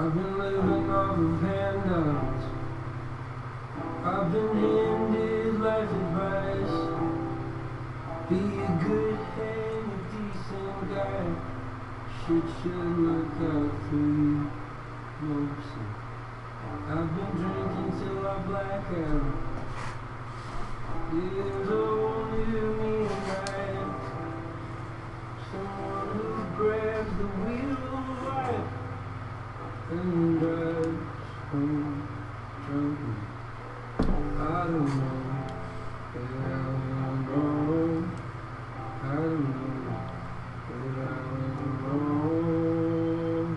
I've been living off of handouts. I've been handed life advice. Be a good hand, a decent guy. Shit should look out for you mostly. I've been drinking till I black out. There's only me tonight. Someone who grabs the wheel of life and drives home drunk. I don't know where I went wrong. I don't know where I went wrong.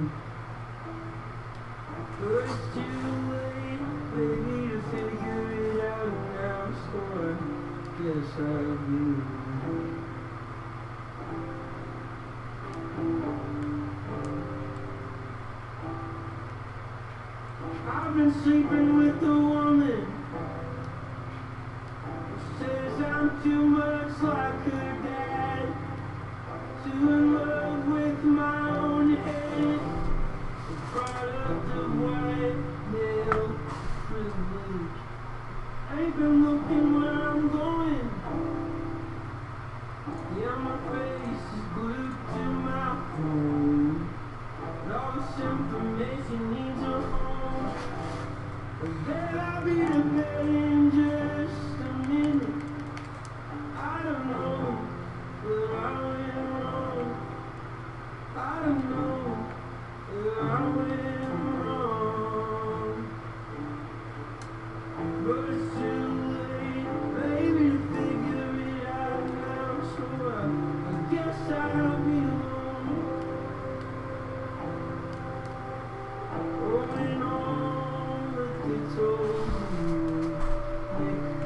But it's too late, baby, to figure it out now. So I guess I'll be alone. I've been sleeping with a woman who says I'm too much like her dad, too in love with my own head, a product of white male privilege. I ain't been looking where I'm going. Yeah, my face is glued to my phone, and all this information needs a home. But then I'll be the bed in just a minute. I don't know where I went wrong. I don't know where I went wrong. But it's too late, baby, to figure it out now. So I guess I'll be alone. Holding on that they told me, but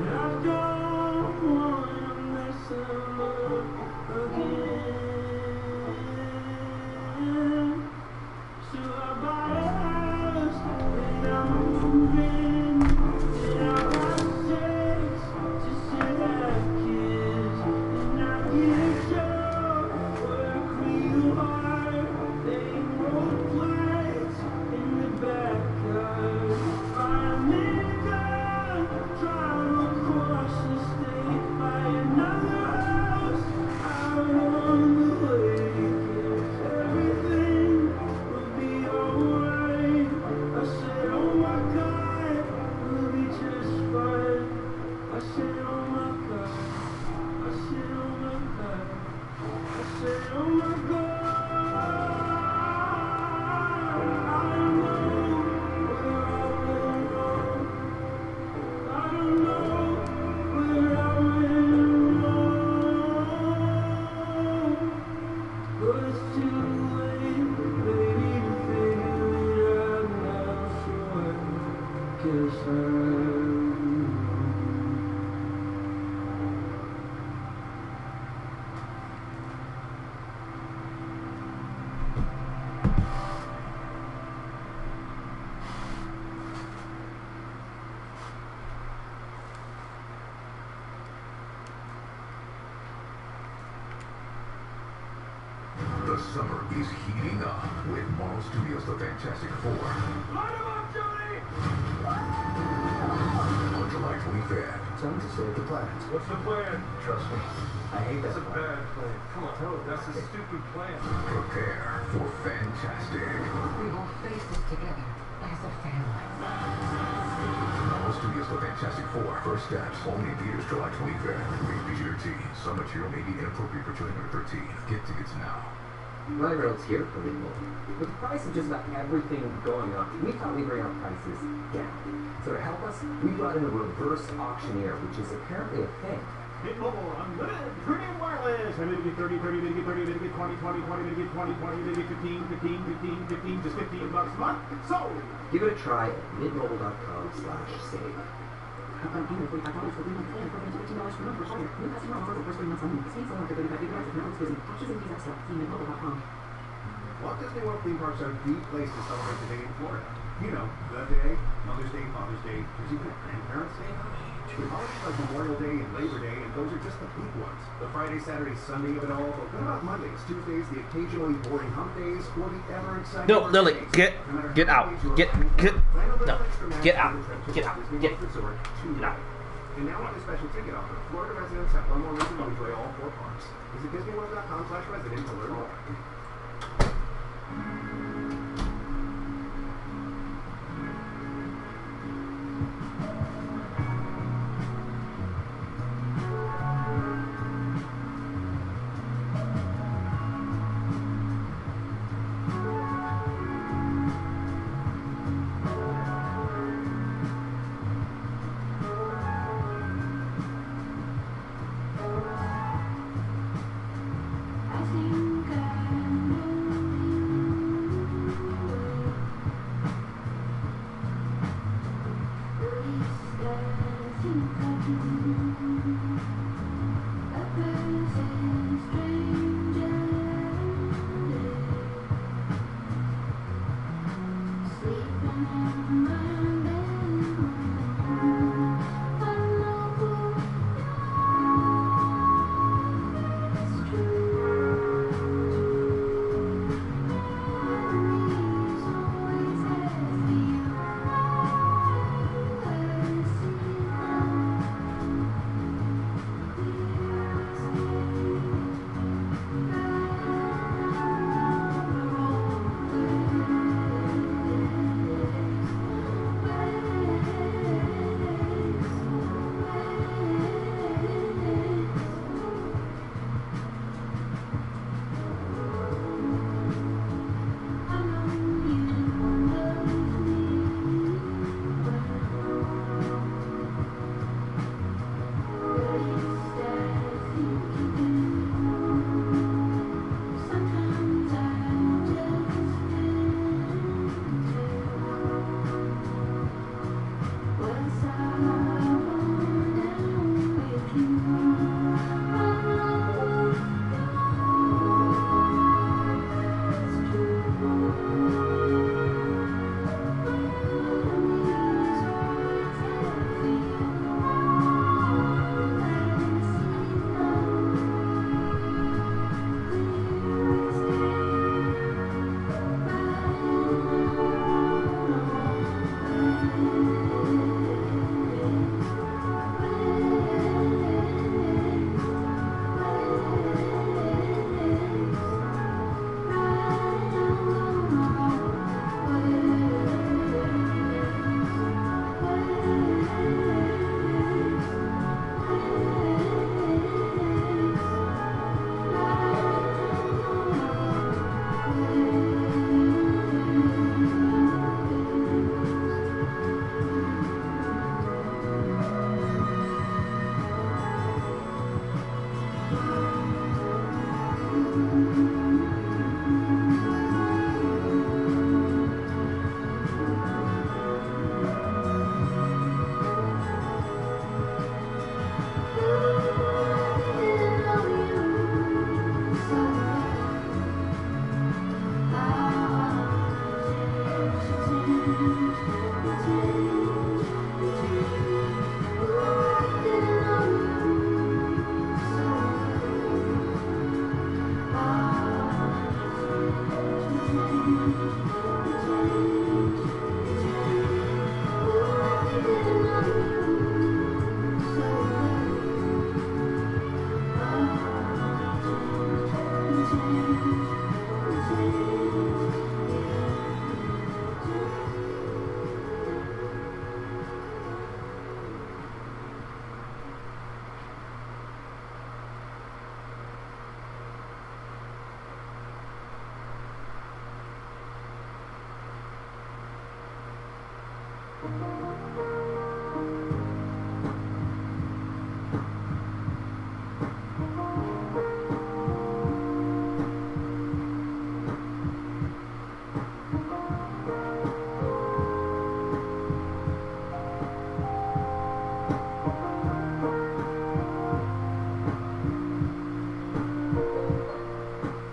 I don't wanna mess them up again. So I bought a house and I'm moving, and I have sex just to have kids, and I get a job, work real hard, paying road flights in the backyard. Find me a girl, drive across the state, buy another house out on the lake. Everything will be alright. I said, oh my God, we'll be just fine. I said, oh my God. I said, oh my God. I said, oh my God. I don't know where I went wrong. I don't know where I went wrong. But it's too late, baby, to figure it out now. So I guess I'll be alone. The summer is heating up with Marvel Studios' The Fantastic Four. Light 'em up, Johnny! On July 25th. Time to save the planet. What's the plan? Trust me, I hate That's that a plan. bad plan. Come on, that's a stupid plan. Prepare for fantastic. We will face this together as a family. Marvel Studios' The Fantastic Four. First steps. Only in theaters July 25th. Rated PG-13. Some material may be inappropriate for children under 13. Get tickets now. Ryan Reynolds here for Legal. With the price of just about everything going up, we thought we'd bring our prices down. So to help us, we brought in a reverse auctioneer, which is apparently a thing. Mint Mobile Unlimited Premium Wireless. I'm going to get 30, 30, going to get 30, going to get 20, 20, 20, going to get 20, 20, going to get 15, 15, 15, 15, just $15 a month. So, Give it a try at mintmobile.com/save. Upfront payment of $45 for 3 months and $415 per month for shorter. New customer offers for first 3 months only. Speeds only after 35 gigabytes of network exclusive. Options and fees extra. See mintmobile.com. Walt Disney World theme parks are the place to celebrate the day in Florida. You know, the day, Mother's Day, Father's Day, there's even a Grandparents' Day. With holidays like Memorial Day and Labor Day, and those are just the big ones. The Friday, Saturday, Sunday of it all. But what about Mondays, Tuesdays, the occasionally boring hump days, or the ever exciting No, Lily, birthdays? get out. Get no, get out. Get out. Get out. And now with a special ticket offer, Florida residents have one more reason to enjoy all 4 parks. Visit DisneyWorld.com/resident to learn more.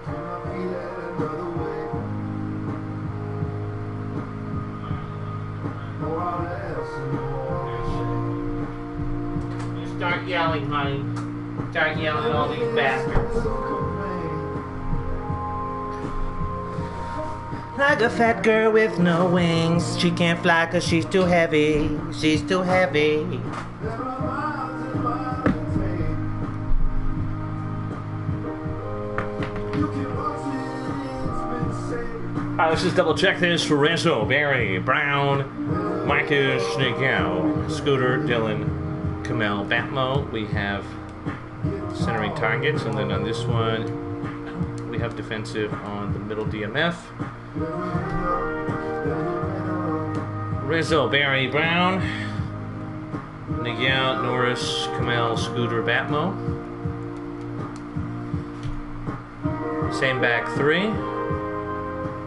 Can I feel it another way? You start yelling, honey. Start yelling at all these bastards. Like a fat girl with no wings. She can't fly 'cause she's too heavy. She's too heavy. Let's just double check this for Renzo, Barry, Brown, Marcus, Nigel, Scooter, Dylan, Kamel, Batmo. We have centering targets, and then on this one, we have defensive on the middle DMF. Rizzo, Barry, Brown, Nigel, Norris, Kamel, Scooter, Batmo. Same back three.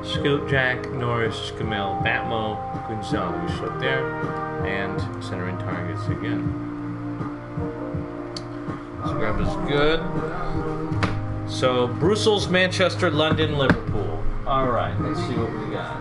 Scoot, Jack, Norris, Kamel, Batmo, Gonzalez up there, and centering targets again. So grab is good. So Brussels, Manchester, London, Liverpool. All right, let's see what we got.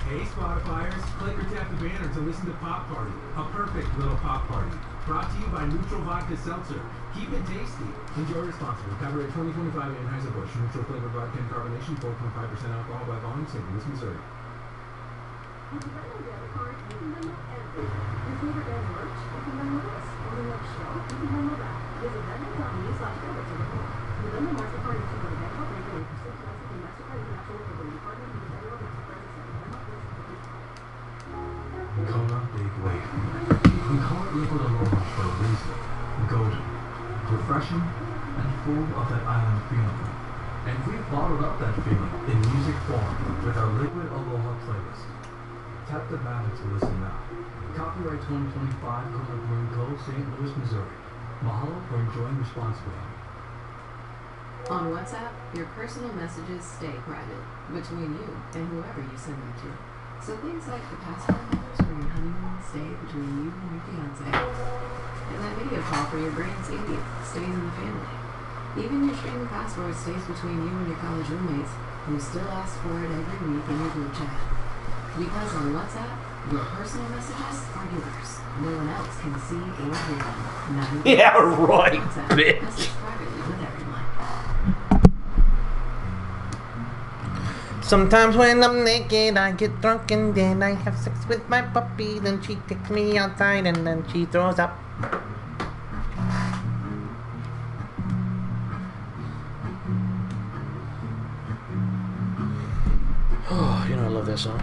Hey Spotifyers, click or tap the banner to listen to Pop Party, a perfect little pop party. Brought to you by Neutral Vodka Seltzer. Keep it tasty. Enjoy responsibly. Copyright 2025 Anheuser-Busch. Neutral flavored vodka and carbonation. 4.5% alcohol by volume. St. Louis, Missouri. With the Venmo debit card, you can Venmo everything. Your favorite band merch, you can Venmo this. On the next show, you can Venmo that. Visit Venmo.me/debit to learn more. The Venmo MasterCard is issued by the Bank of America and pursuant to licensing MasterCard International for the Department of the Federal MasterCard and Venmo Business. Kona Big Wave. We call it liquid aloha for a reason. Golden, refreshing, and full of that island feeling. And we've bottled up that feeling in music form with our Liquid Aloha playlist. Tap the banner to listen now. Copyright 2025 Kona Brewing Co., St. Louis, Missouri. Mahalo for enjoying responsibly. On WhatsApp, your personal messages stay private between you and whoever you send them to. So things like the password numbers for your honeymoon stay between you and your fiance. And that video call for your brain safety stays in the family. Even your streaming password stays between you and your college roommates, who still ask for it every week in your group chat. Because on WhatsApp, your personal messages are yours. No one else can see or hear them. Not even Yeah, right, WhatsApp bitch. message privately with everyone. Sometimes when I'm naked, I get drunk and then I have sex with my puppy. Then she takes me outside and then she throws up. Oh, you know I love that song.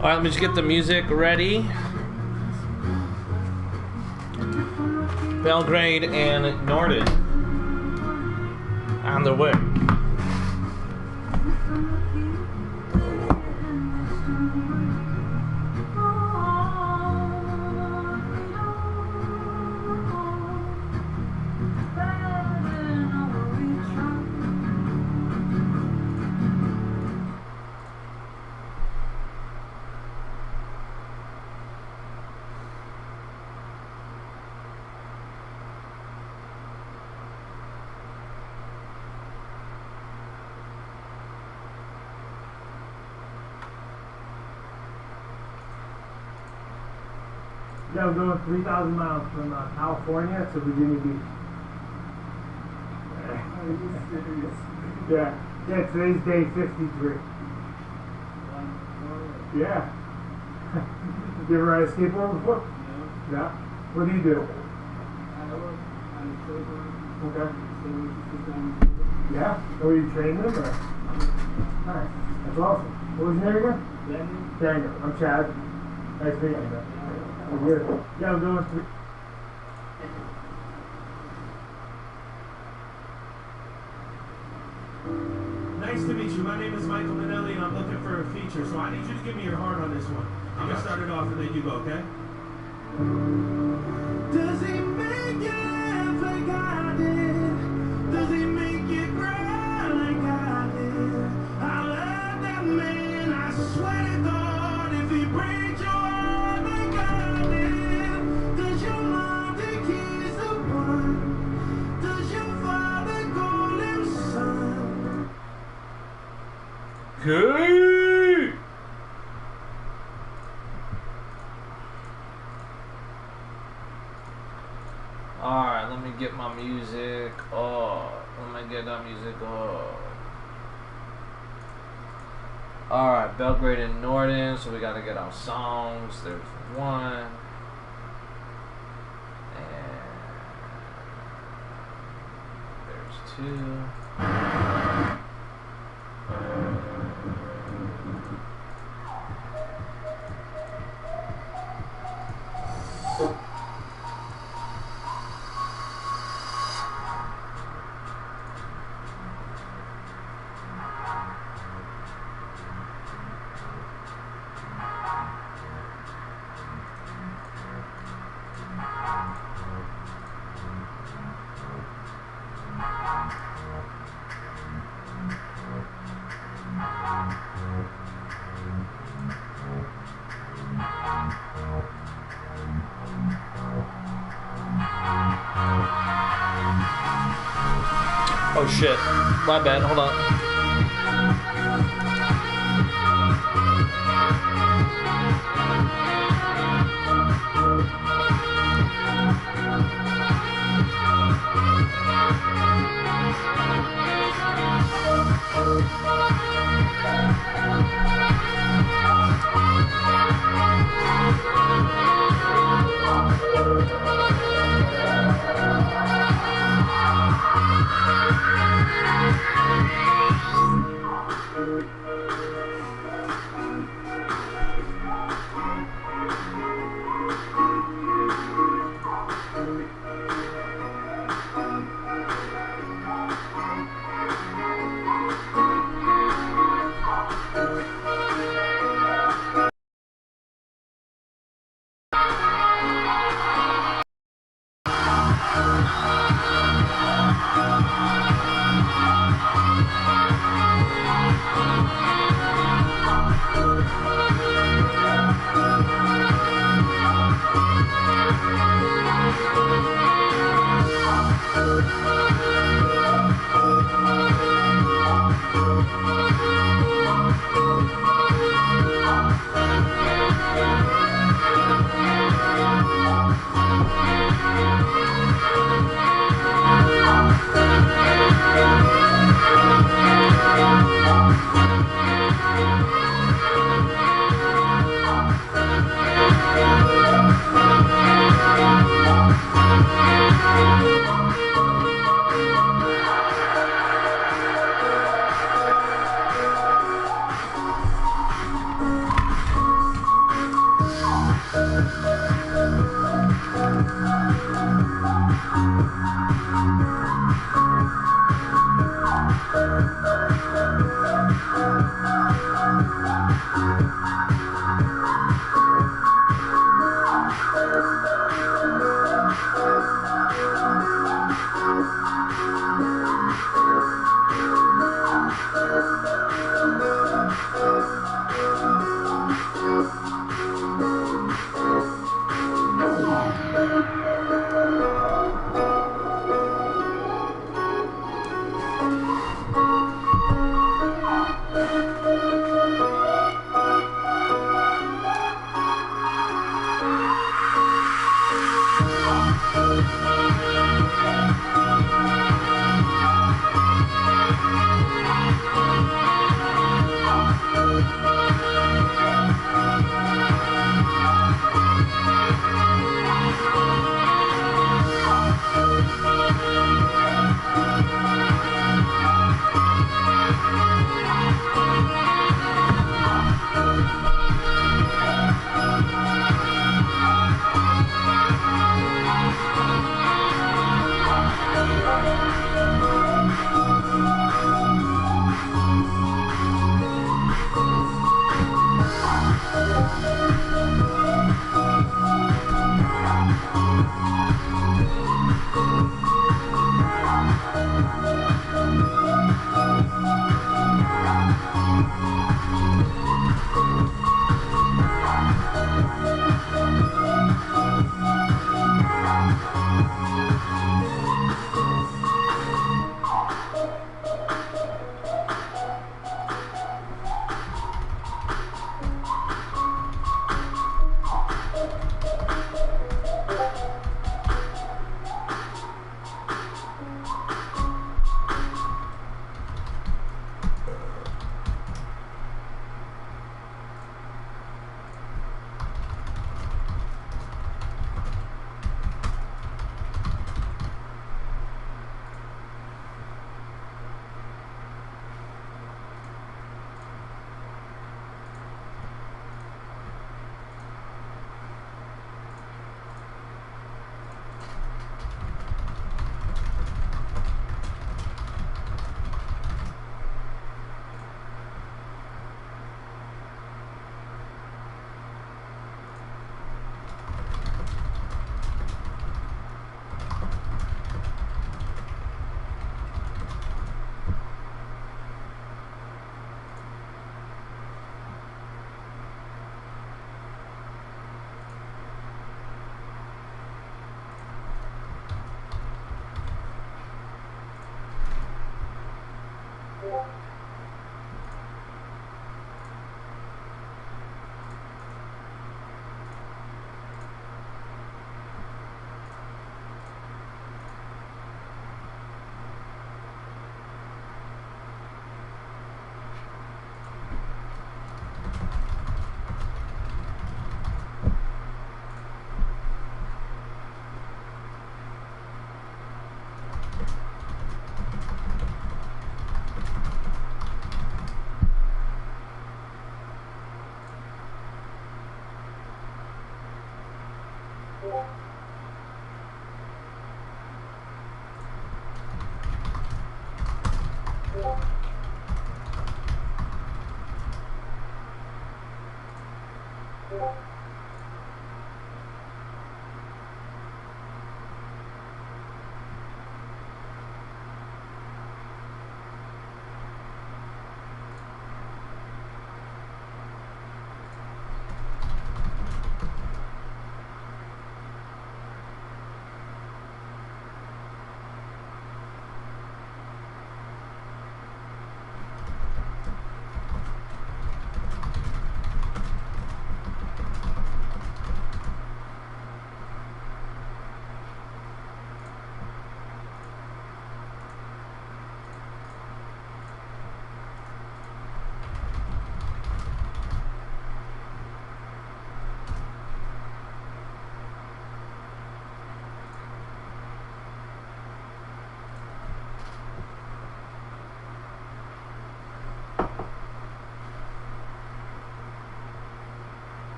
Alright, let me just get the music ready. Belgrade and Norden on the way. Yeah, I'm going 3,000 miles from California to Virginia Beach. Are you serious? Yeah, today's day 53. Yeah. You ever ride a skateboard before? No. Yeah. What do you do? I work on a showroom. Okay. So we just sit down. Yeah? Or you train them or? Alright. That's awesome. What was your name again? Daniel. Daniel. I'm Chad. Nice meeting you, man. We're good. Yeah, I'm going through. Nice to meet you. My name is Michael Manelli, and I'm looking for a feature. So I need you to give me your heart on this one. I'm gonna start it off, and then you go, okay? Does he make you laugh like I did? Does he make you cry like I did? I love that man. I swear to God, if he breaks your heart like I did, does your mom think he's the one? Does your father call him son? Okay. Alright, let me get my music. Let me get that music. Alright, Belgrade and Norden. So we gotta get our songs. There's one. And there's two. Oh shit. My bad. Hold on.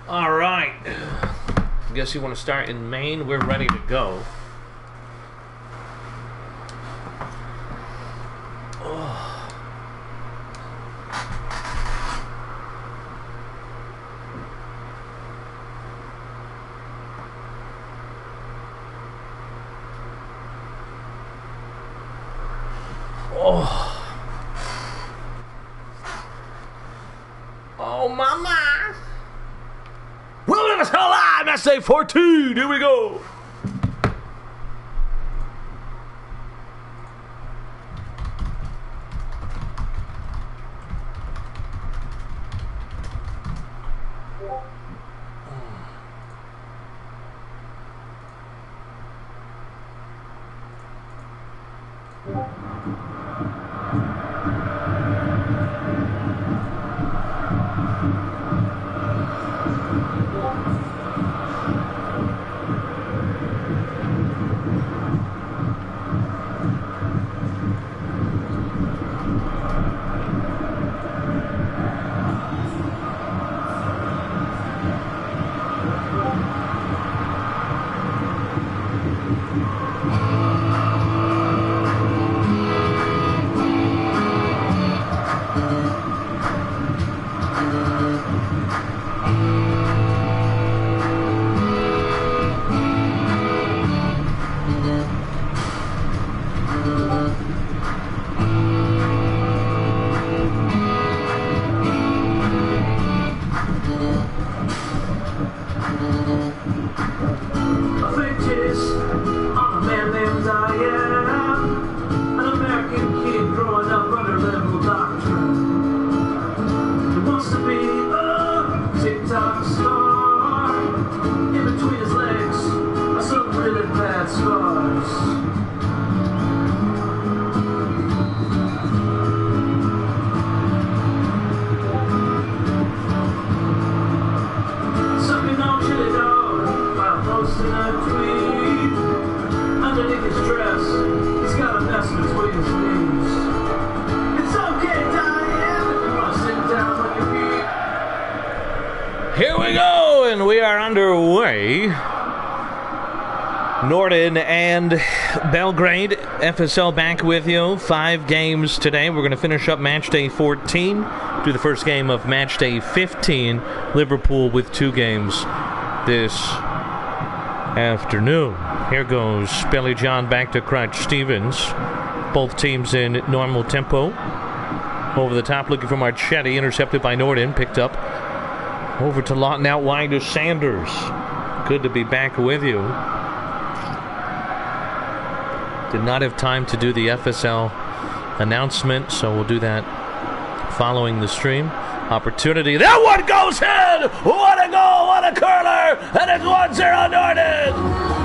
All right. I guess you want to start in Maine. We're ready to go. Oh, mama! Welcome to Live Matchday 14. Here we go. Here we go, and we are underway. Norden and Belgrade, FSL back with you. 5 games today. We're going to finish up match day 14. Do the first game of match day 15. Liverpool with 2 games this afternoon. Here goes Billy John back to Crutch Stevens. Both teams in normal tempo. Over the top, looking for Marchetti. Intercepted by Norden. Picked up. Over to Lawton, out wide to Sanders. Good to be back with you. Did not have time to do the FSL announcement, so we'll do that following the stream. Opportunity. That one goes in! What a goal! What a curler! And it's 1-0 Norden!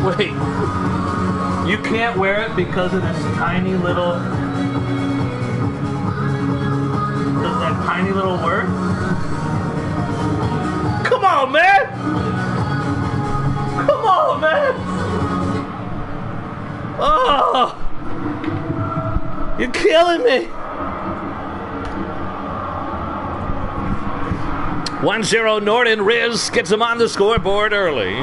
Wait, you can't wear it because of this tiny little... Does that tiny little work? Come on, man! Come on, man! Oh! You're killing me! 1-0 Norden. Riz gets him on the scoreboard early.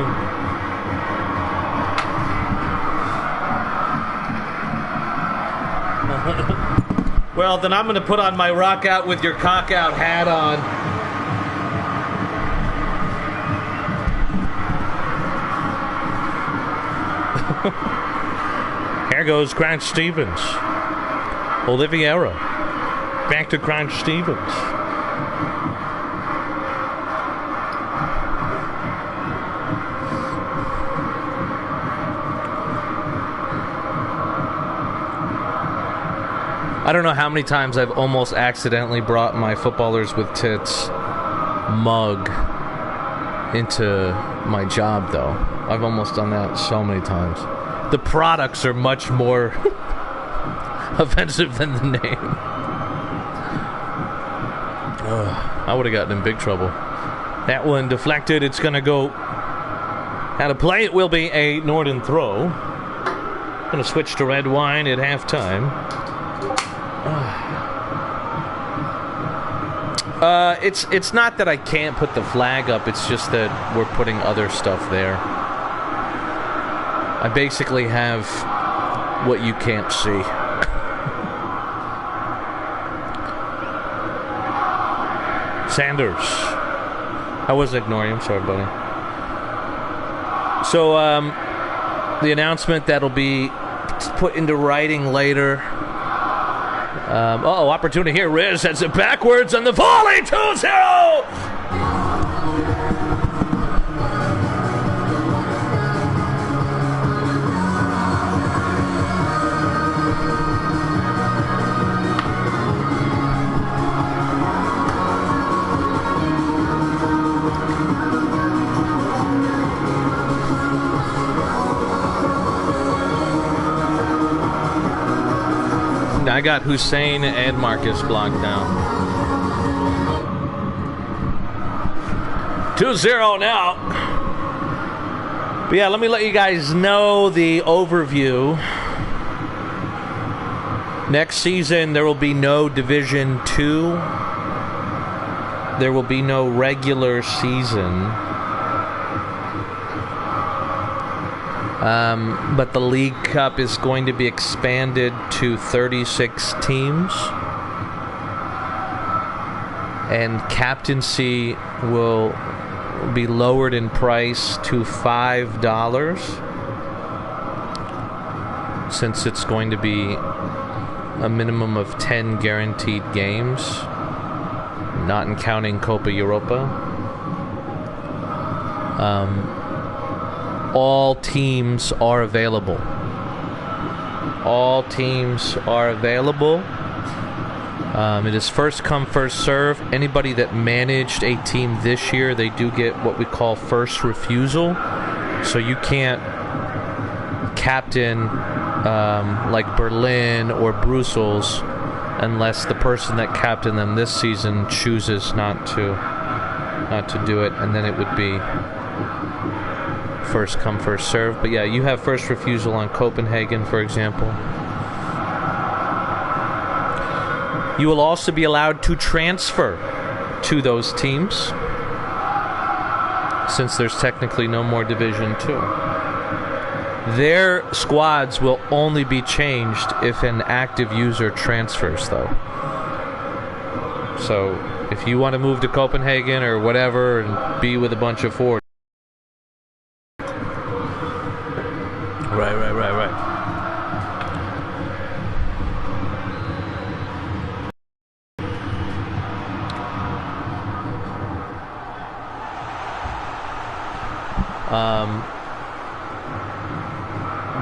Well, then I'm going to put on my rock out with your cock out hat on. Here goes Crunch Stevens. Oliviera. Back to Crunch Stevens. I don't know how many times I've almost accidentally brought my Footballers With Tits mug into my job, though. I've almost done that so many times. The products are much more offensive than the name. I would have gotten in big trouble. That one deflected. It's going to go out of play. It will be a Norden throw. Going to switch to red wine at halftime. It's not that I can't put the flag up, it's just that we're putting other stuff there. I basically have what you can't see. Sanders. I wasn't ignoring him, sorry buddy. So the announcement that'll be put into writing later. Opportunity here. Riz sends it backwards on the volley. 2-0. I got Hussein and Marcus blocked now. 2-0 now. But yeah, let me let you guys know the overview. Next season, there will be no Division 2. There will be no regular season. But the League Cup is going to be expanded to 36 teams. And captaincy will be lowered in price to $5, since it's going to be a minimum of 10 guaranteed games, not counting Copa Europa. All teams are available. All teams are available. It is first come, first serve. Anybody that managed a team this year, they do get what we call first refusal. So you can't captain like Berlin or Brussels unless the person that captained them this season chooses not to do it, and then it would be first come, first serve. But yeah, you have first refusal on Copenhagen, for example. You will also be allowed to transfer to those teams, since there's technically no more Division 2. Their squads will only be changed if an active user transfers, though. So if you want to move to Copenhagen or whatever and be with a bunch of forwards. Right.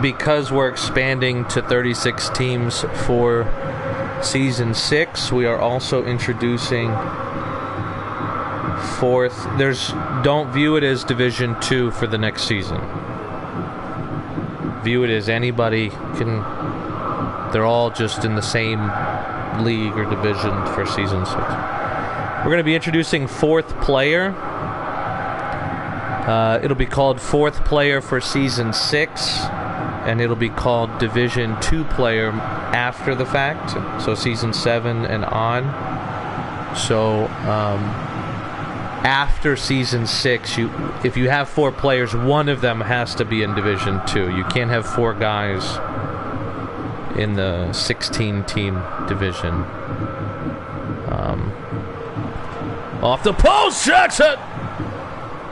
Because we're expanding to 36 teams for Season 6, we are also introducing fourth. Don't view it as Division 2 for the next season. View it as anybody can. They're all just in the same league or division for Season 6. We're going to be introducing fourth player. It'll be called fourth player for Season 6. And it'll be called Division 2 player after the fact, so Season 7 and on. So after Season 6, if you have 4 players, one of them has to be in Division 2. You can't have 4 guys in the 16-team division. Off the post, Jackson!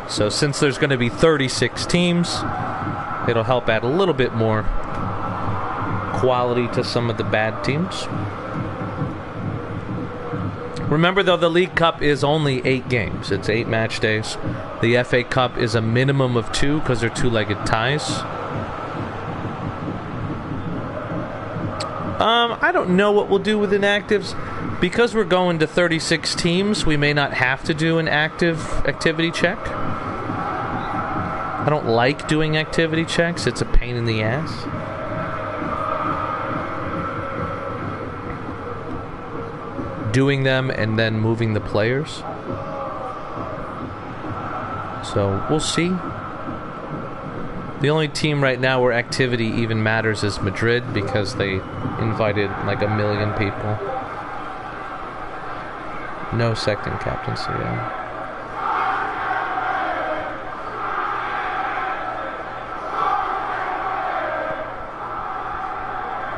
So since there's going to be 36 teams, it'll help add a little bit more quality to some of the bad teams. Remember, though, the League Cup is only 8 games. It's 8 match days. The FA Cup is a minimum of 2 because they're two-legged ties. I don't know what we'll do with inactives. Because we're going to 36 teams, we may not have to do an active activity check. I don't like doing activity checks. It's a pain in the ass. Doing them and then moving the players. So we'll see. The only team right now where activity even matters is Madrid, because they invited like 1 million people. No second captaincy, yeah.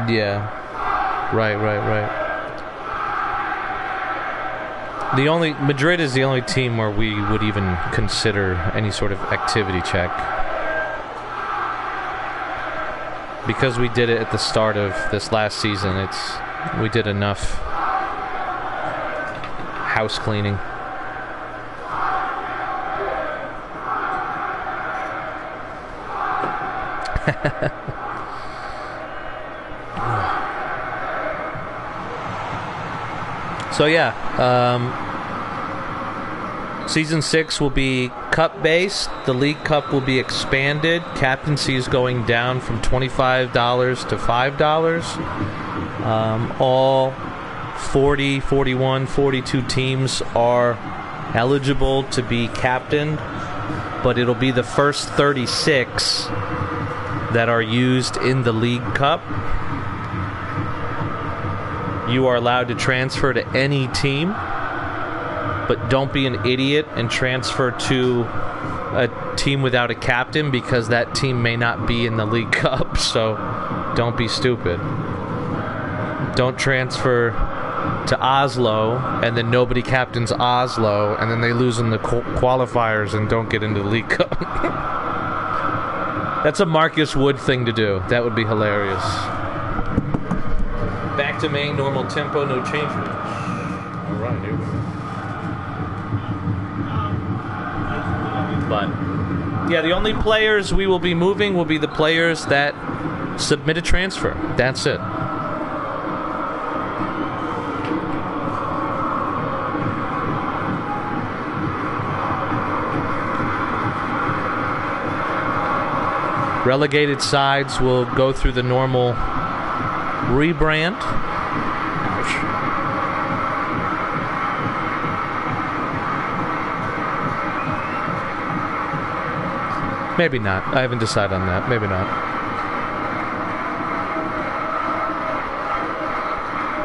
Yeah. Right. Madrid is the only team where we would even consider any sort of activity check. Because we did it at the start of this last season, we did enough house cleaning. So yeah, Season 6 will be cup-based. The League Cup will be expanded. Captaincy is going down from $25 to $5. All 40, 41, 42 teams are eligible to be captained, but it'll be the first 36 that are used in the League Cup. You are allowed to transfer to any team, but don't be an idiot and transfer to a team without a captain, because that team may not be in the League Cup, so don't be stupid. Don't transfer to Oslo and then nobody captains Oslo and then they lose in the qualifiers and don't get into the League Cup. That's a Marcus Wood thing to do. That would be hilarious. Back to main, normal tempo, no change rooms. Alright, here we go. But, yeah, the only players we will be moving will be the players that submit a transfer. That's it. Relegated sides will go through the normal rebrand. Maybe not. I haven't decided on that. Maybe not.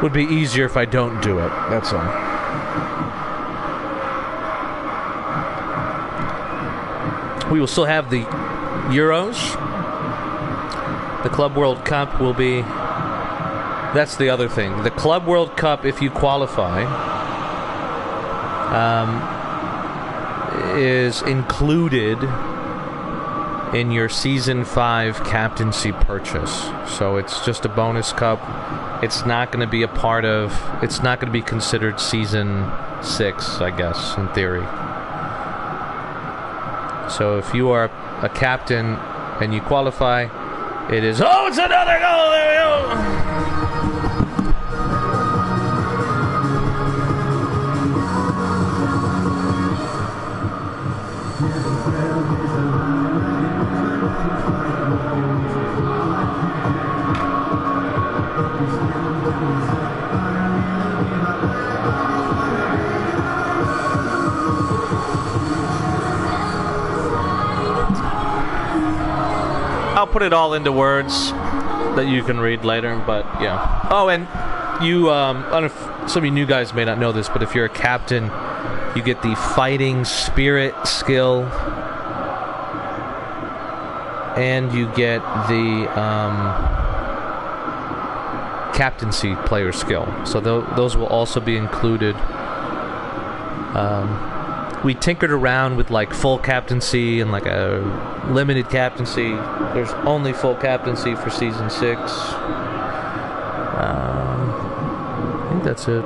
Would be easier if I don't do it. That's all. We will still have the Euros. The Club World Cup will be... That's the other thing. The Club World Cup, if you qualify, is included in your Season 5 captaincy purchase. So it's just a bonus cup. It's not going to be a part of... It's not going to be considered Season 6, I guess, in theory. So if you are a captain and you qualify, it is... Oh, it's another goal! There we go! I'll put it all into words that you can read later, but yeah. Oh, and you, I don't know if some of you new guys may not know this, but if you're a captain, you get the fighting spirit skill, and you get the captaincy player skill. So those will also be included. We tinkered around with like full captaincy and like a limited captaincy. There's only full captaincy for Season 6. I think that's it.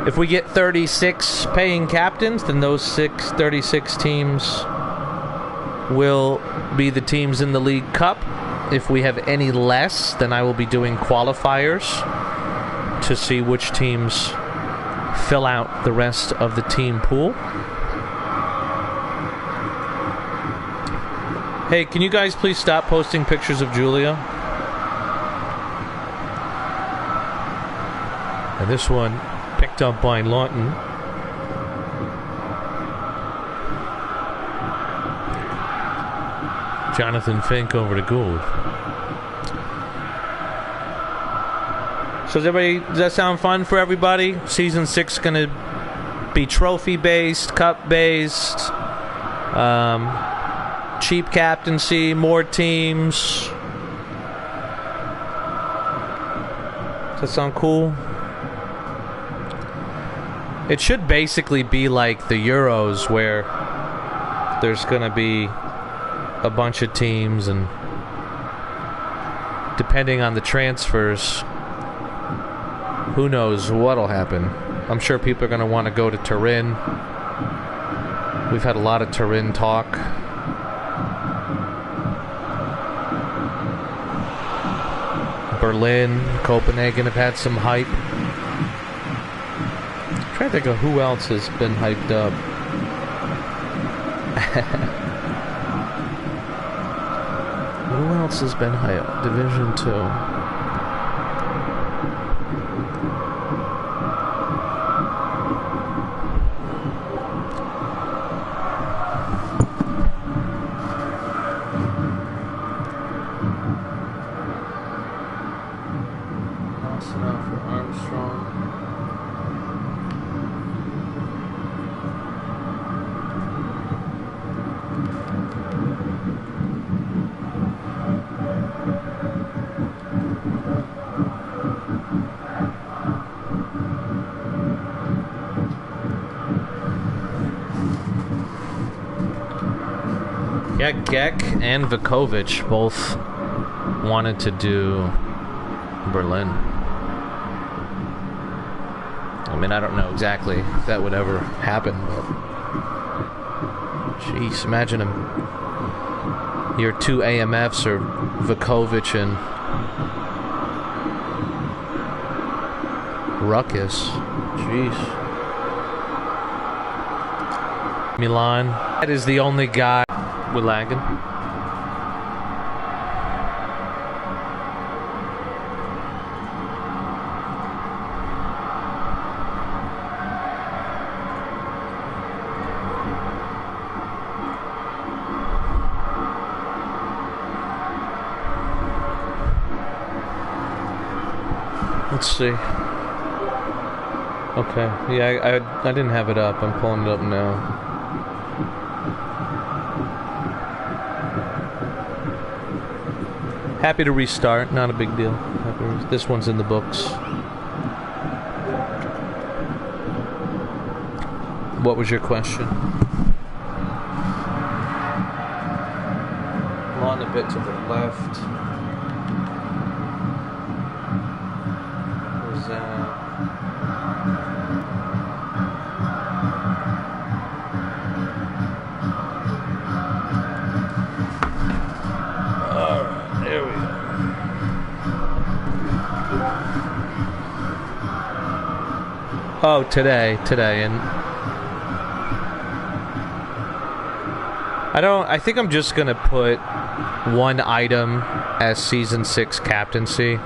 If we get 36 paying captains, then those 36 teams will be the teams in the League Cup. If we have any less, then I will be doing qualifiers to see which teams fill out the rest of the team pool. Hey, can you guys please stop posting pictures of Julia? And this one picked up by Lawton. Jonathan Fink over to Gould. So does that sound fun for everybody? Season 6 going to be trophy-based, cup-based, cheap captaincy, more teams. Does that sound cool? It should basically be like the Euros, where there's going to be a bunch of teams, and depending on the transfers, who knows what'll happen. I'm sure people are going to want to go to Turin. We've had a lot of Turin talk. Berlin, Copenhagen have had some hype. trying to think of who else has been hyped up. Who else has been hyped? Division 2. Yeah, Geck and Vukovic both wanted to do Berlin. I mean, I don't know exactly if that would ever happen, but jeez, imagine him. Your two AMFs are Vukovic and Ruckus. Jeez. Milan. That is the only guy. We're lagging. Let's see. Okay. Yeah, I didn't have it up. I'm pulling it up now. Happy to restart, not a big deal. This one's in the books. What was your question? On a bit to the left. Where's that? There we go. Oh, today, and I think I'm just gonna put one item as Season 6 captaincy.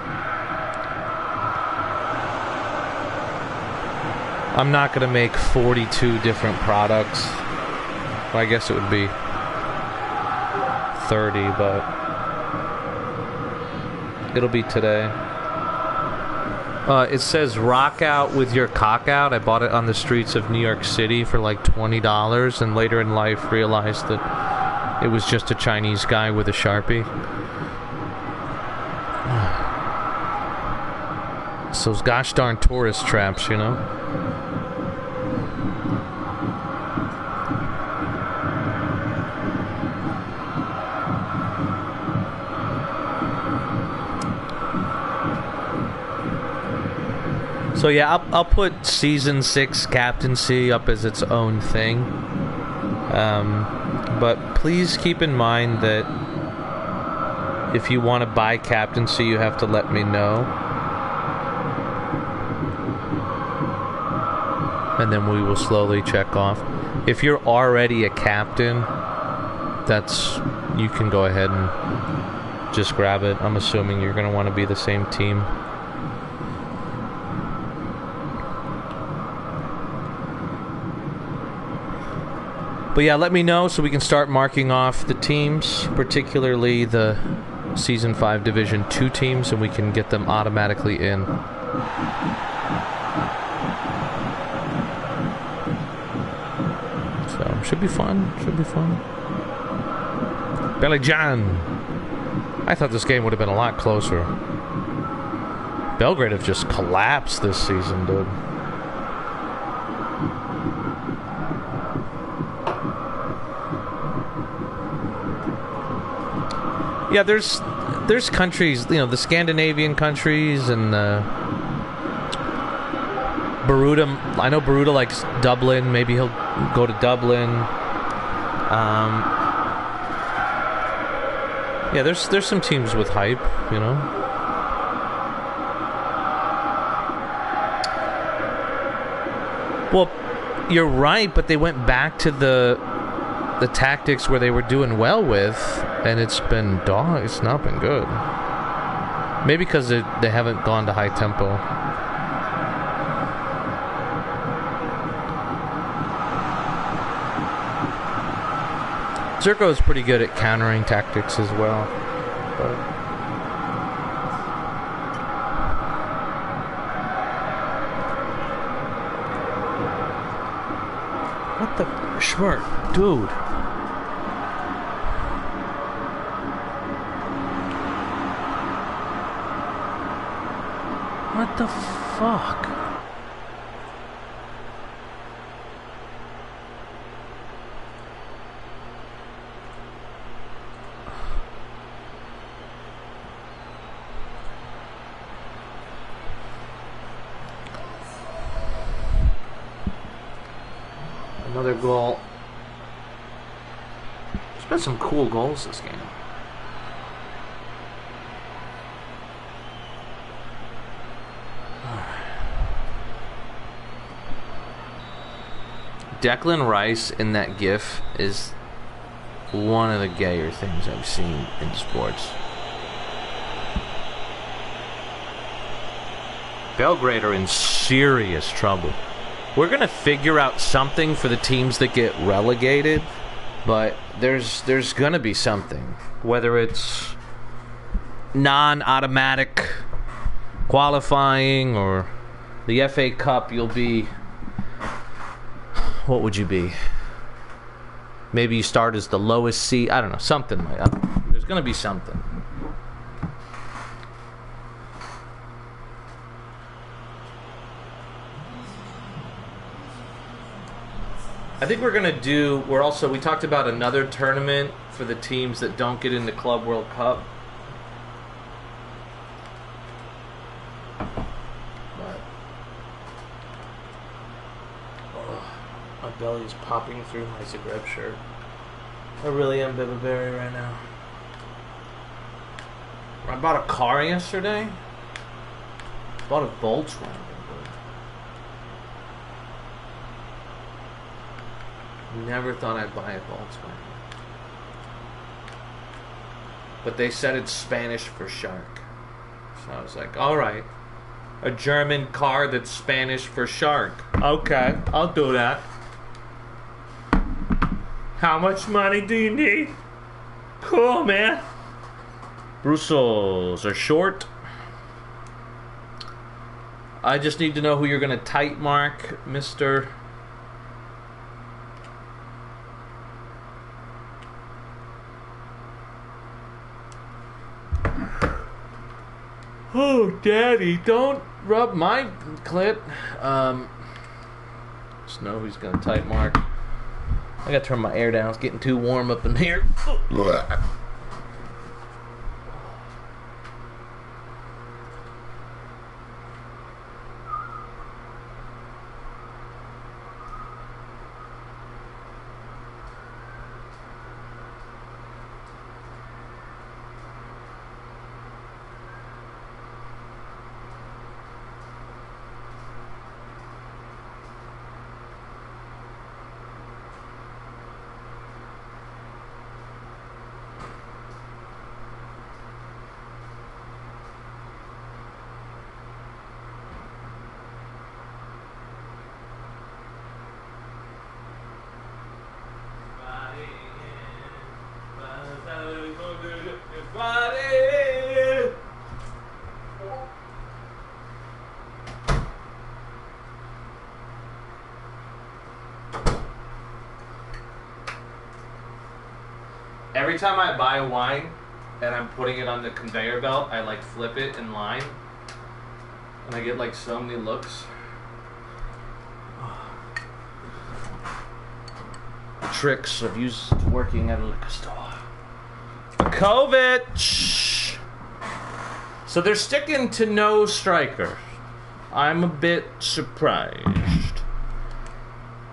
I'm not gonna make 42 different products. Well, I guess it would be 30, but it'll be today. It says rock out with your cock out. I bought it on the streets of New York City for like $20 and later in life realized that it was just a Chinese guy with a Sharpie. It's those gosh darn tourist traps, you know? So yeah, I'll put Season 6 captaincy up as its own thing. But please keep in mind that if you want to buy captaincy, you have to let me know. And then we will slowly check off. If you're already a captain, you can go ahead and just grab it. I'm assuming you're going to want to be the same team. But yeah, let me know so we can start marking off the teams, particularly the Season 5 Division 2 teams, and we can get them automatically in. So, should be fun. Should be fun. Belly John. I thought this game would have been a lot closer. Belgrade have just collapsed this season, dude. Yeah, there's countries, you know, the Scandinavian countries and Baruda. I know Baruda likes Dublin. Maybe he'll go to Dublin. Yeah, there's some teams with hype, you know. Well, you're right, but they went back to the tactics where they were doing well with, and it's not been good. Maybe because they haven't gone to high tempo. Zerko is pretty good at countering tactics as well. But what the Schmert, dude? What the fuck? Another goal. There's been some cool goals this game. Declan Rice in that GIF is one of the gayer things I've seen in sports. Belgrade are in serious trouble. We're going to figure out something for the teams that get relegated, but there's going to be something. Whether it's non-automatic qualifying or the FA Cup, you'll be... What would you be? Maybe you start as the lowest seed. I don't know. Something like that. There's going to be something. I think we're going to do... We talked about another tournament for the teams that don't get into Club World Cup. My belly is popping through my Zagreb shirt. I really am Bibaberry right now. I bought a car yesterday. Bought a Volkswagen. Never thought I'd buy a Volkswagen. But they said it's Spanish for shark. So I was like, alright. A German car that's Spanish for shark. Okay, I'll do that. How much money do you need? Cool, man. Brussels are short. I just need to know who you're going to tight mark, Mr. Oh, Daddy, don't rub my clit. Just know who's going to tight mark. I got to turn my air down. It's getting too warm up in here. Every time I buy a wine and I'm putting it on the conveyor belt, I like flip it in line. And I get like so many looks. The tricks of working at a liquor store. COVID! Shh. So they're sticking to no striker. I'm a bit surprised.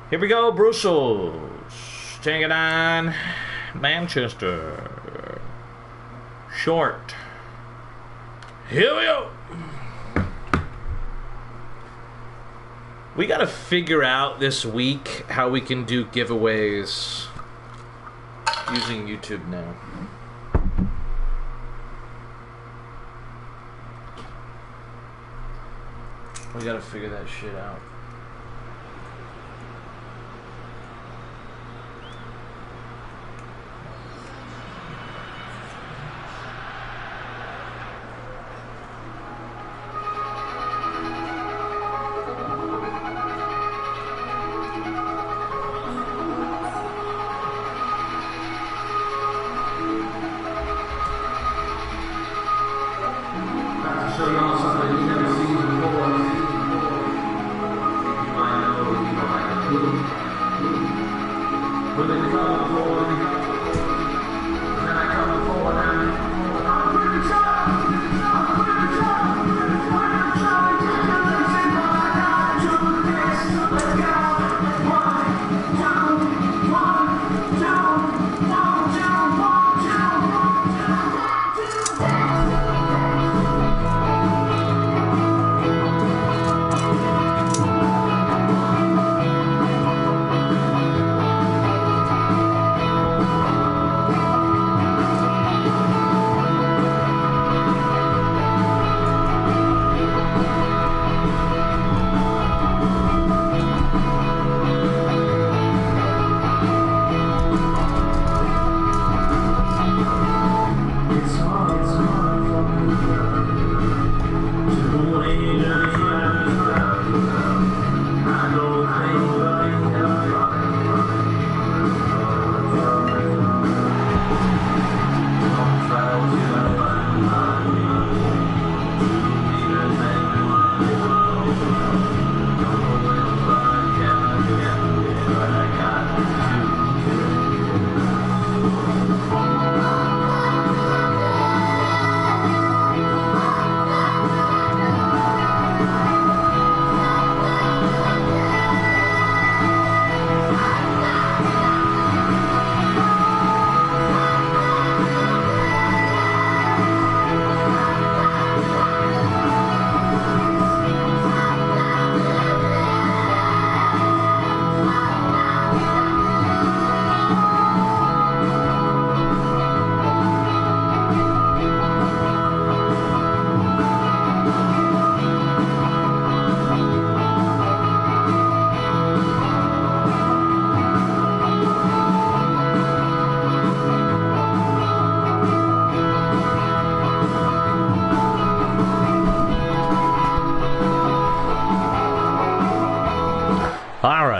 Here we go, Brussels. Take it on. Manchester. Short. Here we go. We gotta figure out this week how we can do giveaways using YouTube now. We gotta figure that shit out.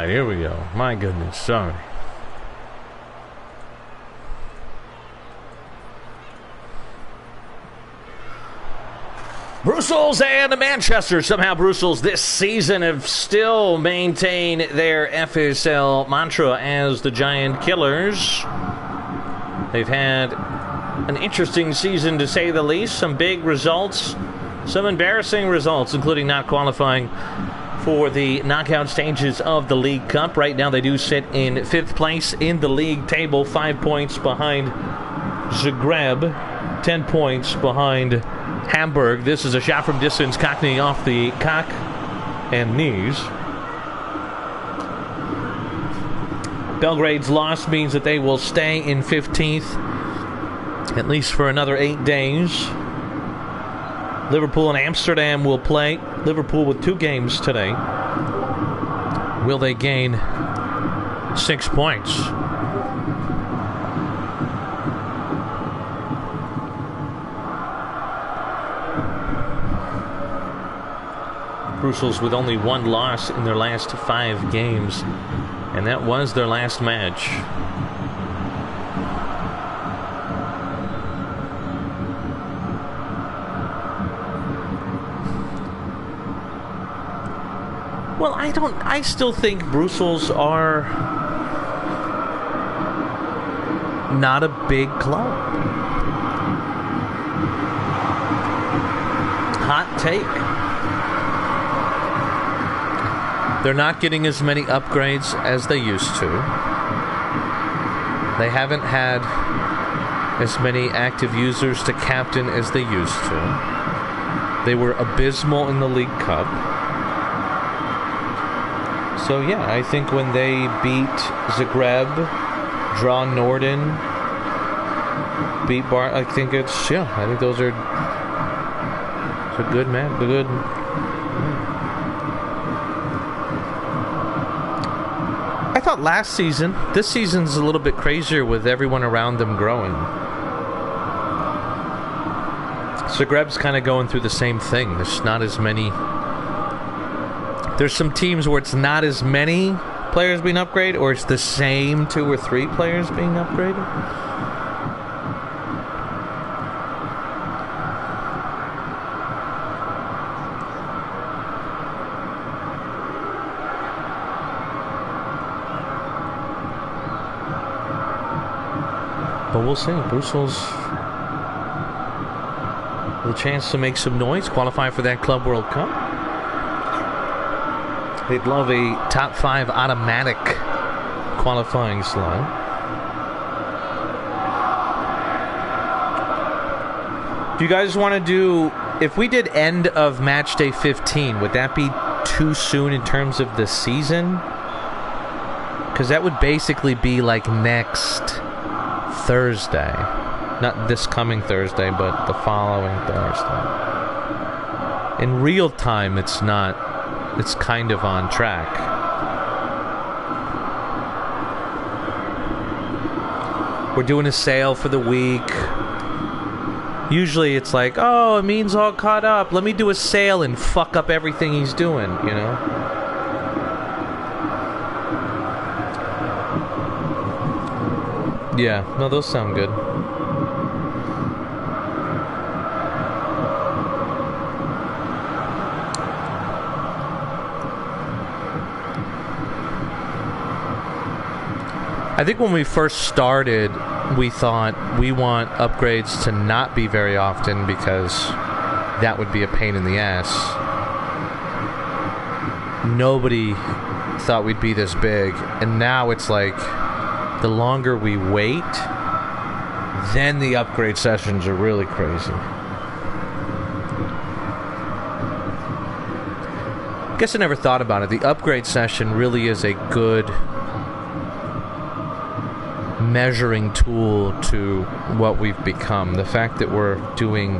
Here we go. My goodness, sorry. Brussels and Manchester. Somehow Brussels this season have still maintained their FSL mantra as the Giant Killers. They've had an interesting season to say the least. Some big results, some embarrassing results, including not qualifying for the knockout stages of the League Cup. Right now they do sit in 5th place in the league table, 5 points behind Zagreb, 10 points behind Hamburg. This is a shot from distance, Cockney off the cock and knees. Belgrade's loss means that they will stay in 15th, at least for another 8 days. Liverpool and Amsterdam will play. Liverpool with 2 games today. Will they gain 6 points? Brussels with only 1 loss in their last 5 games, and that was their last match. Well, I still think Brussels are not a big club. Hot take. They're not getting as many upgrades as they used to. They haven't had as many active users to captain as they used to. They were abysmal in the League Cup. So yeah, I think when they beat Zagreb, draw Norden, beat Bar, I think those are good, man. Good. I thought this season's a little bit crazier with everyone around them growing. Zagreb's kind of going through the same thing. There's not as many. There's some teams where it's not as many players being upgraded, or it's the same 2 or 3 players being upgraded. But we'll see. Brussels with a chance to make some noise, qualify for that Club World Cup. They'd love a top 5 automatic qualifying slot. Do you guys want to do, if we did end of match day 15, would that be too soon in terms of the season? Because that would basically be like next Thursday. Not this coming Thursday, but the following Thursday. In real time, it's not. It's kind of on track. We're doing a sale for the week. Usually it's like, oh, Amin's all caught up. Let me do a sale and fuck up everything he's doing, you know? Yeah, no, those sound good. I think when we first started, we thought we want upgrades to not be very often because that would be a pain in the ass. Nobody thought we'd be this big, and now it's like the longer we wait, then the upgrade sessions are really crazy. I guess I never thought about it. The upgrade session really is a good measuring tool to what we've become. The fact that we're doing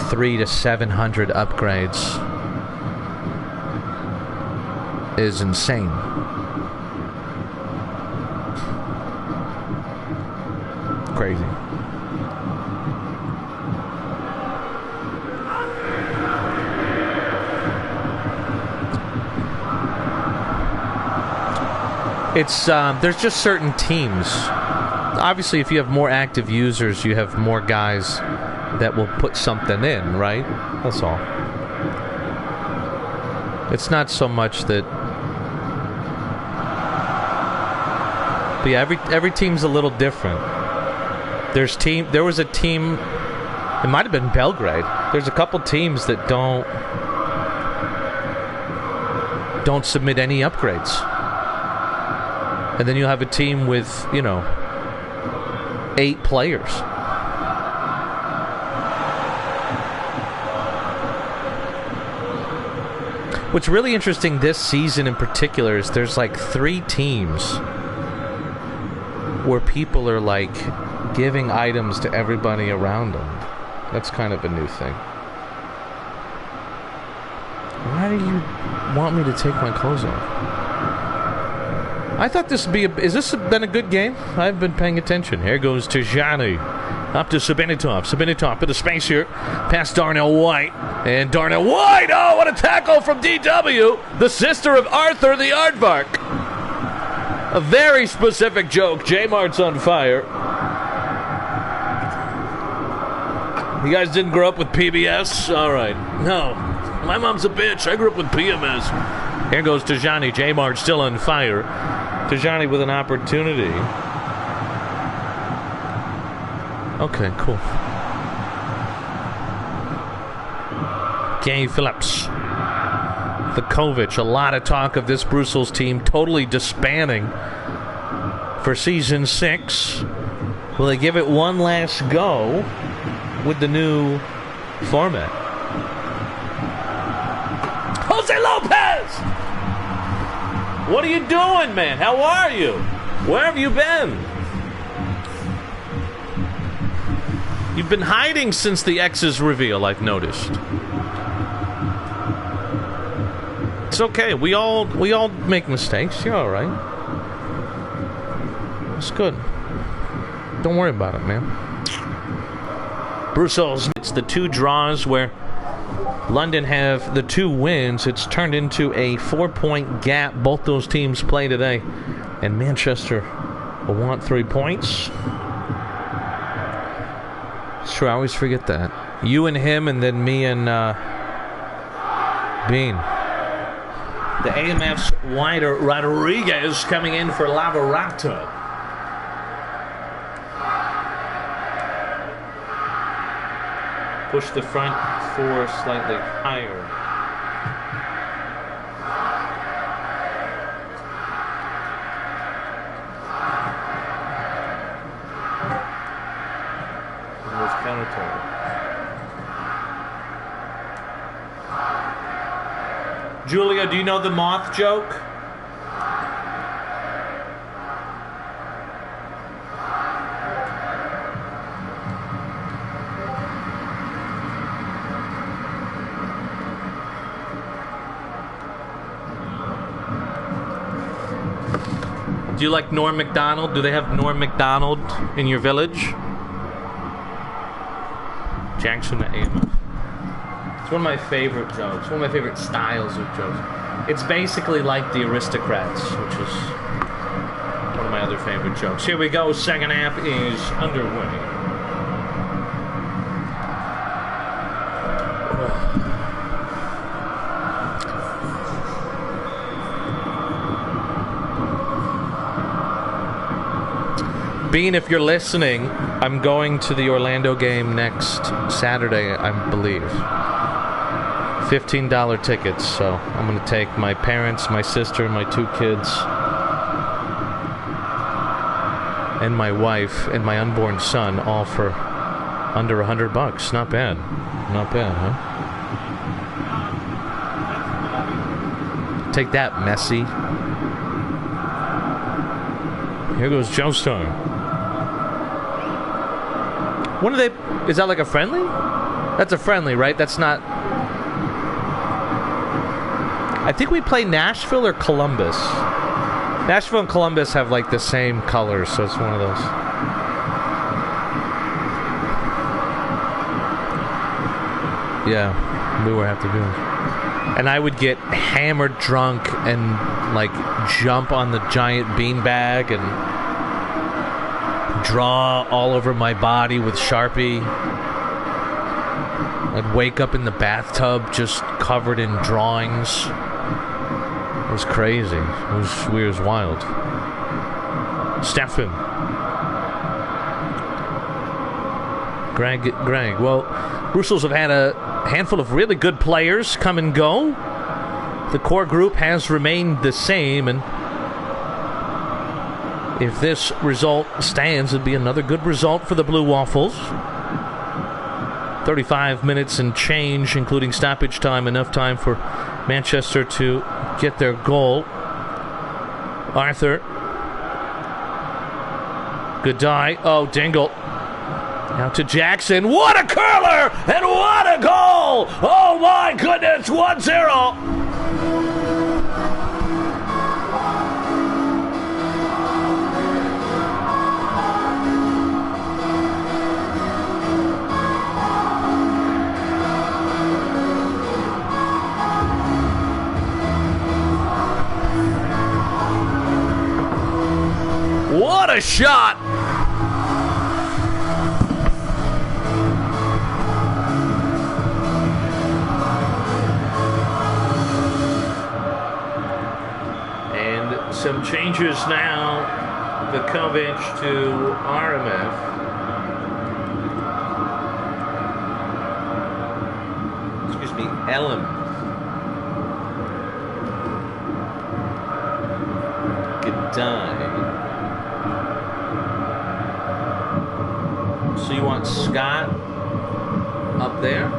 300 to 700 upgrades is insane. Crazy. It's there's just certain teams. Obviously, if you have more active users, you have more guys that will put something in, right? That's all. It's not so much that. But yeah, every team's a little different. There was a team. It might have been Belgrade. There's a couple teams that don't submit any upgrades. And then you have a team with, 8 players. What's really interesting this season in particular is there's like 3 teams where people are like giving items to everybody around them. That's kind of a new thing. Why do you want me to take my clothes off? I thought this would be has this been a good game? I've been paying attention. Here goes Tijani. Up to Sabinitov. Sabinitov with a space here. Past Darnell White. And Darnell White! Oh, what a tackle from DW! The sister of Arthur the Aardvark. A very specific joke. J-Mart's on fire. You guys didn't grow up with PBS? Alright. No. My mom's a bitch. I grew up with PMS. Here goes Tijani. J-Mart still on fire. Tijani with an opportunity. Okay, cool. Gay Phillips. Vukovic. A lot of talk of this Brussels team totally disbanding for season 6. Will they give it one last go with the new format? Jose Lopez! What are you doing, man? How are you? Where have you been? You've been hiding since the X's reveal, I've noticed. It's okay. We all make mistakes. You're all right. It's good. Don't worry about it, man. Brussels, it's the 2 draws where London have the 2 wins. It's turned into a 4-point gap. Both those teams play today. And Manchester will want 3 points. Sure, I always forget that. You and him, and then me and Bean. The AMF's Wider Rodriguez coming in for Lavarata. Push the front 4 slightly higher. Counter target. Julia, do you know the moth joke? Do you like Norm Macdonald? Do they have Norm Macdonald in your village? Jackson to AMF. It's one of my favorite jokes. One of my favorite styles of jokes. It's basically like The Aristocrats, which is one of my other favorite jokes. Here we go. Second half is underway. Bean, if you're listening, I'm going to the Orlando game next Saturday, I believe. $15 tickets, so I'm going to take my parents, my sister, my 2 kids, and my wife, and my unborn son, all for under $100. Not bad. Not bad, huh? Take that, Messi. Here goes Joestar. When are they? Is that like a friendly? That's a friendly, right? That's not. I think we play Nashville or Columbus. Nashville and Columbus have like the same colors, so it's one of those. Yeah, we would have to do it. And I would get hammered drunk and like jump on the giant beanbag and draw all over my body with Sharpie. I'd wake up in the bathtub just covered in drawings. It was crazy. It was wild. Stefan. Greg. Well, Brussels have had a handful of really good players come and go. The core group has remained the same, and if this result stands, it'd be another good result for the Blue Waffles. 35 minutes and change, including stoppage time, enough time for Manchester to get their goal. Arthur. Good die. Oh, Dingle. Out to Jackson. What a curler! And what a goal! Oh my goodness, 1-0. What a shot! And some changes now. Vukovic to RMF. Excuse me, Ellen. Good die. So you want Scott up there?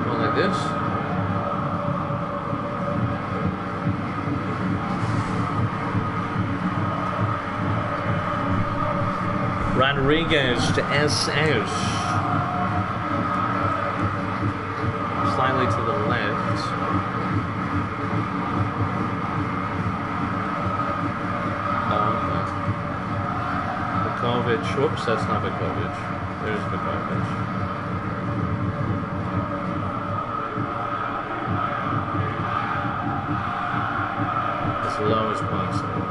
Going like this? Rodriguez to SS. Slightly to the left. Vukovic. Whoops, that's not Vukovic. There's Vukovic. As low as possible.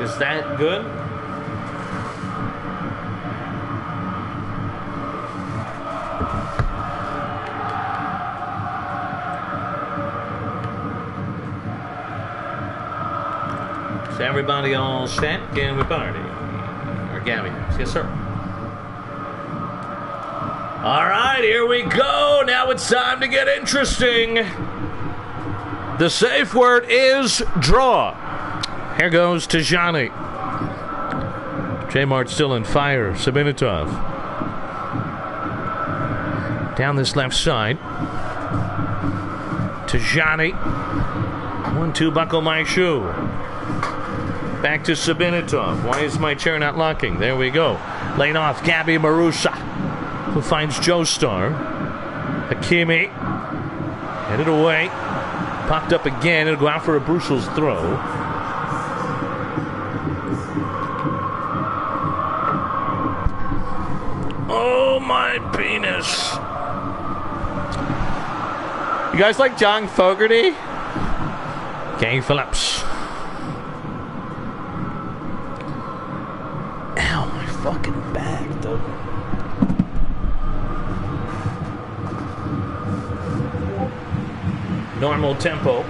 Is that good? Is everybody all set? Can we party? Or Gabby? Yes, sir. All right, here we go. Now it's time to get interesting. The safe word is draw. Here goes to Johnny. J-Mart still in fire. Sabinatov. Down this left side. To Johnny. 1-2, buckle my shoe. Back to Sabinatov. Why is my chair not locking? There we go. Laid off. Gabby Marusa. Who finds Joestar. Hakimi. Headed away. Popped up again. It'll go out for a Brussels throw. Oh, my penis. You guys like John Fogerty? Kane Phillips. Ow, my fucking back, though. Normal tempo.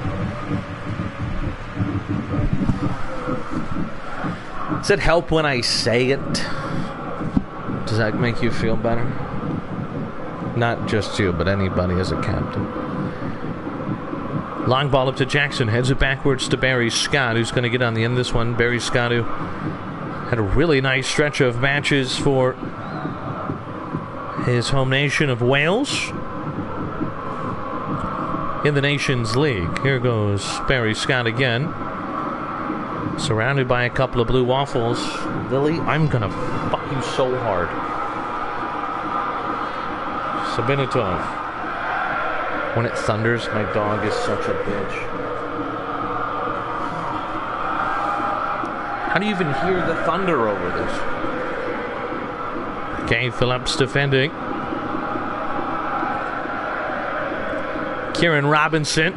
Does it help when I say it? Does that make you feel better? Not just you, but anybody as a captain. Long ball up to Jackson. Heads it backwards to Barry Scott, who's going to get on the end of this one. Barry Scott, who had a really nice stretch of matches for his home nation of Wales in the Nations League. Here goes Barry Scott again. Surrounded by a couple of blue waffles. Lily, I'm going to fuck you so hard. Sabinatov. When it thunders, my dog is such a bitch. How do you even hear the thunder over this? Okay, Phillips defending. Kieran Robinson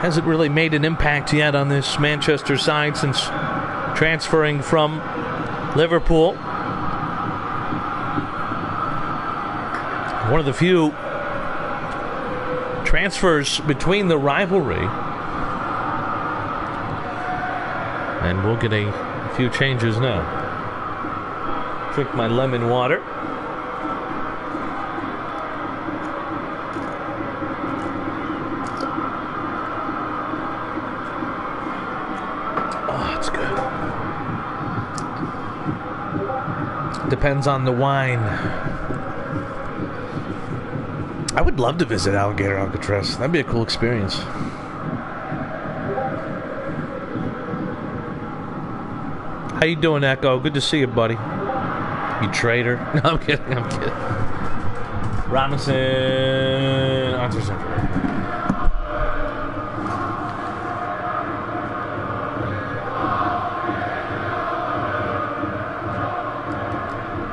hasn't really made an impact yet on this Manchester side since transferring from Liverpool. One of the few transfers between the rivalry. And we'll get a few changes now. Drink my lemon water. Oh, it's good. Depends on the wine. I would love to visit Alligator Alcatraz. That'd be a cool experience. How you doing, Echo? Good to see you, buddy. You traitor. No, I'm kidding. I'm kidding. Robinson.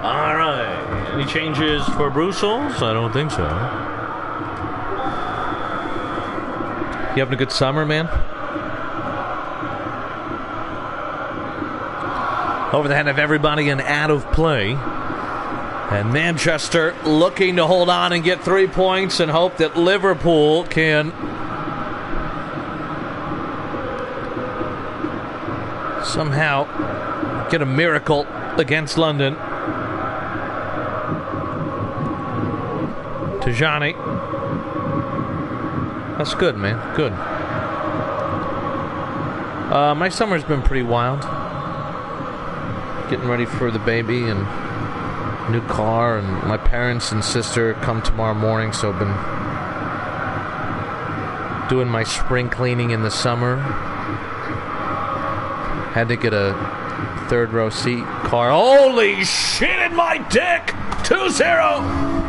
All right. Any changes for Brussels? I don't think so. You having a good summer, man? Over the head of everybody and out of play. And Manchester looking to hold on and get 3 points and hope that Liverpool can somehow get a miracle against London. Tajani. That's good, man. Good. My summer's been pretty wild. Getting ready for the baby and new car, and my parents and sister come tomorrow morning, so I've been doing my spring cleaning in the summer. Had to get a third row seat. Car. Holy shit in my dick! 2-0.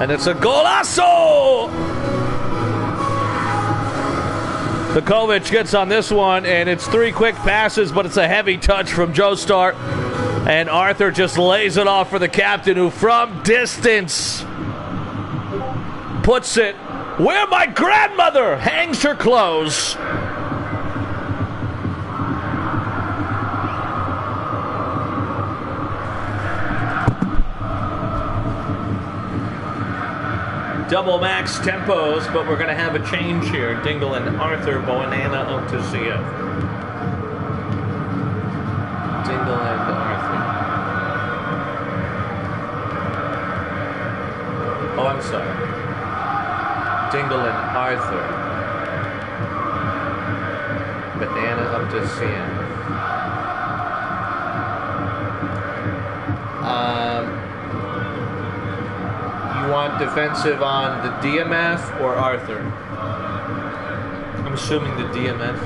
And it's a golazo! Vukovic gets on this one, and it's 3 quick passes, but it's a heavy touch from Joestar. And Arthur just lays it off for the captain, who from distance puts it where my grandmother hangs her clothes. Double max tempos, but we're going to have a change here. Dingle and Arthur, Boanana up to CF. Dingle and Arthur. Oh, I'm sorry. Dingle and Arthur. Banana up to CF. You want defensive on the DMF or Arthur? I'm assuming the DMF.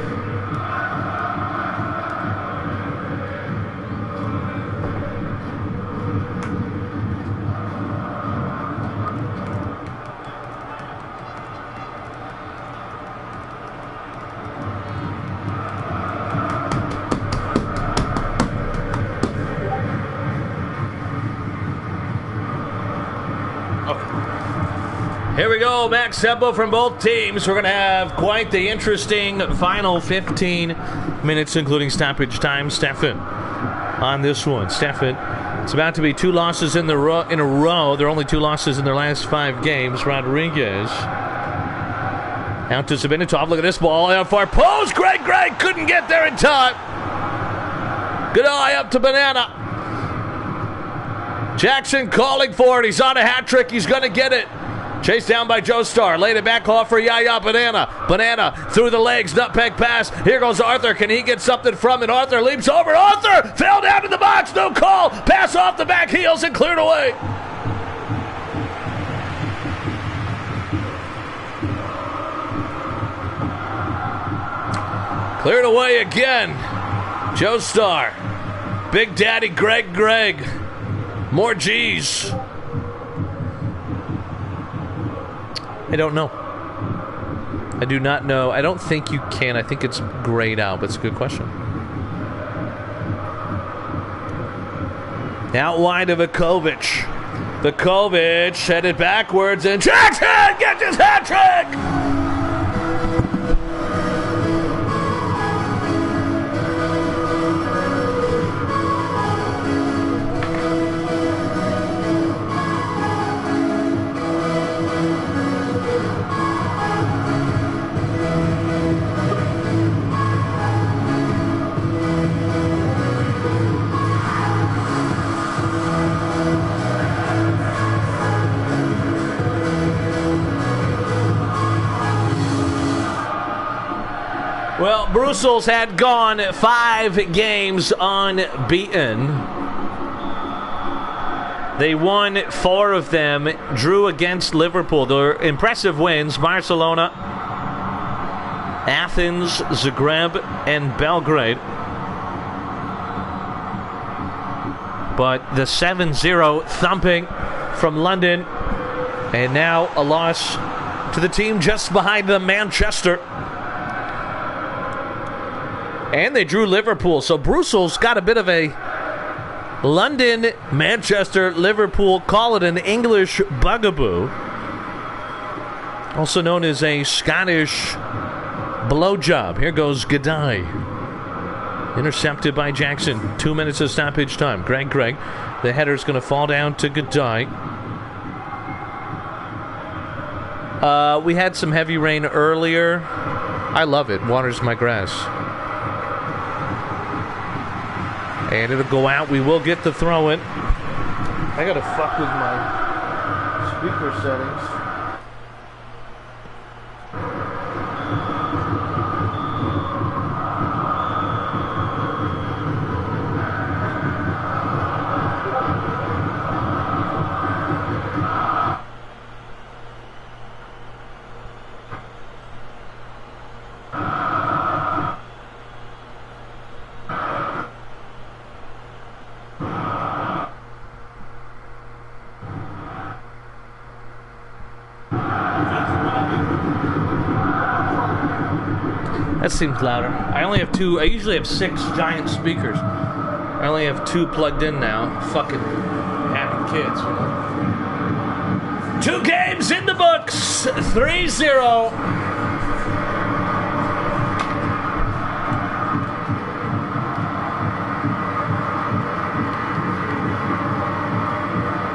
Here we go, max tempo from both teams. We're going to have quite the interesting final 15 minutes, including stoppage time. Stefan on this one. Stefan, it's about to be 2 losses in a row. There are only 2 losses in their last 5 games. Rodriguez out to Sabinatov. Look at this ball. Out far post. Greg couldn't get there in time. Good eye up to Banana. Jackson calling for it. He's on a hat trick. He's going to get it. Chased down by Joestar. Laid it back off for Yaya Banana. Banana through the legs. Nutmeg pass. Here goes Arthur. Can he get something from it? Arthur leaps over. Arthur fell down to the box. No call. Pass off the back heels and cleared away. Cleared away again. Joestar. Big Daddy Greg. More G's. I don't know. I do not know. I don't think you can. I think it's grayed out, but it's a good question. Out wide of Vukovic. Vukovic headed backwards, and Jackson gets his hat trick! Well, Brussels had gone 5 games unbeaten. They won 4 of them, drew against Liverpool. They're impressive wins. Barcelona, Athens, Zagreb, and Belgrade. But the 7-0 thumping from London, and now a loss to the team just behind them, Manchester. And they drew Liverpool. So Brussels got a bit of a London, Manchester, Liverpool, call it an English bugaboo. Also known as a Scottish blowjob. Here goes G'day. Intercepted by Jackson. 2 minutes of stoppage time. Greg. The header's going to fall down to G'day. We had some heavy rain earlier. I love it. Waters my grass. And it'll go out. We will get the throw in. I gotta fuck with my speaker settings. That seems louder. I only have 2. I usually have 6 giant speakers. I only have 2 plugged in now. Fucking happy kids, you know. 2 games in the books. 3-0.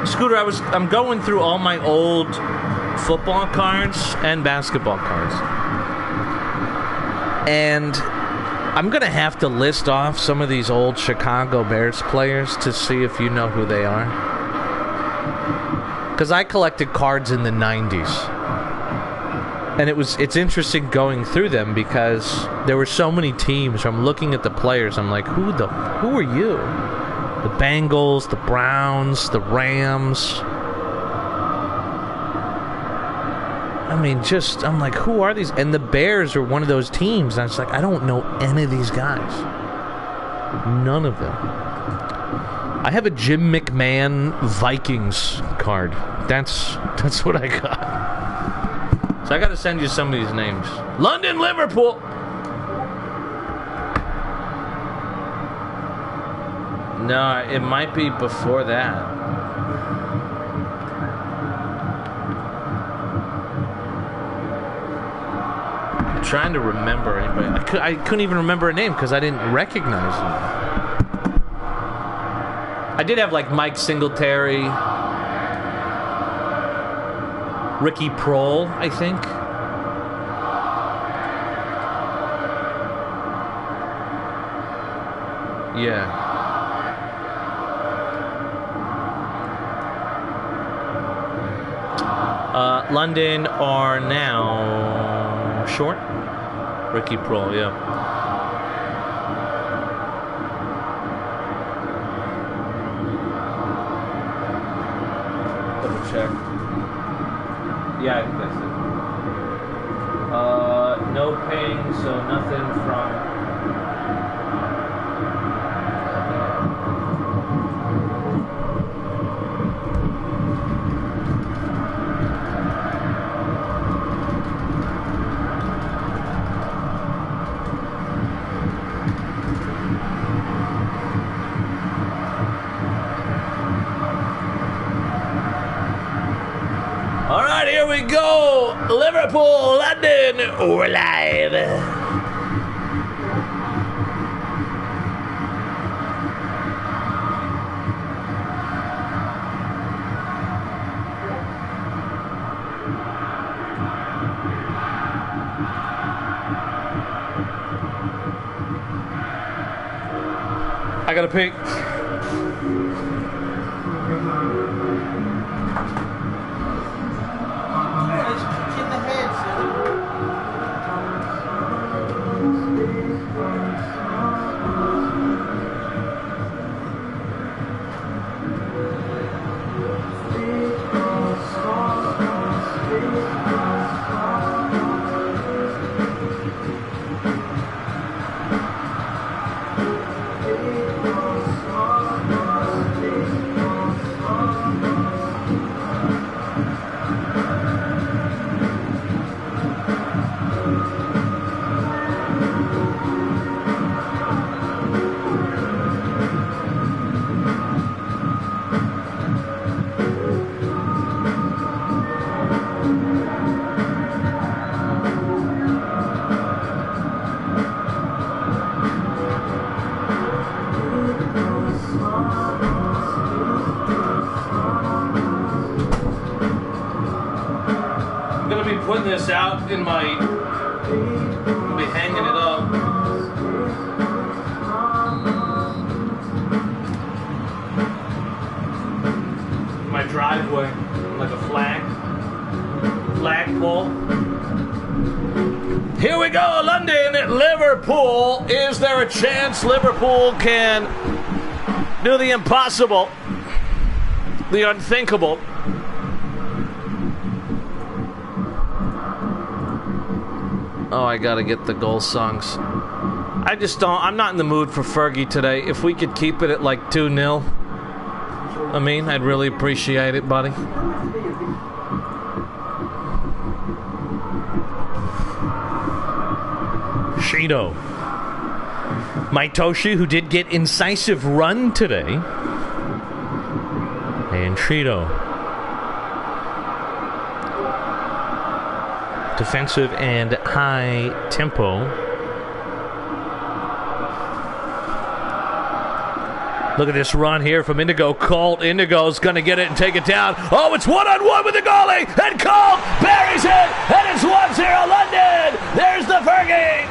Scooter, I'm going through all my old football cards and basketball cards. And I'm going to have to list off some of these old Chicago Bears players to see if you know who they are. Because I collected cards in the 90s. And it's interesting going through them because there were so many teams. I'm looking at the players. I'm like, who are you? The Bengals, the Browns, the Rams. I mean, I'm like, who are these? And the Bears are one of those teams. And I was like, I don't know any of these guys. None of them. I have a Jim McMahon Vikings card. That's what I got. So I got to send you some of these names. London, Liverpool. No, it might be before that. I'm trying to remember anybody. I couldn't even remember a name because I didn't recognize them. I did have like Mike Singletary, Ricky Prohl, I think. Yeah. London are now short. Ricky Prohl, yeah. Double check. Yeah, I think that's it. No ping, so nothing from. Here we go, Liverpool, London, we're live. I gotta pick. Putting this out in my, I'll be hanging it up. My driveway, like a flagpole. Here we go, London, Liverpool. Is there a chance Liverpool can do the impossible, the unthinkable? Oh, I gotta get the goal songs. I'm not in the mood for Fergie today. If we could keep it at like 2-0, I'd really appreciate it, buddy. Shido. Maitoshi, who did get incisive run today. And Shido. Defensive and high tempo. Look at this run here from Indigo. Colt. Indigo's going to get it and take it down. Oh, it's one-on-one with the goalie. And Colt buries it. And it's 1-0 London. There's the Fergie.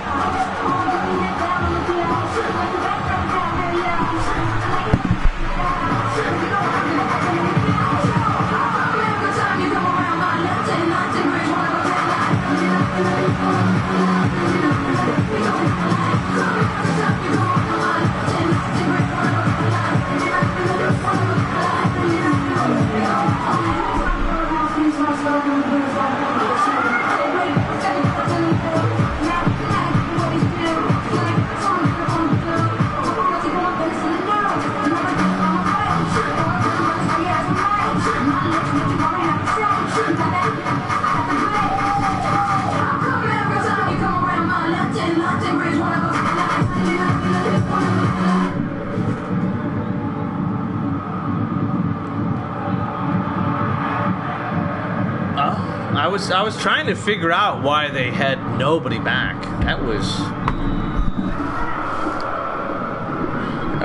I was trying to figure out why they had nobody back. That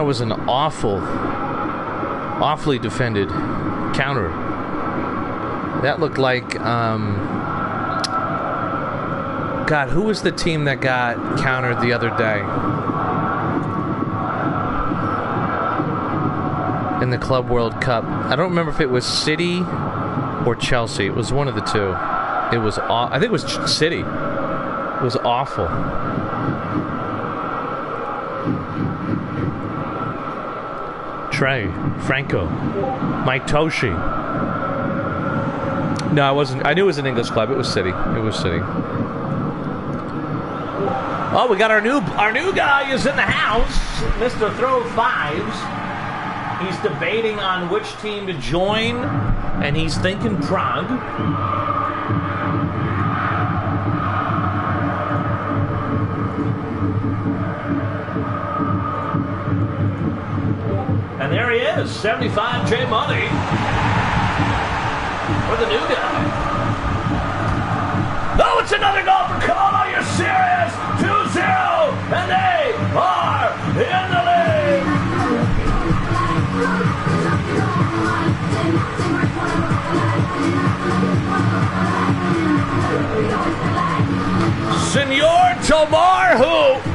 was an awfully defended counter. That looked like God, who was the team that got countered the other day in the Club World Cup? I don't remember if it was City or Chelsea. It was one of the two. It was I think it was City. It was awful. Trey, Franco, Maitoshi. No, I wasn't. I knew it was an English club. It was City. It was City. Oh, we got our new guy is in the house, Mr. Throw Fives. He's debating on which team to join, and he's thinking Prague. And there he is, 75J money for the new guy. Oh, it's another goal for Cole. Are you serious? 2-0, and they are in the lead. Senor Tomar, who?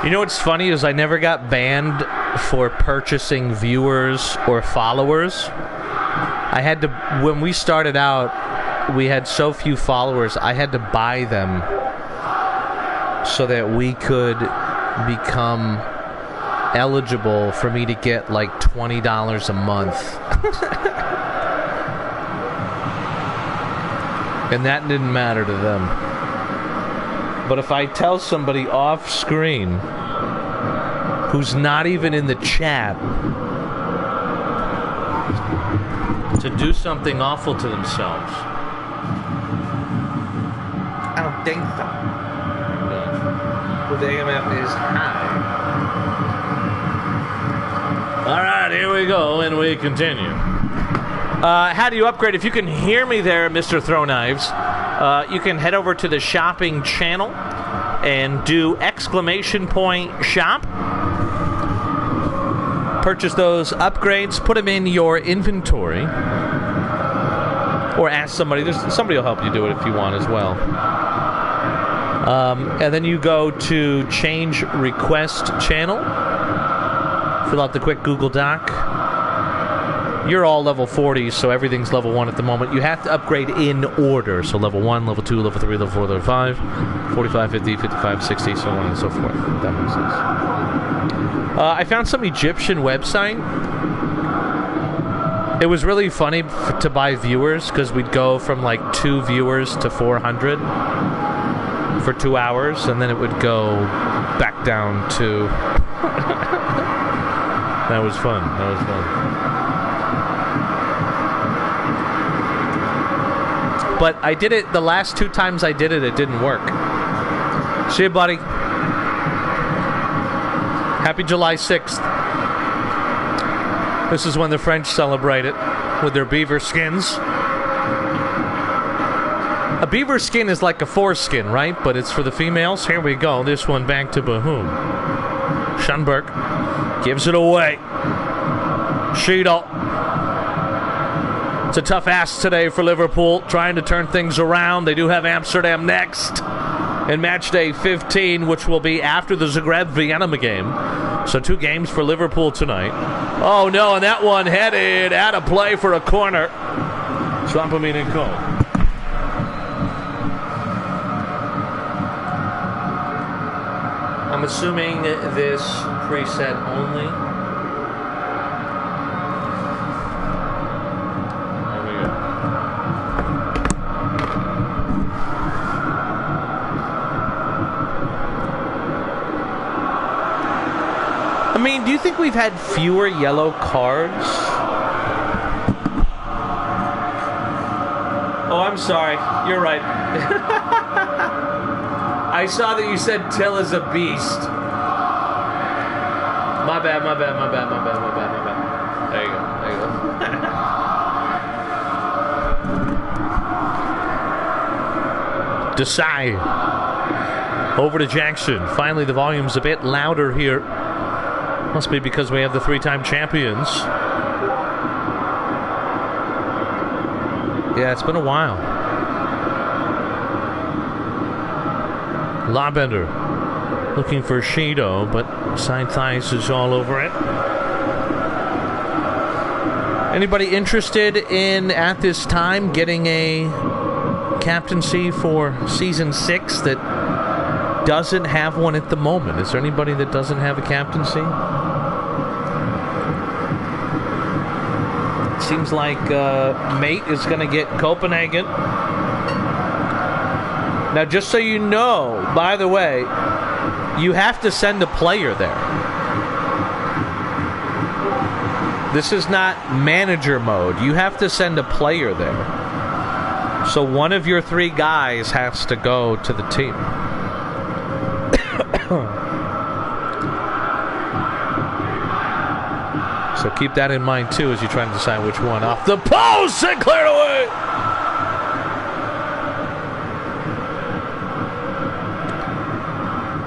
You know what's funny is I never got banned for purchasing viewers or followers. I had to, when we started out, we had so few followers, I had to buy them so that we could become eligible for me to get like $20 a month. And that didn't matter to them. But if I tell somebody off screen who's not even in the chat to do something awful to themselves, I don't think so. The AMF is high. All right, here we go, and we continue. How do you upgrade? If you can hear me there, Mr. Throw Knives, you can head over to the shopping channel and do !shop. purchase those upgrades, put them in your inventory, or ask somebody. Somebody will help you do it if you want as well. And then you go to change request channel, fill out the quick Google Doc. You're all level 40, so everything's level 1 at the moment. You have to upgrade in order, so level 1, level 2, level 3, level 4, level 5, 45, 50, 55, 60, so on and so forth. If that makes sense. I found some Egyptian website. It was really funny to buy viewers, because we'd go from like 2 viewers to 400 for 2 hours, and then it would go back down to... That was fun. That was fun. But I did it, the last 2 times I did it, it didn't work. See you, buddy. Happy July 6th. This is when the French celebrate it with their beaver skins. A beaver skin is like a foreskin, right? But it's for the females. Here we go. This one back to Bahoum. Schunberg gives it away. Sheedle. It's a tough ask today for Liverpool, trying to turn things around. They do have Amsterdam next in match day 15, which will be after the Zagreb-Vienna game. So 2 games for Liverpool tonight. Oh, no, and that one headed out of play for a corner. Swampamine and goal. I'm assuming this preset only. I mean, do you think we've had fewer yellow cards? Oh, I'm sorry. You're right. I saw that you said Till is a beast. My bad. There you go. Desai. Over to Jackson. Finally, the volume's a bit louder here. Must be because we have the 3-time champions. Yeah, it's been a while. Labender looking for Shido, but Side Thighs is all over it. Anybody interested in, at this time, getting a captaincy for Season 6 that doesn't have one at the moment? Is there anybody that doesn't have a captaincy? It seems like Mate is going to get Copenhagen. Now, just so you know, by the way, you have to send a player there. This is not manager mode. You have to send a player there. So one of your 3 guys has to go to the team. So keep that in mind too as you try to decide which one. Off the post and cleared away.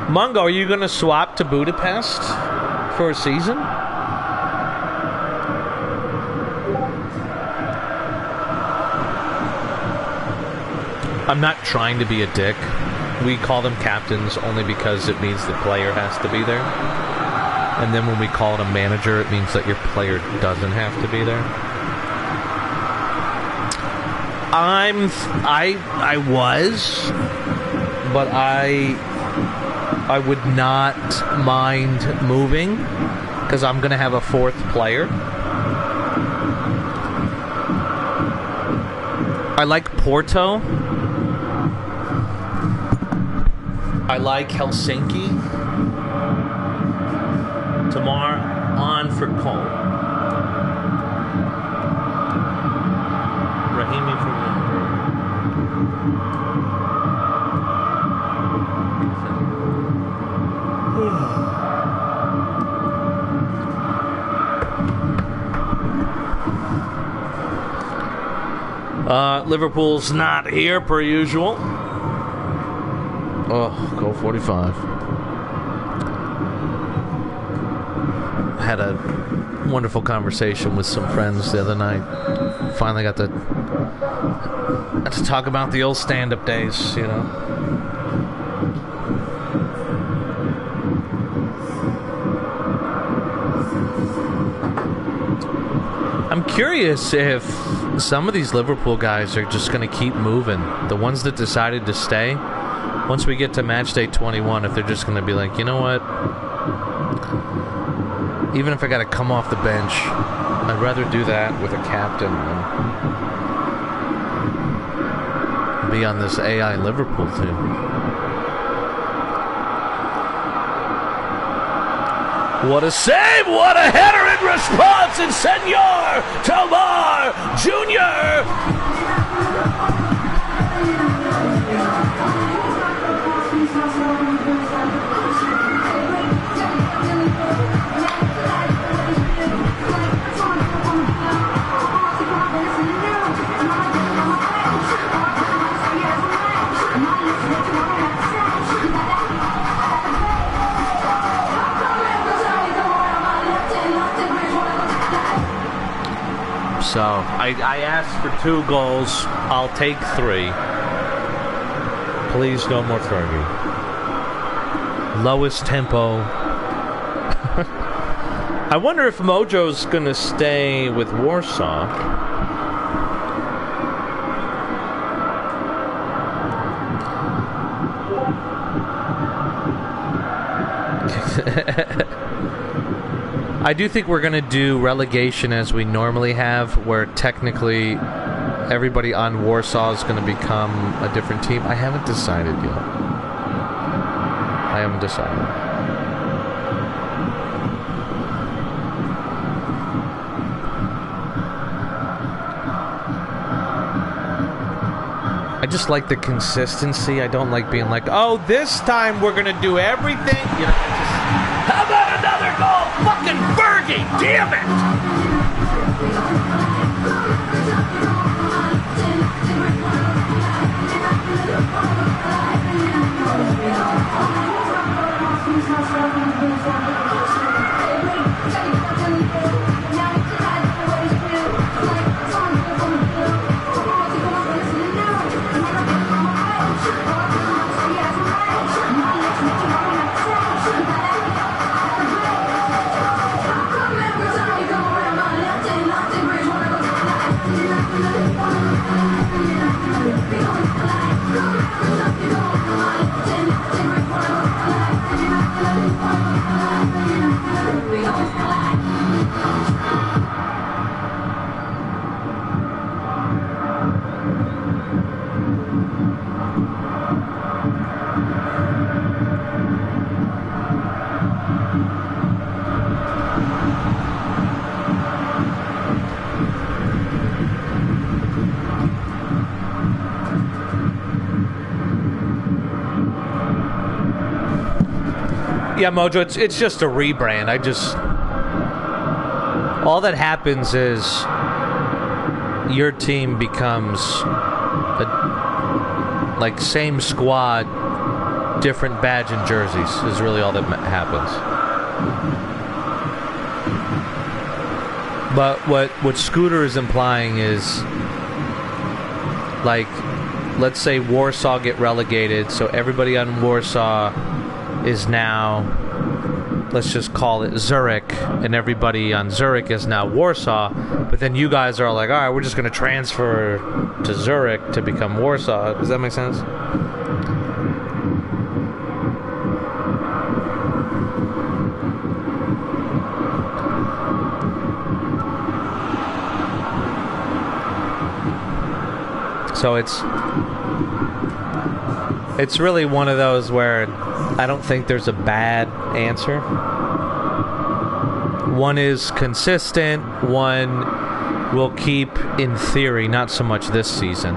Mungo, are you going to swap to Budapest for a season? I'm not trying to be a dick. We call them captains only because it means the player has to be there. And then when we call it a manager, it means that your player doesn't have to be there. I was, but I would not mind moving because I'm going to have a 4th player. I like Porto. I like Helsinki. Tomorrow on for Cole. Rahimi from Liverpool's not here per usual. Oh, goal 45. Had a wonderful conversation with some friends the other night. Finally got to talk about the old stand-up days, you know. I'm curious if some of these Liverpool guys are just going to keep moving. The ones that decided to stay, once we get to match day 21, if they're just going to be like, you know what? Even if I got to come off the bench, I'd rather do that with a captain than be on this AI Liverpool team. What a save! What a header in response! And Senor Tomar Jr. So, I asked for 2 goals. I'll take 3. Please, no more Fergie. Lowest tempo. I wonder if Mojo's going to stay with Warsaw. I do think we're going to do relegation as we normally have, where technically everybody on Warsaw is going to become a different team. I haven't decided yet. I just like the consistency. I don't like being like, oh, this time we're going to do everything. You know, how about another goal? Fucking Fergie, damn it! Yeah, Mojo, it's just a rebrand. All that happens is your team becomes like same squad, different badge and jerseys is really all that happens. But what Scooter is implying is, like, let's say Warsaw get relegated, so everybody on Warsaw is now, let's just call it Zurich, and everybody on Zurich is now Warsaw, but then you guys are like, alright, we're just going to transfer to Zurich to become Warsaw. Does that make sense? So it's really one of those where I don't think there's a bad answer. One is consistent, one will keep, in theory, not so much this season,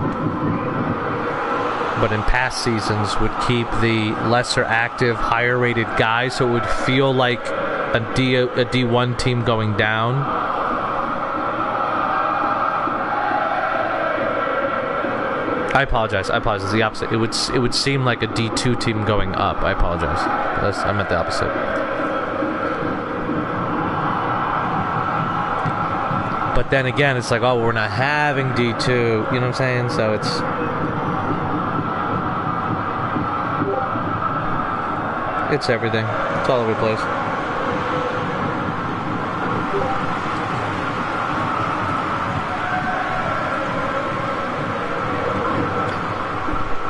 but in past seasons would keep the lesser active, higher rated guys, so it would feel like a D1 team going down. I apologize. It's the opposite. It would seem like a D2 team going up. I apologize. I meant the opposite. But then again, it's like, oh, we're not having D2. You know what I'm saying? So it's everything. It's all over the place.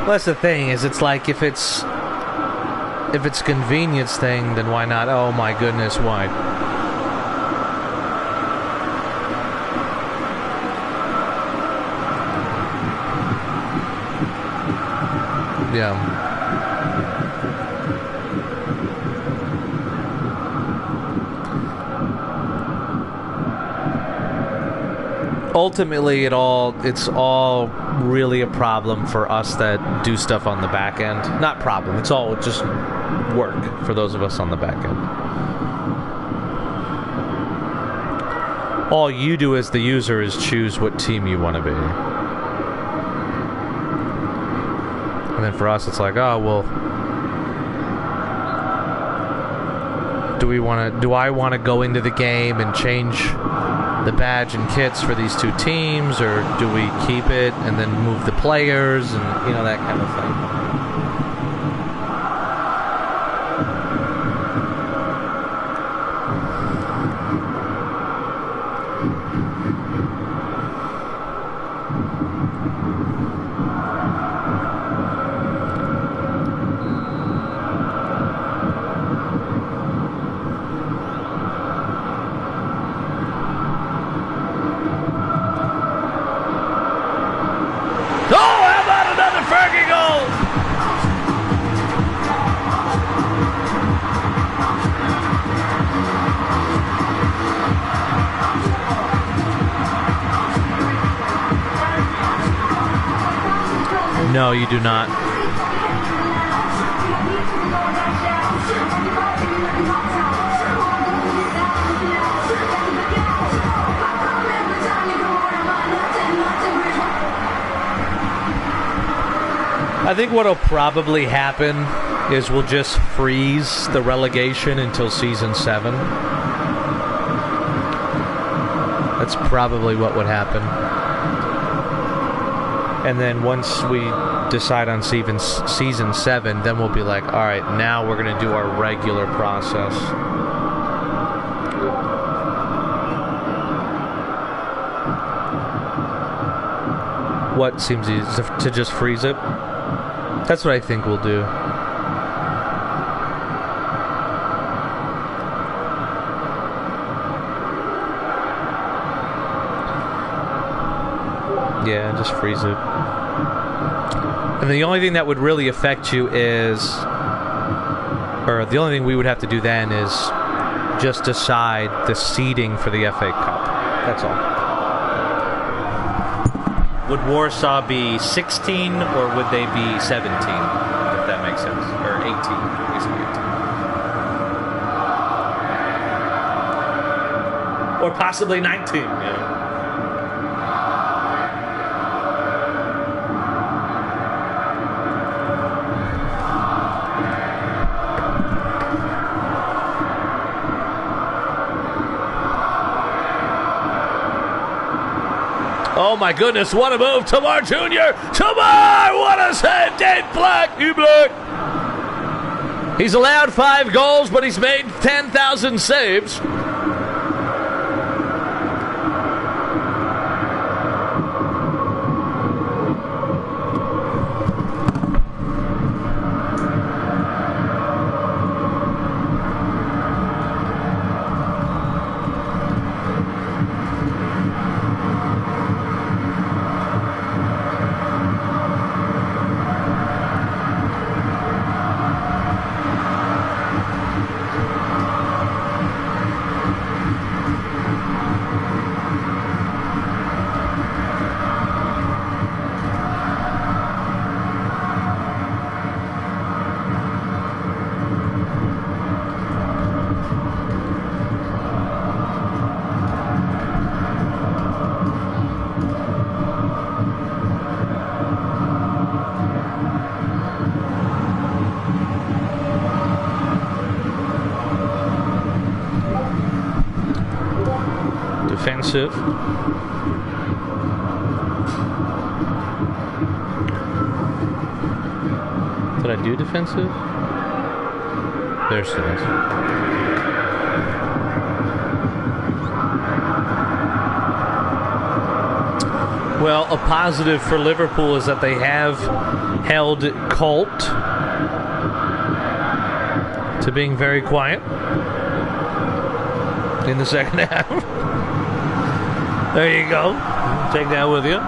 Well, that's the thing, is it's like if it's convenience thing, then why not? Oh my goodness, why? Yeah. Ultimately, it's all really a problem for us that do stuff on the back end. Not problem. It's all just work for those of us on the back end. All you do as the user is choose what team you want to be. And then for us, it's like, oh, well, do I want to go into the game and change the badge and kits for these two teams, or do we keep it and then move the players and, you know, that kind of thing? No, you do not. I think what'll probably happen is we'll just freeze the relegation until season 7. That's probably what would happen. And then once we decide on season 7, then we'll be like, all right, now we're going to do our regular process. What seems easy, to just freeze it? That's what I think we'll do. Yeah, just freeze it. And the only thing that would really affect you is, or the only thing we would have to do then is just decide the seeding for the FA Cup. That's all. Would Warsaw be 16 or would they be 17? If that makes sense. Or 18. Basically 18. Or possibly 19, you know. Oh my goodness, what a move, Tamar Jr. Tamar, what a save, Dave Black, you Black. He's allowed 5 goals, but he's made 10,000 saves. defensive. Did I do defensive? There's defensive. Well, a positive for Liverpool is that they have held Colt to being very quiet in the second half. There you go. Take that with you.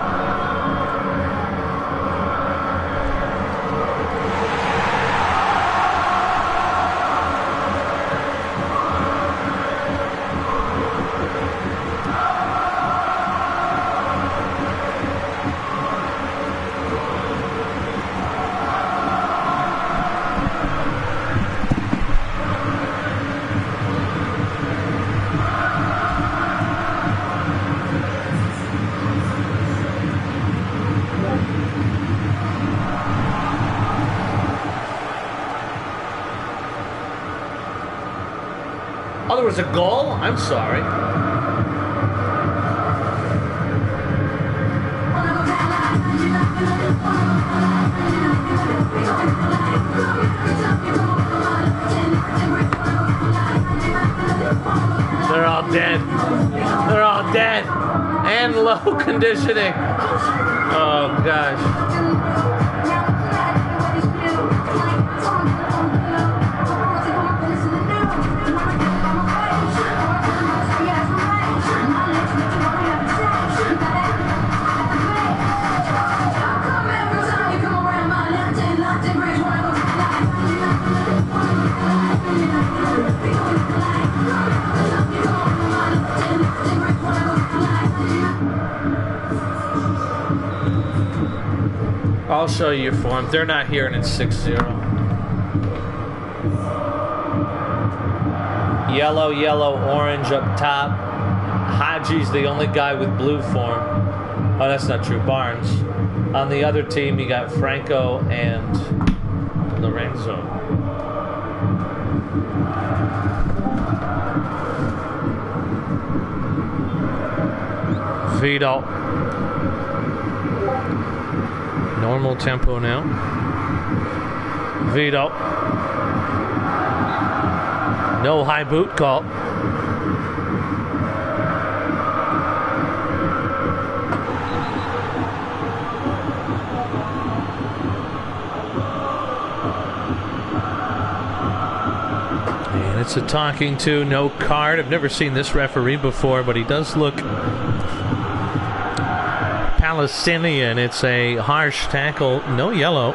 Oh, there was a goal? I'm sorry. They're all dead. They're all dead. And low conditioning. Oh, gosh. I'll show you your form. They're not here and it's 6-0. Yellow, yellow, orange up top. Haji's the only guy with blue form. Oh, that's not true. Barnes. On the other team, you got Franco and Lorenzo. Vidal. Normal tempo now. Vidal. No high boot call. And it's a talking to, no card. I've never seen this referee before, but he does look Palestinian. It's a harsh tackle. No yellow.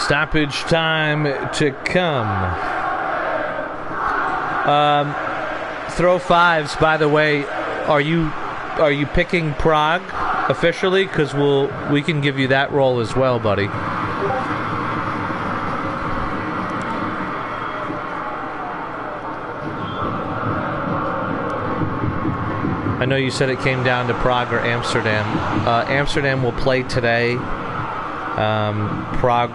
Stoppage time to come. Throw fives, by the way. Are you picking Prague officially? Because we can give you that role as well, buddy. I know you said it came down to Prague or Amsterdam. Amsterdam will play today. Prague,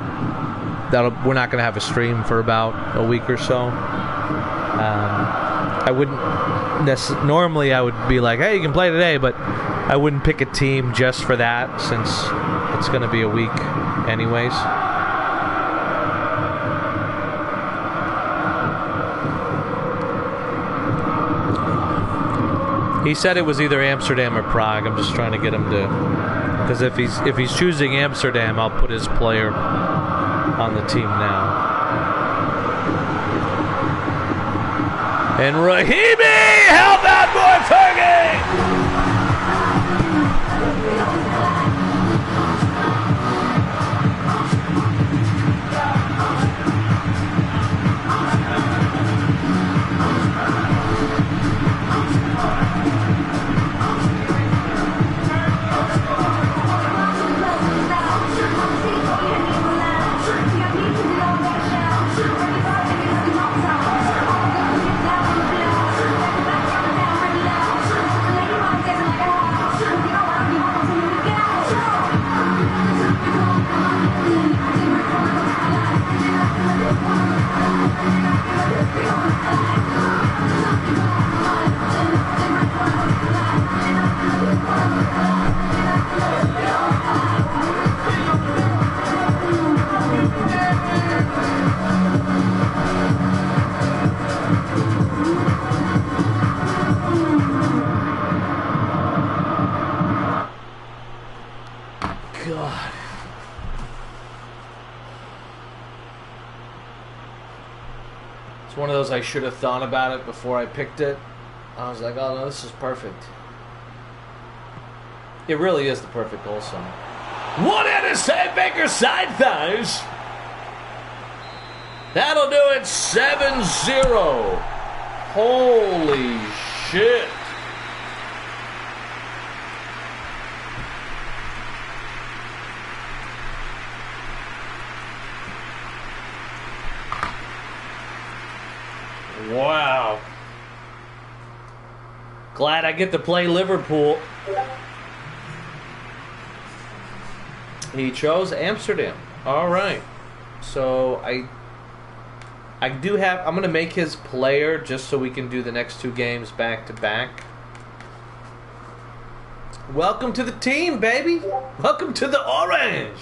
we're not going to have a stream for about a week or so. I wouldn't normally I would be like, hey, you can play today, but I wouldn't pick a team just for that since it's going to be a week anyways. He said it was either Amsterdam or Prague. I'm just trying to get him to, because if he's choosing Amsterdam, I'll put his player on the team now. And Rahimi, how about more Fergie? one of those I should have thought about it before I picked it. I was like, oh no, this is perfect. It really is the perfect goal song. One out of Sandbaker's side thighs. That'll do it. 7-0. Holy shit. Wow. Glad I get to play Liverpool. He chose Amsterdam. All right. So I do have... I'm going to make his player just so we can do the next 2 games back to back. Welcome to the team, baby. Welcome to the Orange.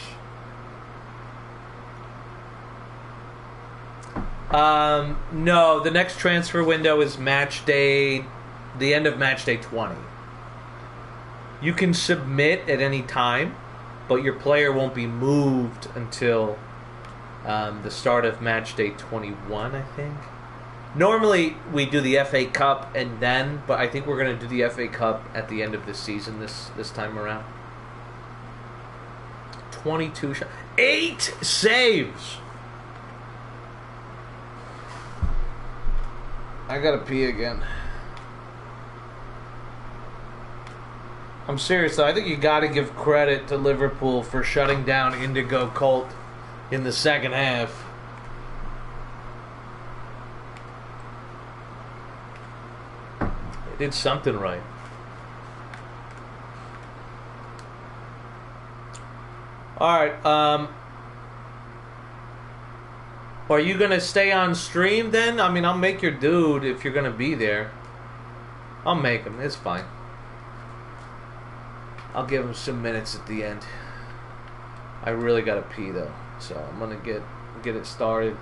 No, the next transfer window is match day... the end of match day 20. You can submit at any time, but your player won't be moved until the start of match day 21, I think. Normally, we do the FA Cup and then, but I think we're going to do the FA Cup at the end of the season this time around. 22 shots. 8 saves! I gotta pee again. I'm serious though, I think you gotta give credit to Liverpool for shutting down Indigo Cult in the second half. They did something right. Alright, are you gonna stay on stream then? I mean, I'll make your dude if you're gonna be there. I'll make him, it's fine. I'll give him some minutes at the end. I really gotta pee though, so I'm gonna get it started.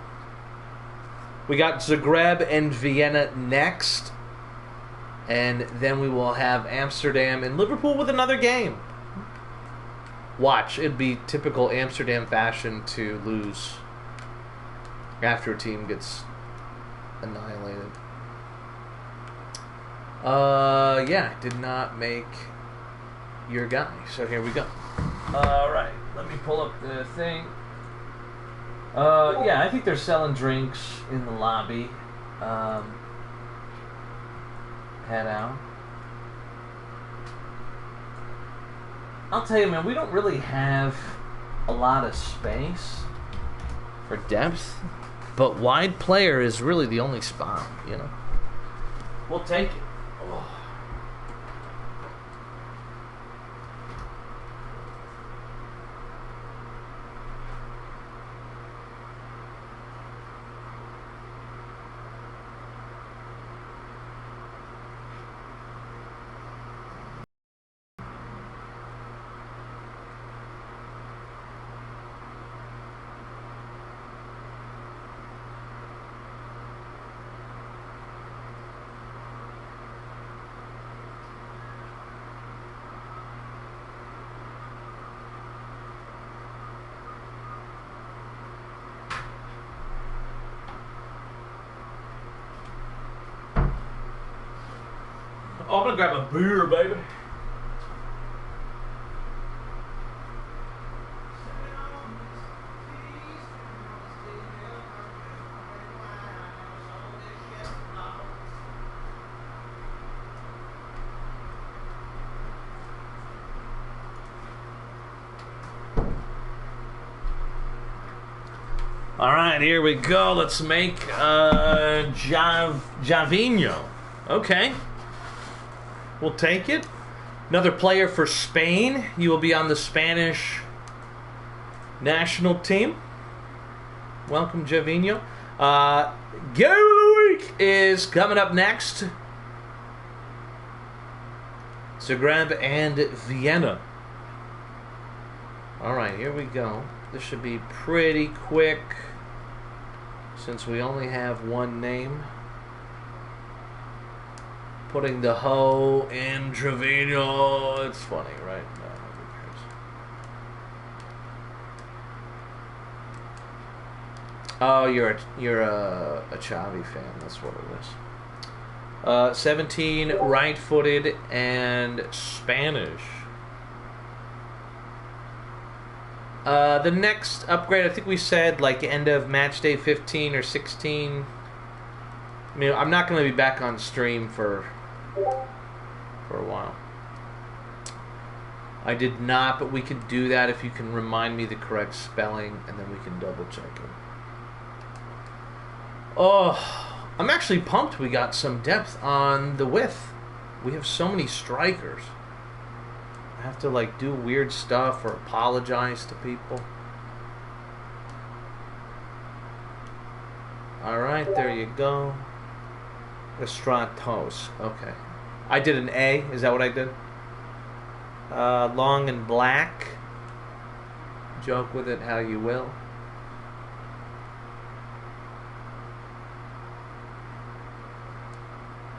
We got Zagreb and Vienna next, and then we will have Amsterdam and Liverpool with another game. Watch, it'd be typical Amsterdam fashion to lose after a team gets annihilated. Yeah, did not make your guy. So here we go. Alright, let me pull up the thing. Yeah, I think they're selling drinks in the lobby. Head out. I'll tell you, man, we don't really have a lot of space for depth, but wide player is really the only spot, you know? We'll take it. Oh. Oh, I'm gonna grab a beer, baby. All right, here we go. Let's make Javinho. Okay. We'll take it. Another player for Spain. You will be on the Spanish national team. Welcome, Javinho. Game of the Week is coming up next. Zagreb and Vienna. All right, here we go. This should be pretty quick since we only have one name. Putting the hoe in Trevino. It's funny, right? No, nobody cares. Oh, you're a Xavi fan. That's what it is. 17 right-footed and Spanish. The next upgrade, I think we said like end of match day 15 or 16. I mean, I'm not going to be back on stream for a while. I did not, but we could do that if you can remind me the correct spelling, and then we can double check it. Oh, I'm actually pumped we got some depth on the width. We have so many strikers. I have to like do weird stuff or apologize to people. Alright, there you go. Estratos. Okay. I did an A. Is that what I did? Long and black. Joke with it how you will.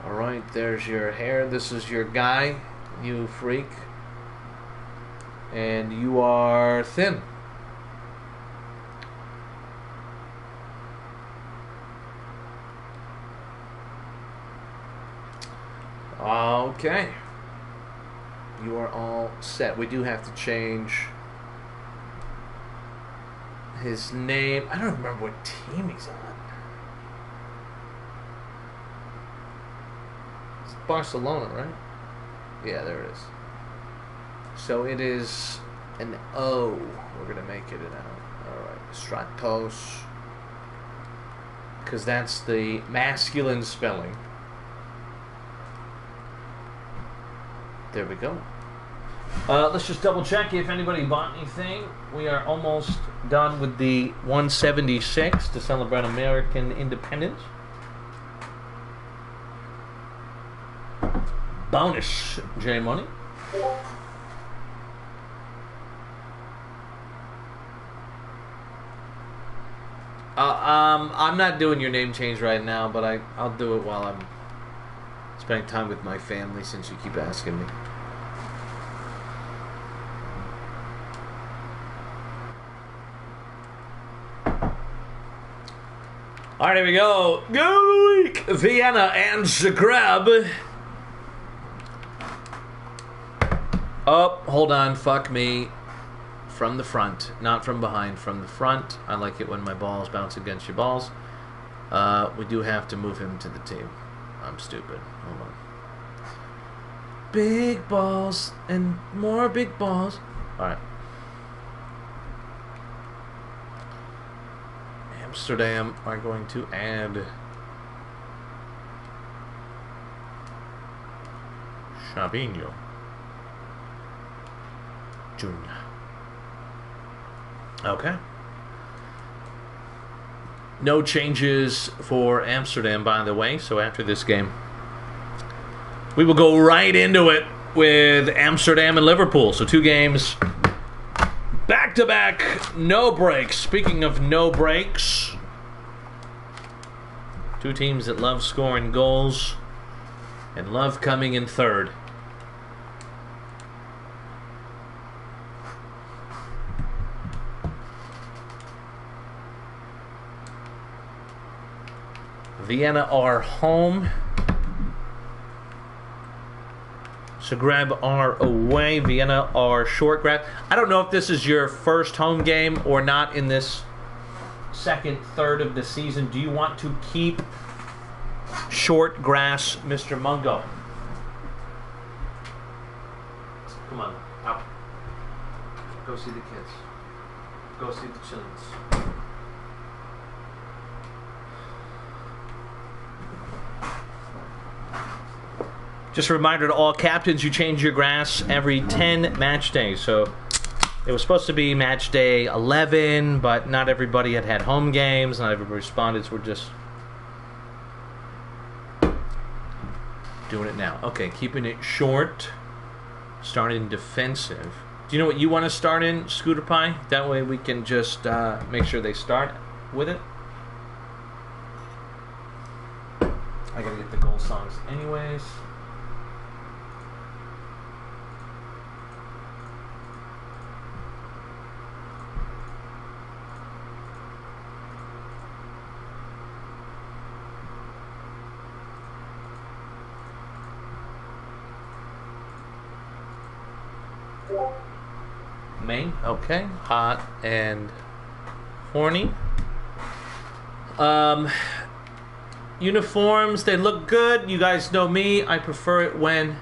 Alright, there's your hair. This is your guy, you freak. And you are thin. Okay. You are all set. We do have to change his name. I don't remember what team he's on. It's Barcelona, right? Yeah, there it is. So it is an O. We're going to make it an O. Alright. Stratos. Because that's the masculine spelling. There we go. Let's just double check if anybody bought anything. We are almost done with the 176 to celebrate American independence. Bonus, J Money. I'm not doing your name change right now, but I'll do it while I'm spending time with my family since you keep asking me. Alright, here we go. Go week! Vienna and Zagreb. Oh, hold on. Fuck me. From the front. Not from behind. From the front. I like it when my balls bounce against your balls. We do have to move him to the team. I'm stupid. Hold on. Big balls and more big balls. Alright. Amsterdam are going to add Fabinho Jr. Okay. No changes for Amsterdam, by the way. So after this game, we will go right into it with Amsterdam and Liverpool. So 2 games back-to-back, no breaks. Speaking of no breaks, 2 teams that love scoring goals and love coming in third. Vienna are home. Zagreb are away. Vienna are short grass. I don't know if this is your first home game or not in this second third of the season. Do you want to keep short grass, Mr. Mungo? Come on, out. Go see the kids. Go see the chillins. Just a reminder to all captains, you change your grass every 10 match days. So it was supposed to be match day 11, but not everybody had home games. Not everybody responded, so we're just doing it now. Okay, keeping it short. Starting defensive. Do you know what you want to start in, Scooter Pie? That way we can just make sure they start with it. I gotta get the goal songs anyways. Maine, okay. Hot and horny. Uniforms, they look good. You guys know me. I prefer it when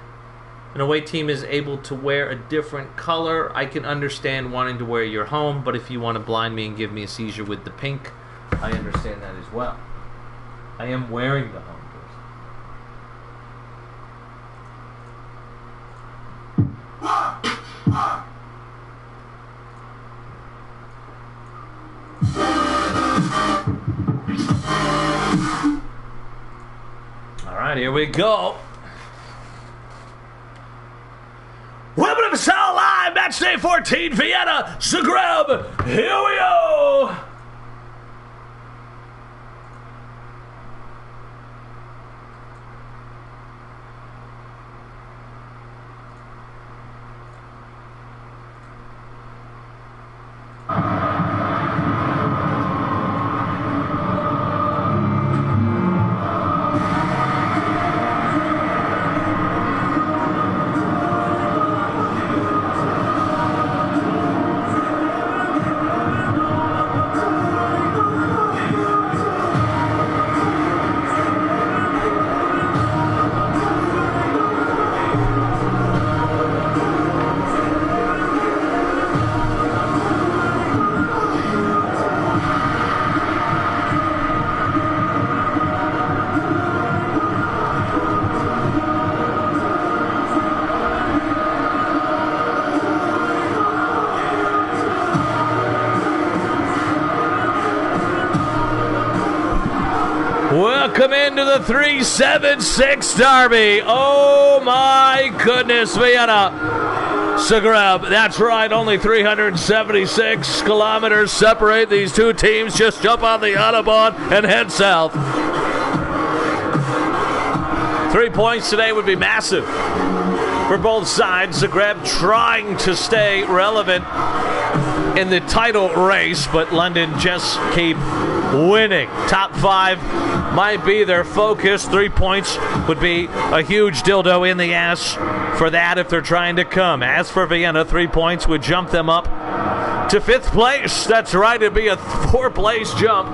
an away team is able to wear a different color. I can understand wanting to wear your home, but if you want to blind me and give me a seizure with the pink, I understand that as well. I am wearing the home jersey. All right, here we go. Women of FSL Live, match day 14, Vienna, Zagreb. Here we go. Welcome into the 376 Derby. Oh my goodness, Vienna. Zagreb, that's right, only 376 kilometers separate these two teams. Just jump on the Autobahn and head south. 3 points today would be massive for both sides. Zagreb trying to stay relevant in the title race, but London just keep winning. Top 5 might be their focus. 3 points would be a huge dildo in the ass for that if they're trying to come. As for Vienna, 3 points would jump them up to 5th place. That's right, it'd be a 4-place jump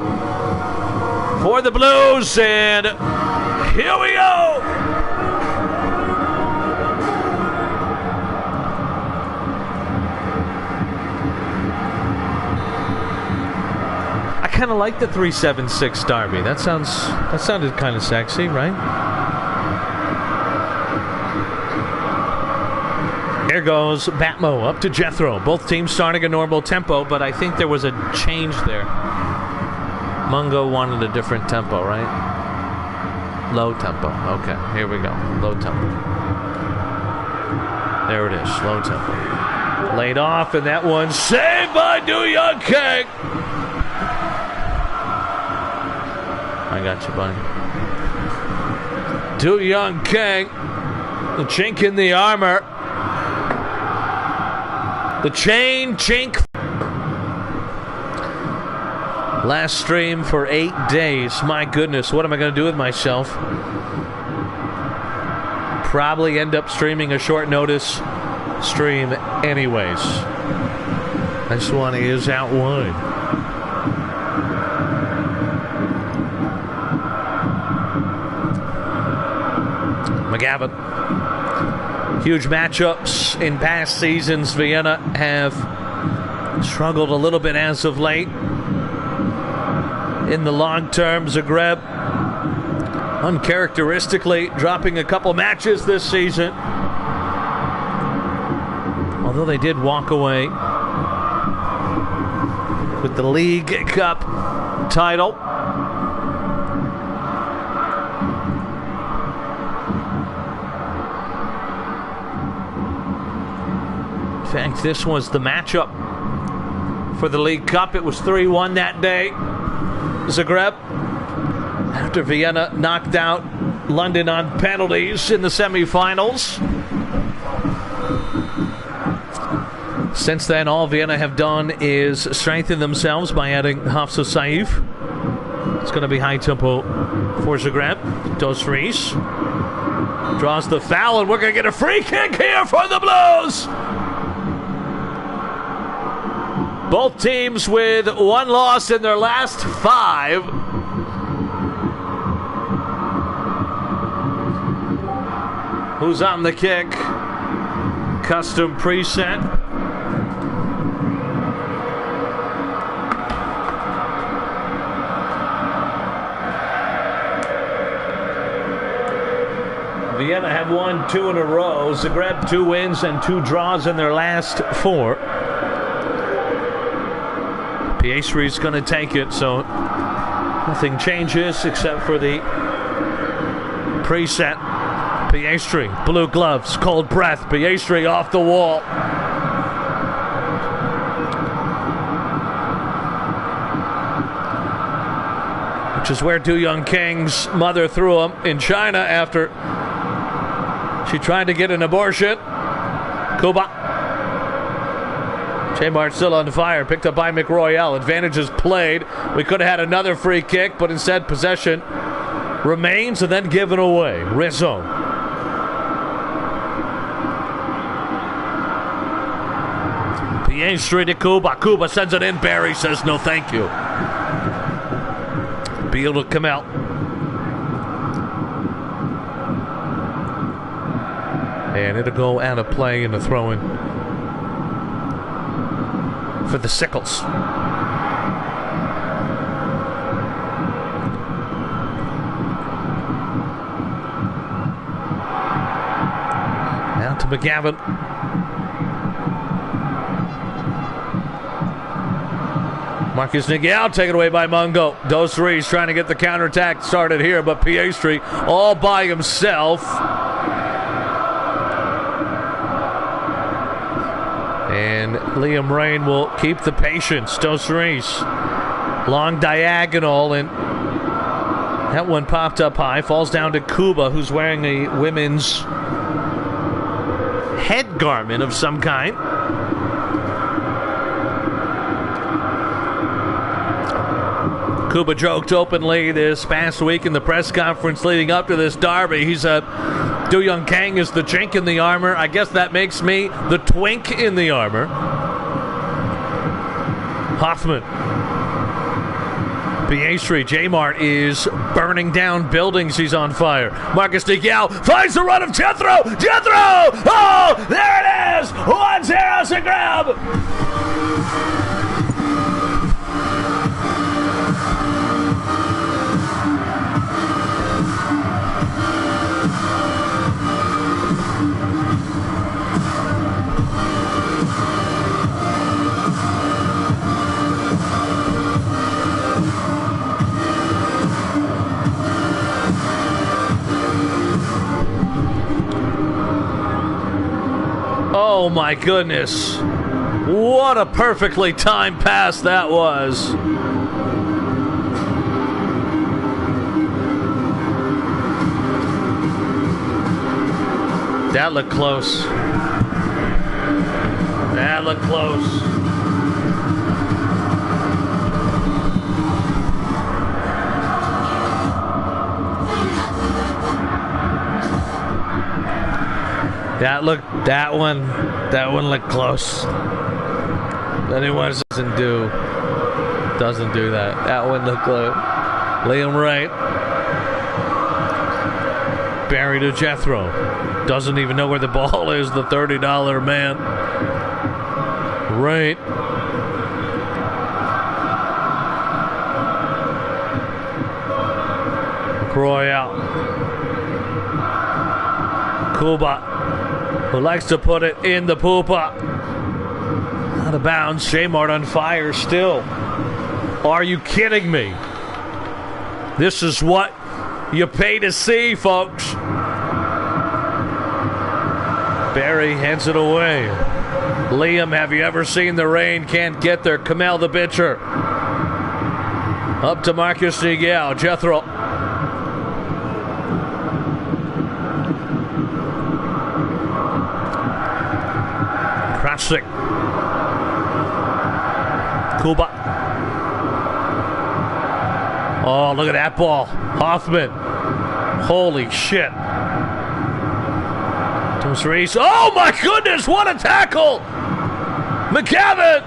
for the Blues, and here we go. I kind of like the 376 Derby. That sounded kind of sexy, right? Here goes Batmo up to Jethro. Both teams starting a normal tempo, but I think there was a change there. Mungo wanted a different tempo, right? Low tempo. Okay, here we go. Low tempo. There it is. Low tempo. Laid off, and that one saved by Do Young King. I got you, buddy. Do Young King. The chink in the armor. The chain chink. Last stream for 8 days. My goodness, what am I going to do with myself? Probably end up streaming a short notice stream anyways. I just want to use out wide. McGavin. Huge matchups in past seasons. Vienna have struggled a little bit as of late. In the long term, Zagreb uncharacteristically dropping a couple matches this season. Although they did walk away with the League Cup title. In fact, this was the matchup for the League Cup. It was 3-1 that day. Zagreb, after Vienna knocked out London on penalties in the semifinals. Since then, all Vienna have done is strengthen themselves by adding Hafsa Saif. It's going to be high tempo for Zagreb. Dos Reis draws the foul, and we're going to get a free kick here for the Blues. Both teams with one loss in their last 5. Who's on the kick? Custom preset. Vienna have won 2 in a row. Zagreb 2 wins and 2 draws in their last 4. Piastri's going to take it, so nothing changes except for the preset. Piastri, blue gloves, cold breath. Piastri off the wall. Which is where Du Young Kang's mother threw him in China after she tried to get an abortion. Kuba. J-Mart still on fire. Picked up by McRoyale. Advantages played. We could have had another free kick, but instead possession remains and then given away. Rizzo. Piastri to Kuba. Kuba sends it in. Barry says no thank you. Beal to Kamel. And it'll go out of play in the throw-in for the Sickles. Now to McGavin. Marcus Niguel taken away by Mungo. Dos Reis trying to get the counterattack started here, but Piastri all by himself. And Liam Rain will keep the patience. Dos Reis. Long diagonal, and that one popped up high. Falls down to Kuba, who's wearing a women's head garment of some kind. Kuba joked openly this past week in the press conference leading up to this derby. He said, Du Young Kang is the chink in the armor. I guess that makes me the twink in the armor. Hoffman. Piastri. J-Mart is burning down buildings. He's on fire. Marcus Niguel finds the run of Jethro. Jethro! Oh, there it is! 1-0 Zagreb! Oh my goodness. What a perfectly timed pass that was. That looked close. That looked close. That one looked close. Anyone doesn't do that. That one looked close. Liam Wright. Barry to Jethro. Doesn't even know where the ball is, the $30 man. Right. Royale. Kuba, who likes to put it in the poopa. Out of bounds. J-Mart on fire still. Are you kidding me? This is what you pay to see, folks. Barry hands it away. Liam, have you ever seen the rain? Can't get there. Kamel the pitcher. Up to Marcus Niguel. Jethro. Krasik. Kuba. Oh, look at that ball. Hoffman. Holy shit. Dos Reis. Oh my goodness, what a tackle! McGavin!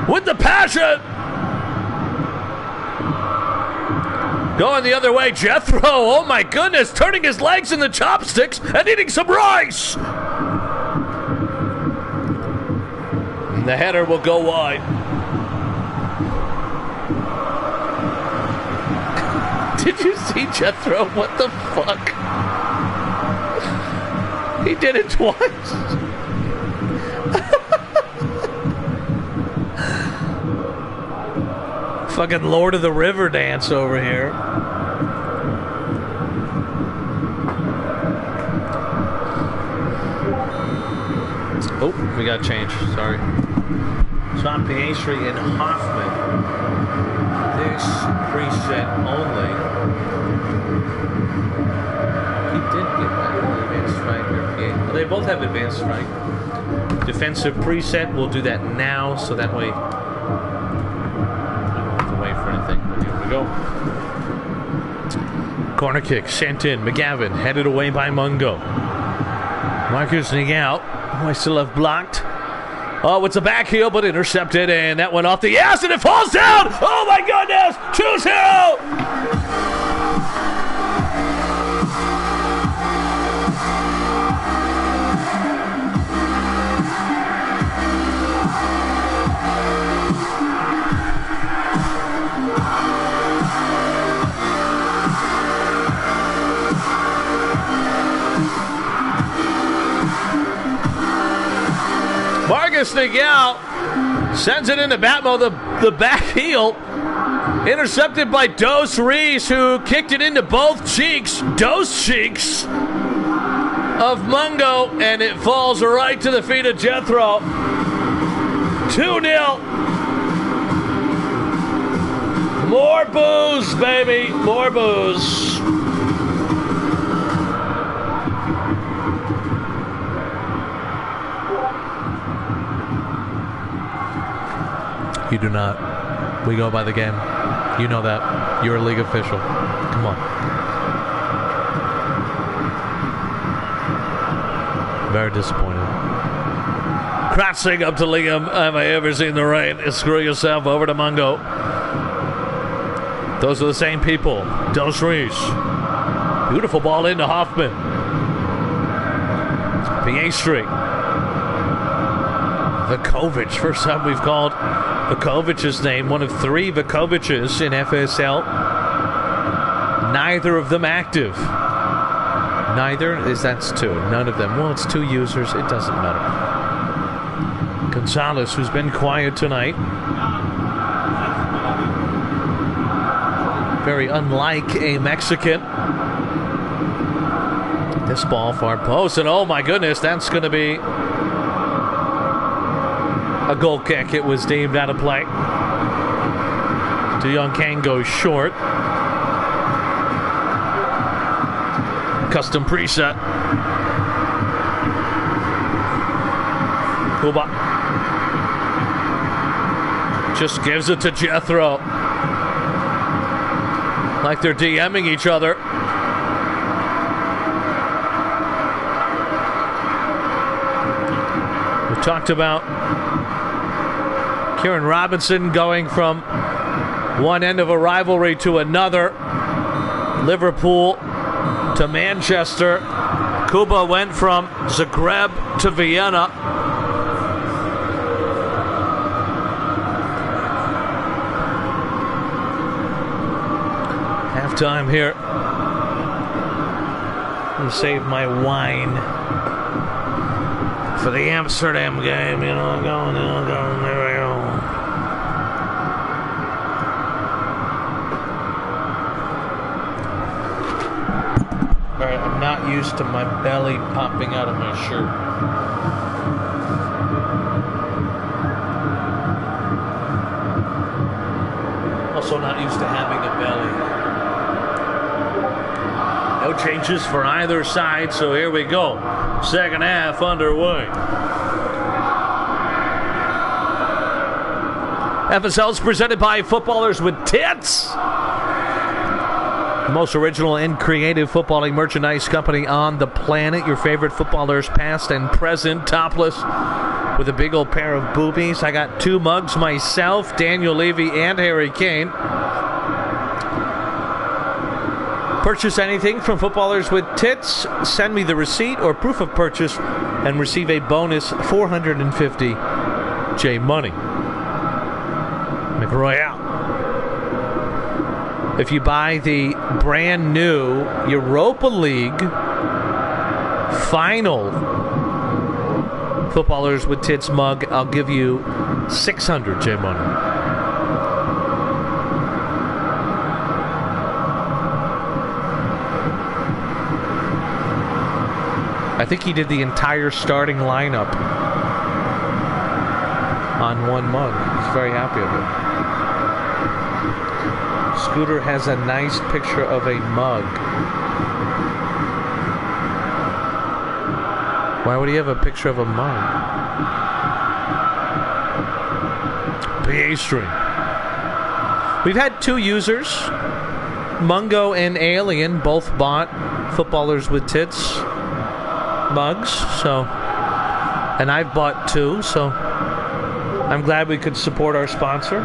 with the passion. Going the other way, Jethro. Oh my goodness, turning his legs in the chopsticks and eating some rice. And the header will go wide. Did you see Jethro? What the fuck? He did it twice. Fucking Lord of the River dance over here. Oh, we got change. Sorry. Sean Piastri and Hoffman. This preset only. He did get that advanced strike. Well, they both have advanced strike. Defensive preset. We'll do that now, so that way. Here we go. Corner kick sent in. McGavin headed away by Mungo. Marcus Nigel, who I still have blocked. Oh, it's a back heel, but intercepted, and that went off the ass, and it falls down. Oh my goodness! 2-0. Marcus Nigel sends it into Batmo, the back heel. Intercepted by Dos Reis, who kicked it into both cheeks. Dos cheeks of Mungo, and it falls right to the feet of Jethro. 2-0. More booze, baby. More booze. You do not. We go by the game. You know that. You're a league official. Come on. Very disappointed. Crouching up to Liam. Have I ever seen the rain? Screw yourself over to Mungo. Those are the same people. Dos Reis. Beautiful ball into Hoffman. Piastri. Vukovic. First time we've called Vukovic's name. One of 3 Vukovics in FSL. Neither of them active. Neither? That's 2. None of them. Well, it's 2 users. It doesn't matter. Gonzalez, who's been quiet tonight. Very unlike a Mexican. This ball far post, and oh my goodness, that's going to be a goal kick. It was deemed out of play. De Jong Kang goes short. Custom preset. Kuba just gives it to Jethro. Like they're DMing each other. We talked about Kieran Robinson going from one end of a rivalry to another. Liverpool to Manchester. Kuba went from Zagreb to Vienna. Halftime here. I'm save my wine for the Amsterdam game. There we go. Alright, I'm not used to my belly popping out of my shirt. Also not used to having a belly. No changes for either side, so here we go. Second half underway. FSL is presented by Footballers With Tits. The most original and creative footballing merchandise company on the planet. Your favorite footballers, past and present, topless, with a big old pair of boobies. I got 2 mugs myself, Daniel Levy and Harry Kane. Purchase anything from Footballers with Tits, send me the receipt or proof of purchase, and receive a bonus 450 J Money. McRoy out. If you buy the brand new Europa League final Footballers with Tits mug, I'll give you 600 J Money. I think he did the entire starting lineup on one mug. He's very happy of it. Scooter has a nice picture of a mug. Why would he have a picture of a mug? PA stream. We've had 2 users, Mungo and Alien, both bought Footballers with Tits mugs, so, and I've bought 2, so I'm glad we could support our sponsor.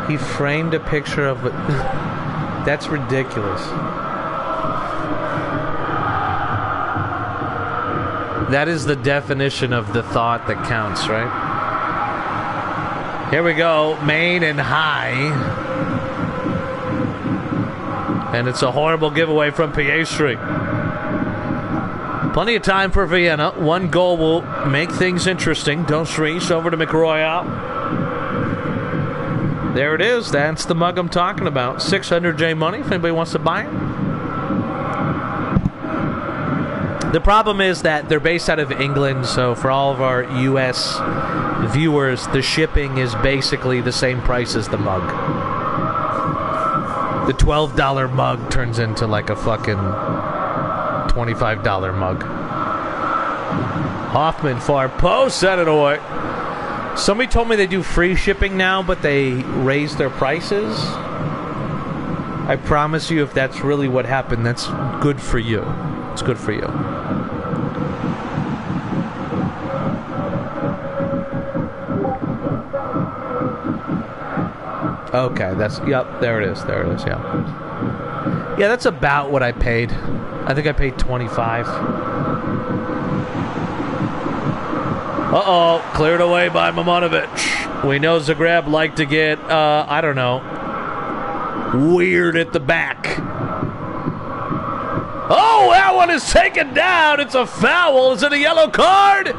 He framed a picture of it. That's ridiculous. That is the definition of the thought that counts, right? Here we go, Main and High. And it's a horrible giveaway from PA Street. Plenty of time for Vienna. 1 goal will make things interesting. Dos Reis over to McRoyal. There it is. That's the mug I'm talking about. 600 J Money if anybody wants to buy it. The problem is that they're based out of England, so for all of our U.S. viewers, the shipping is basically the same price as the mug. The $12 mug turns into like a fucking $25 mug. Hoffman, far post, set it away. Somebody told me they do free shipping now, but they raise their prices. I promise you, if that's really what happened, that's good for you. It's good for you. Okay, that's, yep, there it is, yeah. Yeah, that's about what I paid. I think I paid $25. Uh-oh, cleared away by Mamonovic. We know Zagreb like to get, I don't know, weird at the back. Oh, that one is taken down. It's a foul. Is it a yellow card?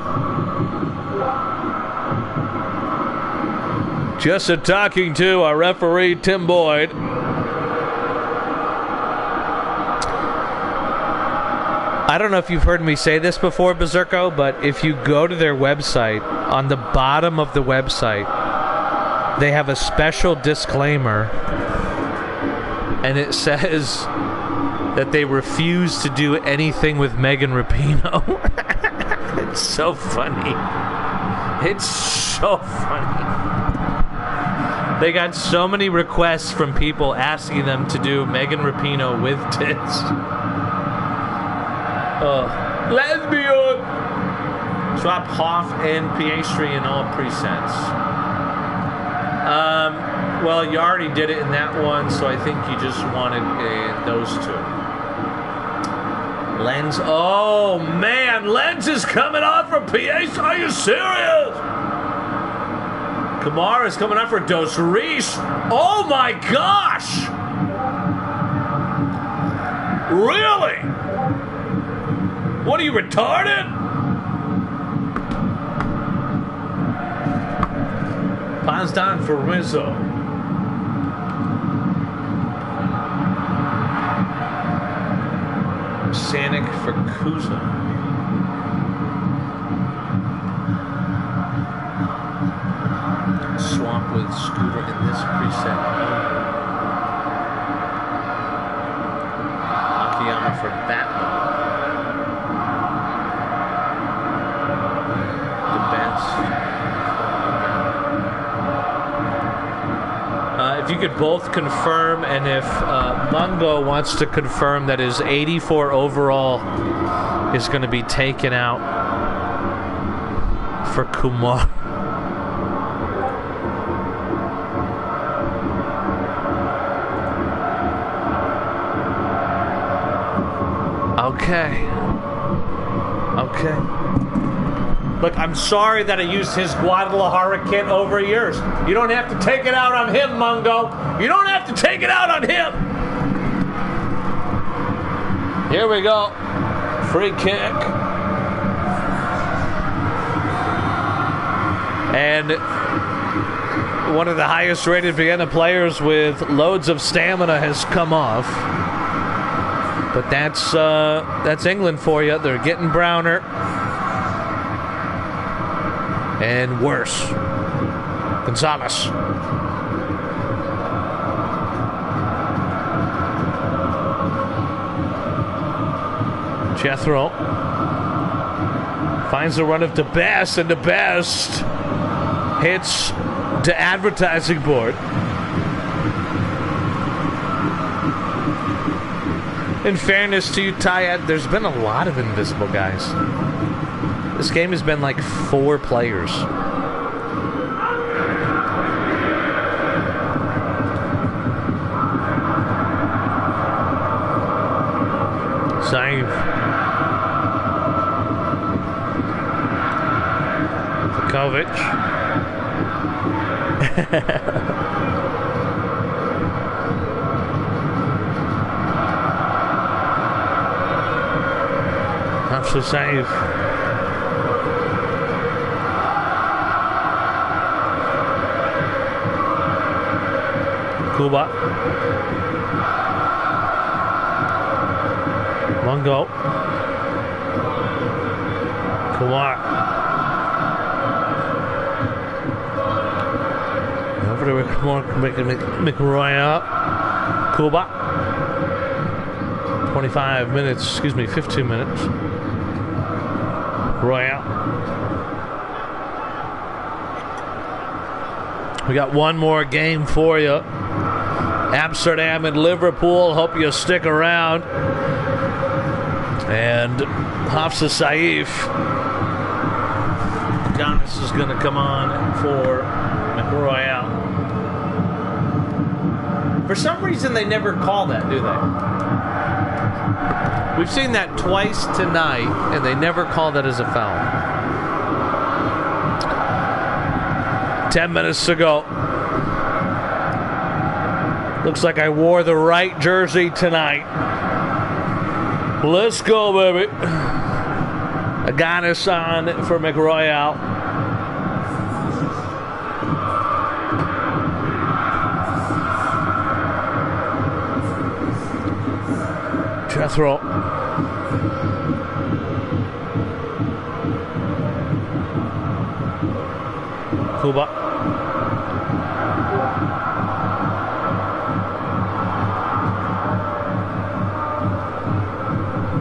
Just a talking to our referee, Tim Boyd. I don't know if you've heard me say this before, Berserko, but if you go to their website, on the bottom of the website, they have a special disclaimer, and it says that they refuse to do anything with Megan Rapinoe. It's so funny. It's so funny. They got so many requests from people asking them to do Megan Rapinoe with tits. Lesbian! Swap Hoff and Piastri in all presets. Well, you already did it in that one, so I think you just wanted those 2. Lens. Oh, man. Lens is coming off for Piastri. Are you serious? Kamara's coming up for Dos Reis. Oh, my gosh. Really? What are you, retarded? Pazdan for Rizzo. Sanic for Kuza. Swap with Scooter in this preset. Akiyama for Batman. If you could both confirm, and if Mungo wants to confirm that his 84 overall is going to be taken out for Kumar. Okay. Look, I'm sorry that I used his Guadalajara kit over yours. You don't have to take it out on him, Mungo. You don't have to take it out on him. Here we go. Free kick. And one of the highest rated Vienna players with loads of stamina has come off. But that's England for you. They're getting browner and worse. Gonzalez. Jethro finds the run of DeBest, and DeBest hits the advertising board. In fairness to you, Ty, there's been a lot of invisible guys. This game has been like 4 players. Save. Kovic. That's the save. Kuba. Mungo. Kumar. Over to McRoy up. Kuba. 25 minutes, 15 minutes. Royale. We got one more game for you. Amsterdam and Liverpool. Hope you stick around. And Hafsa Saif. Giannis is going to come on for McRoyale. For some reason, they never call that, do they? We've seen that twice tonight, and they never call that as a foul. 10 minutes to go. Looks like I wore the right jersey tonight. Let's go, baby. Aganis on for McRoyale. Jethro. Kuba.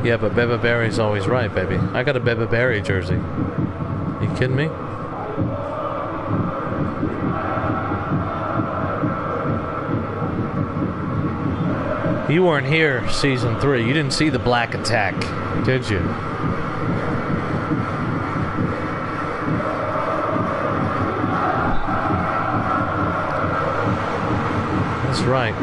Yeah, but Beba Berry's always right, baby. I got a Beba Berry jersey. You kidding me? You weren't here season 3. You didn't see the Black Attack, did you? That's right.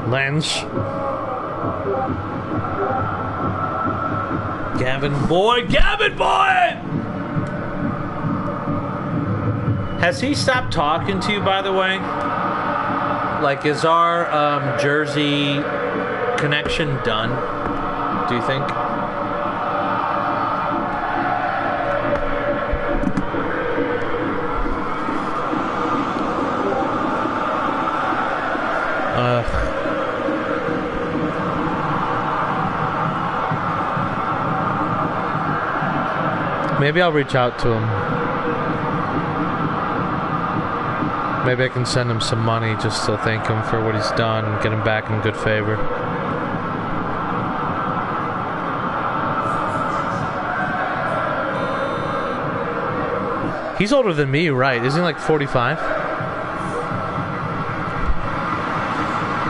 Lens. Gavin Boyd! Has he stopped talking to you, by the way? Like, is our jersey connection done, do you think? Maybe I'll reach out to him. Maybe I can send him some money just to thank him for what he's done and get him back in good favor. He's older than me, right? Isn't he like 45?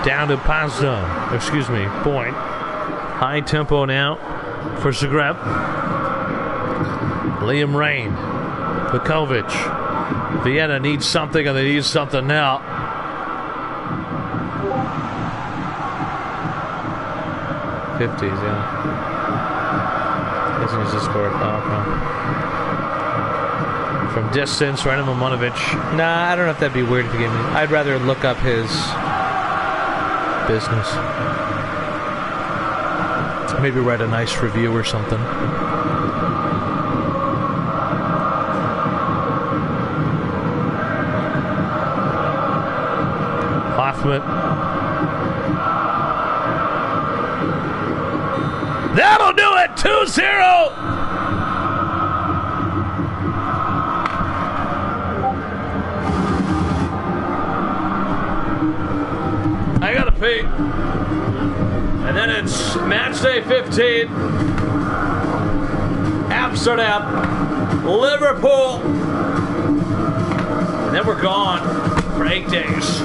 Down to Pazdo. Excuse me, point. High tempo now for Zagreb. Liam Rain. Vukovic. Vienna needs something, and they need something now. '50s, yeah. Guessing he's just scored. Oh, okay. From distance, Random Momonovic. Nah, I don't know if that'd be weird if you gave me. I'd rather look up his business. Maybe write a nice review or something. Hoffman. That'll do it! 2-0! I gotta pee. And then it's match day 15. Amsterdam. Liverpool. And then we're gone for 8 days.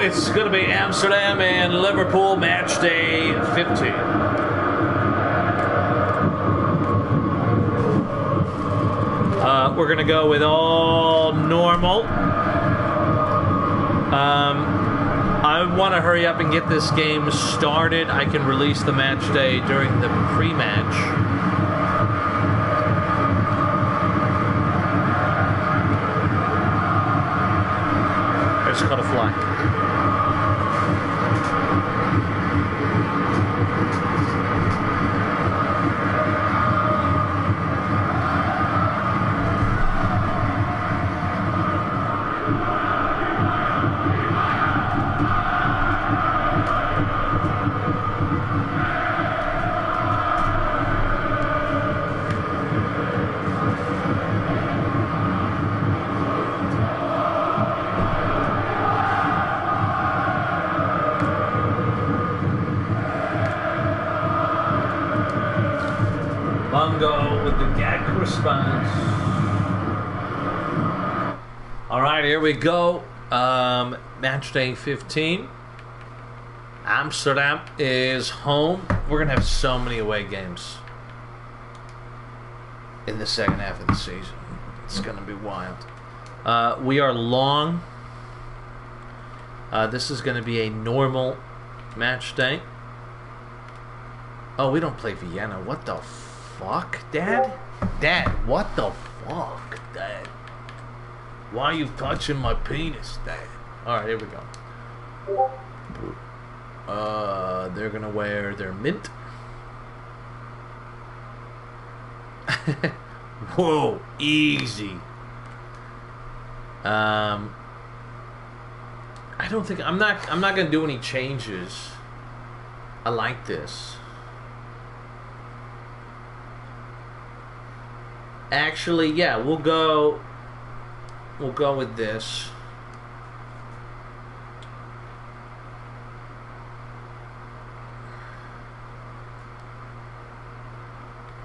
It's going to be Amsterdam and Liverpool match day 15. We're going to go with all normal. I want to hurry up and get this game started. I can release the match day during the pre-match. I just caught a fly. Mungo with the gag response. Alright, here we go. Match day 15. Amsterdam is home. We're going to have so many away games in the second half of the season. It's going to be wild. We are long. This is going to be a normal match day. Oh, we don't play Vienna. What the fuck, Dad? Dad, what the fuck, Dad? Why are you touching my penis, Dad? Alright, here we go. They're gonna wear their mint. Whoa, easy. I don't think I'm not gonna do any changes. I like this. Actually, yeah, we'll go with this.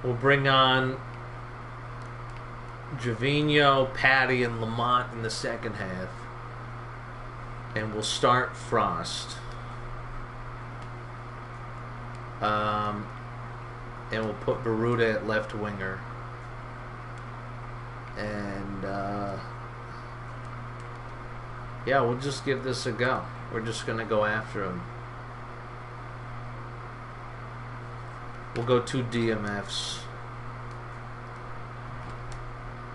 We'll bring on Jovino, Patty, and Lamont in the second half. And we'll start Frost. And we'll put Baruta at left winger. And, yeah, we'll just give this a go. We're just going to go after him. We'll go 2 DMFs.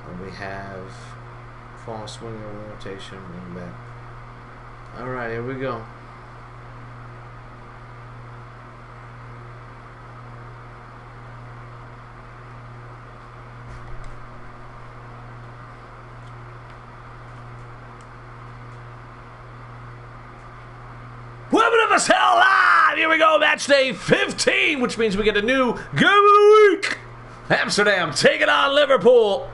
And we have false winger rotation, wing back. Alright, here we go. Women of us hell live! Here we go, match day 15, which means we get a new game of the week. Amsterdam taking on Liverpool.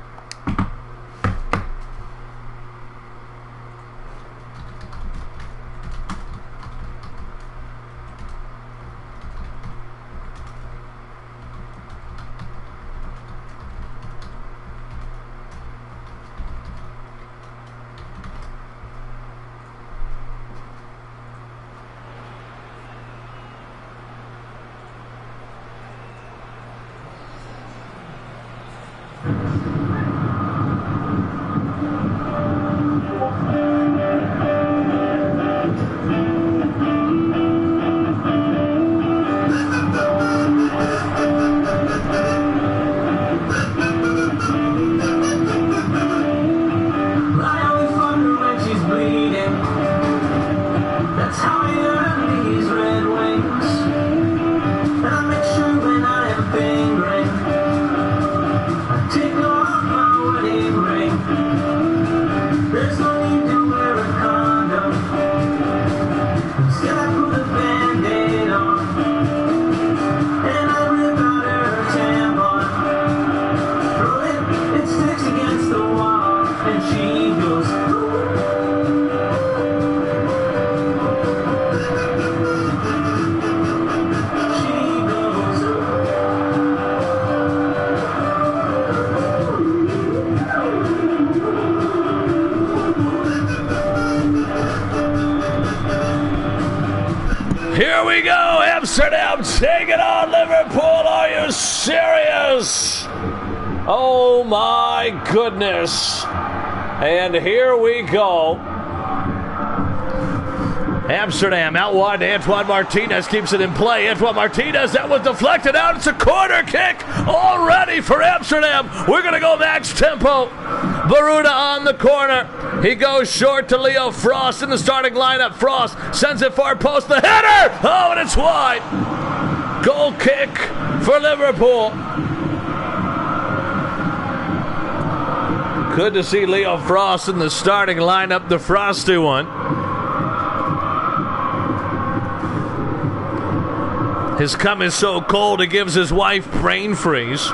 Here we go, Amsterdam taking on Liverpool. Are you serious? Oh my goodness. And here we go. Amsterdam out wide to Antoine Martinez, keeps it in play. Antoine Martinez, that was deflected out. It's a corner kick already for Amsterdam. We're going to go max tempo. Baruta on the corner. He goes short to Leo Frost in the starting lineup. Frost sends it far post. The header! Oh, and it's wide. Goal kick for Liverpool. Good to see Leo Frost in the starting lineup, the frosty one. His cum is so cold it gives his wife brain freeze.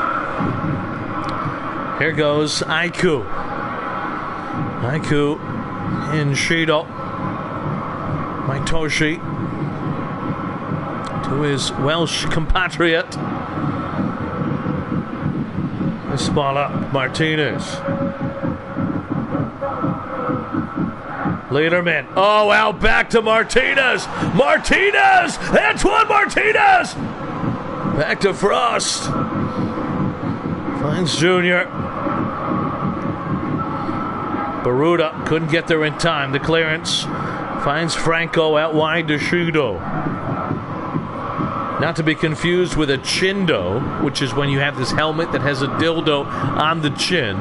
Here goes Aiku. Aiku and Shido. Maitoshi to his Welsh compatriot. Ball up, Martinez. Lederman. Oh, out back to Martinez. Martinez! Antoine Martinez! Back to Frost. Finds Junior. Baruta couldn't get there in time. The clearance finds Franco out wide to Shido. Not to be confused with a chindo, which is when you have this helmet that has a dildo on the chin.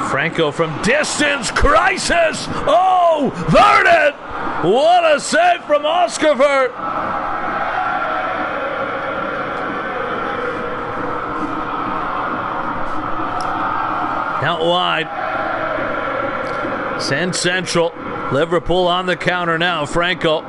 Franco from distance, crisis! Oh, Vernon! What a save from Oscar Vert! Out wide. Send Central. Liverpool on the counter now. Franco.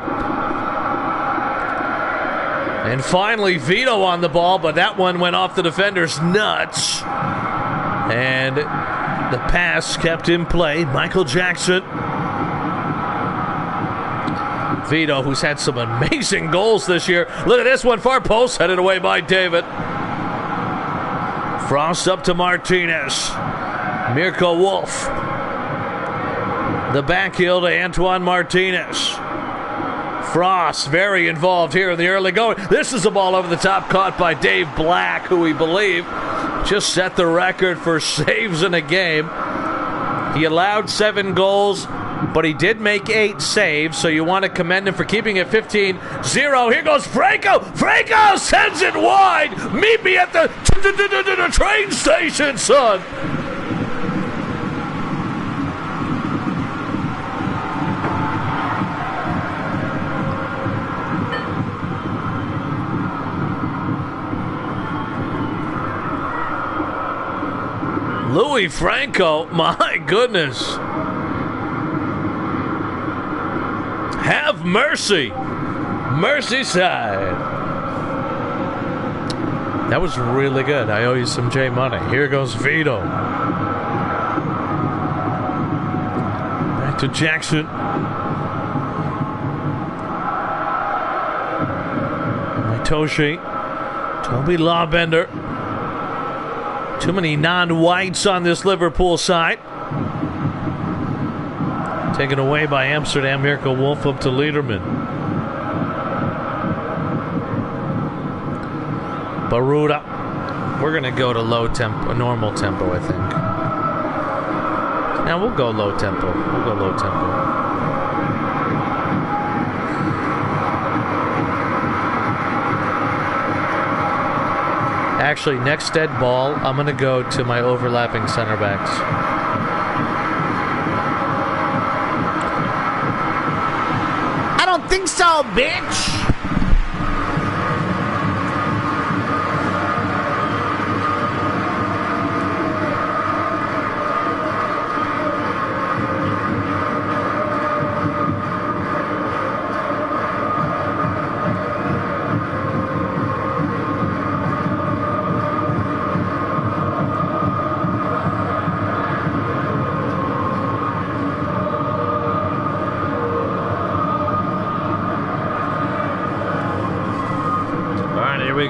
And finally, Vito on the ball, but that one went off the defender's nuts. And the pass kept in play. Michael Jackson. Vito, who's had some amazing goals this year. Look at this one, far post, headed away by David. Frost up to Martinez. Mirko Wolf. The back heel to Antoine Martinez. Frost very involved here in the early going. This is a ball over the top caught by Dave Black, who we believe just set the record for saves in a game. He allowed 7 goals, but he did make 8 saves, so you want to commend him for keeping it 15-0. Here goes Franco. Franco sends it wide. Meet me at the train station, son. Louis Franco, my goodness. Have mercy. Merseyside. That was really good. I owe you some J Money. Here goes Vito. Back to Jackson. Toshi. Toby Lawbender. Too many non-whites on this Liverpool side. Taken away by Amsterdam. Mirko Wolf up to Lederman. Baruda. We're going to go to low tempo, normal tempo, I think. Now we'll go low tempo. We'll go low tempo. Actually, next dead ball, I'm going to go to my overlapping center backs. I don't think so, bitch.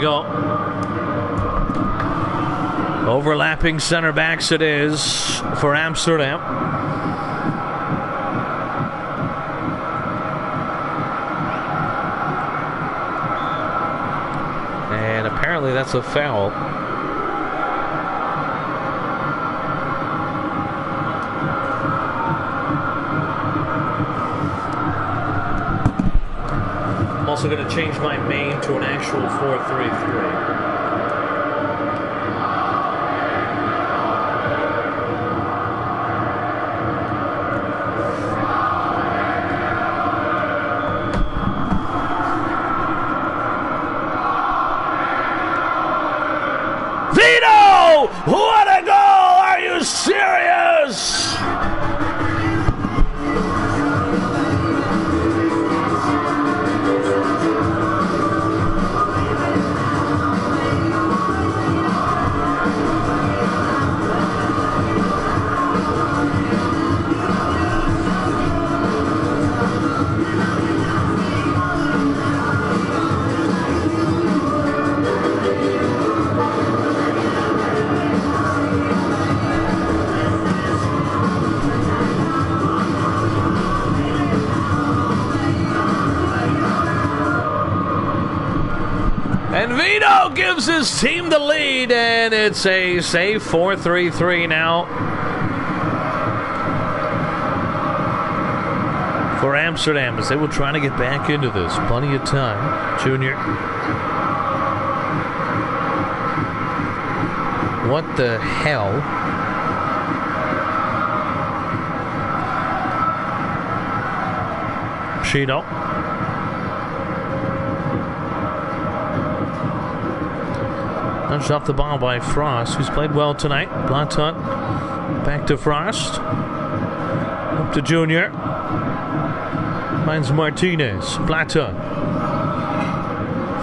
Go. Overlapping center backs it is for Amsterdam. And apparently that's a foul. I'm also going to change my main to an actual 4-3-3. Vito! What a goal! Are you serious? And Vito gives his team the lead, and it's a safe 4-3-3 now for Amsterdam as they will try to get back into this. Plenty of time. Junior. What the hell? Cheeto. Nudged off the ball by Frost, who's played well tonight. Blanton back to Frost. Up to Junior. Finds Martinez. Blanton.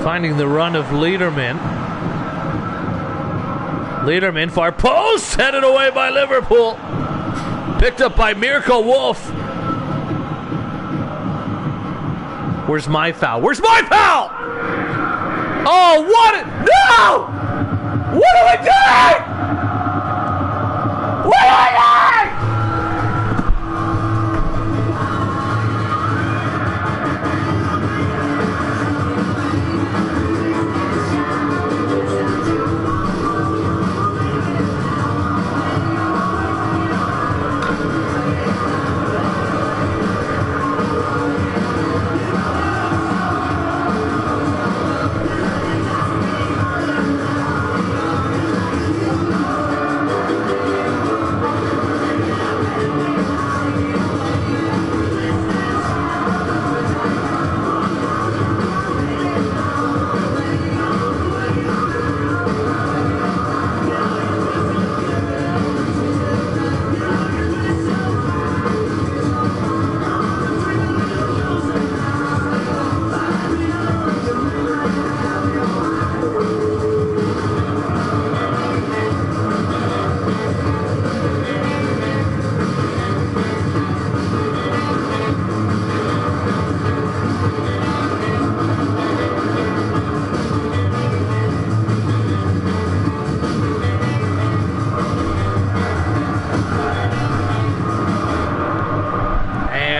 Finding the run of Lederman. Lederman far post. Headed away by Liverpool. Picked up by Mirko Wolf. Where's my foul? Where's my foul? Oh, what? No! What are we doing? What are we doing?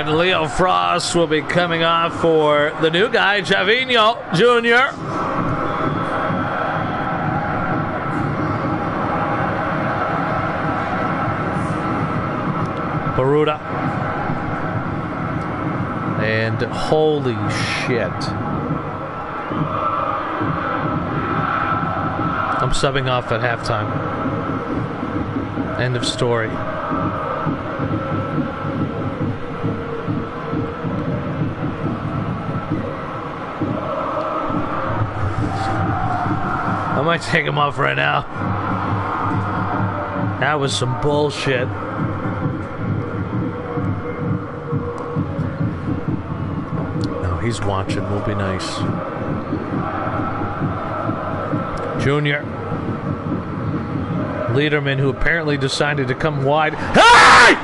Leo Frost will be coming off for the new guy, Javinho Jr. Baruda. And holy shit. I'm subbing off at halftime. End of story. I might take him off right now. That was some bullshit. No, he's watching. Will be nice. Junior. Lederman, who apparently decided to come wide. Hey!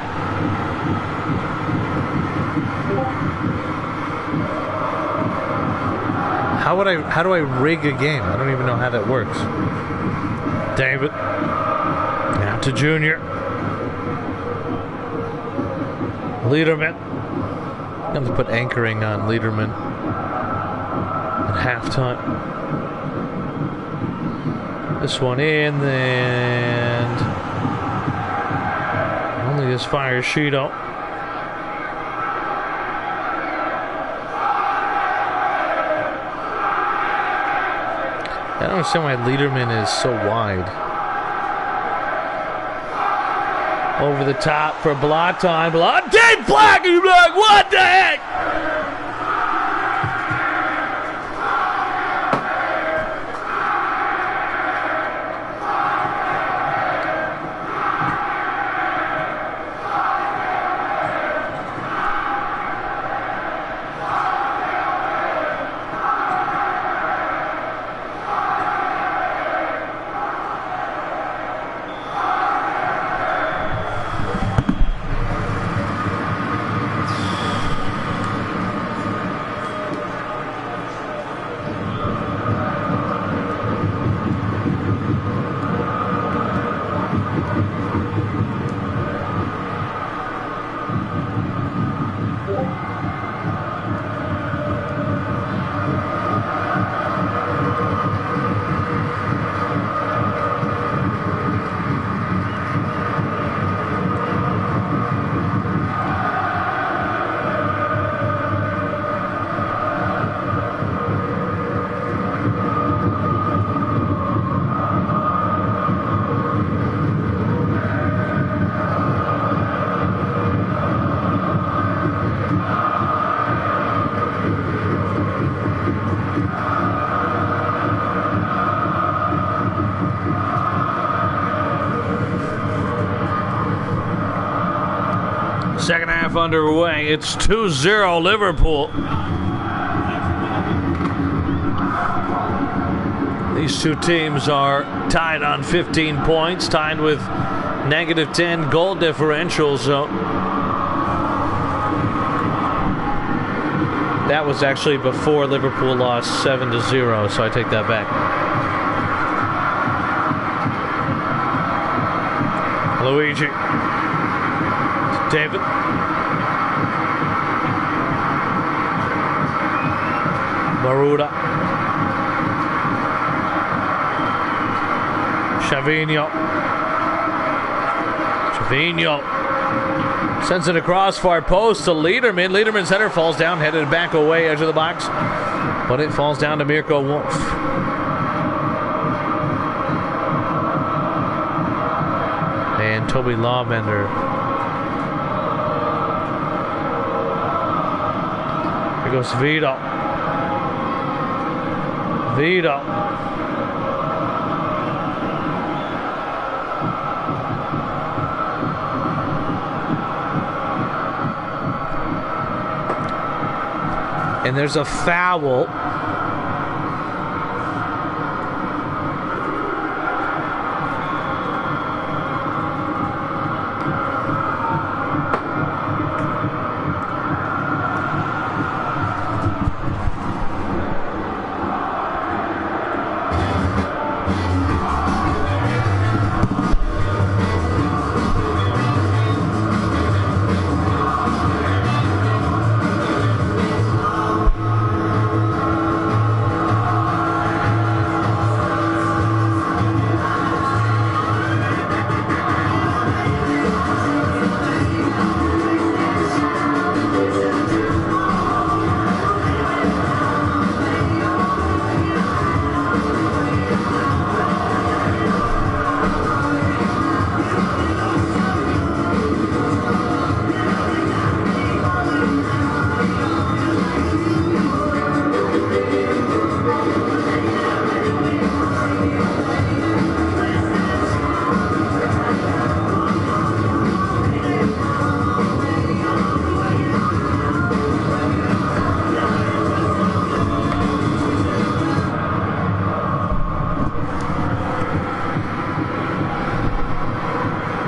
How do I rig a game? I don't even know how that works. David. Now to Junior. Lederman. I'm going to put anchoring on Lederman at halftime. This one in, and only as far as Shido. I don't understand why Lederman is so wide. Over the top for Blanton. Dave Black! And you're like, what the heck? half underway. It's 2-0 Liverpool. These two teams are tied on 15 points, tied with -10 goal differential. So that was actually before Liverpool lost 7-0, so I take that back. Luigi. David. Maruda. Chavinho. Sends it across far post to Lederman. Lederman's header falls down, headed back away, edge of the box. But it falls down to Mirko Wolf. And Toby Lawbender. Here goes Vito. And there's a foul.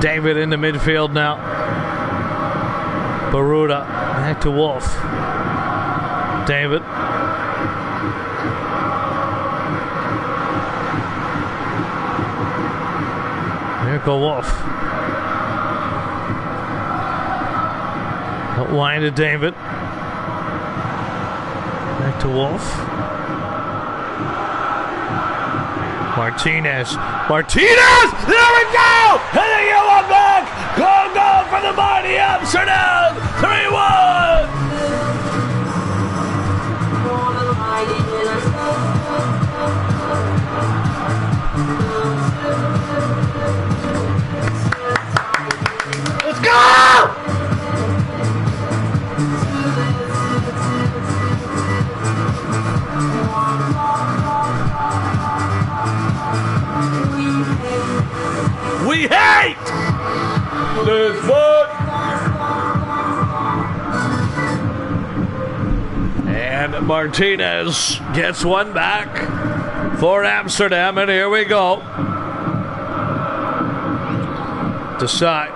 David in the midfield now. Baruda back to Wolf. David. Mirko Wolf. Line to David. Back to Wolf. Martinez. There we go! And the yellow back! Goal for the mighty Amsterdam! 3-1! Let's go! We hate this foot. And Martinez gets one back for Amsterdam, and here we go. Decide.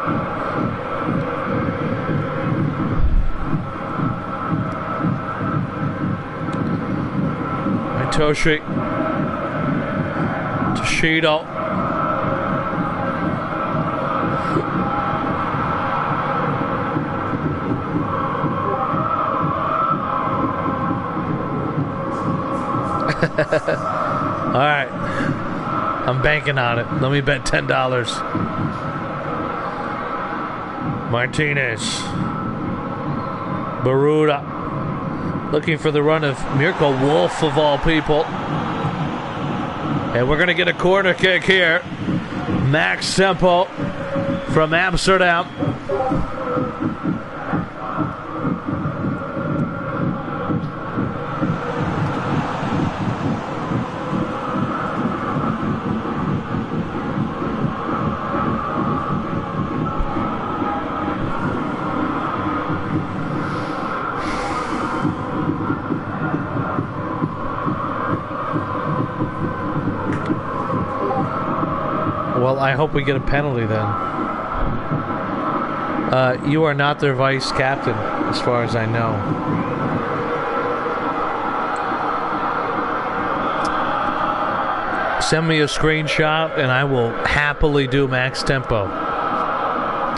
Toshi. Toshido. All right, I'm banking on it. Let me bet $10. Martinez, Baruda, looking for the run of Mirko Wolf of all people, and we're gonna get a corner kick here. Max tempo from Amsterdam. hope we get a penalty then. You are not their vice captain, as far as I know. Send me a screenshot and I will happily do max tempo.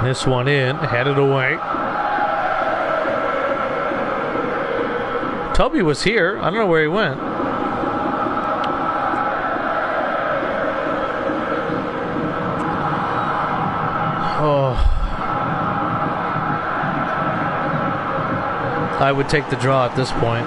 This one in, headed away. Toby was here. I don't know where he went. Oh. I would take the draw at this point.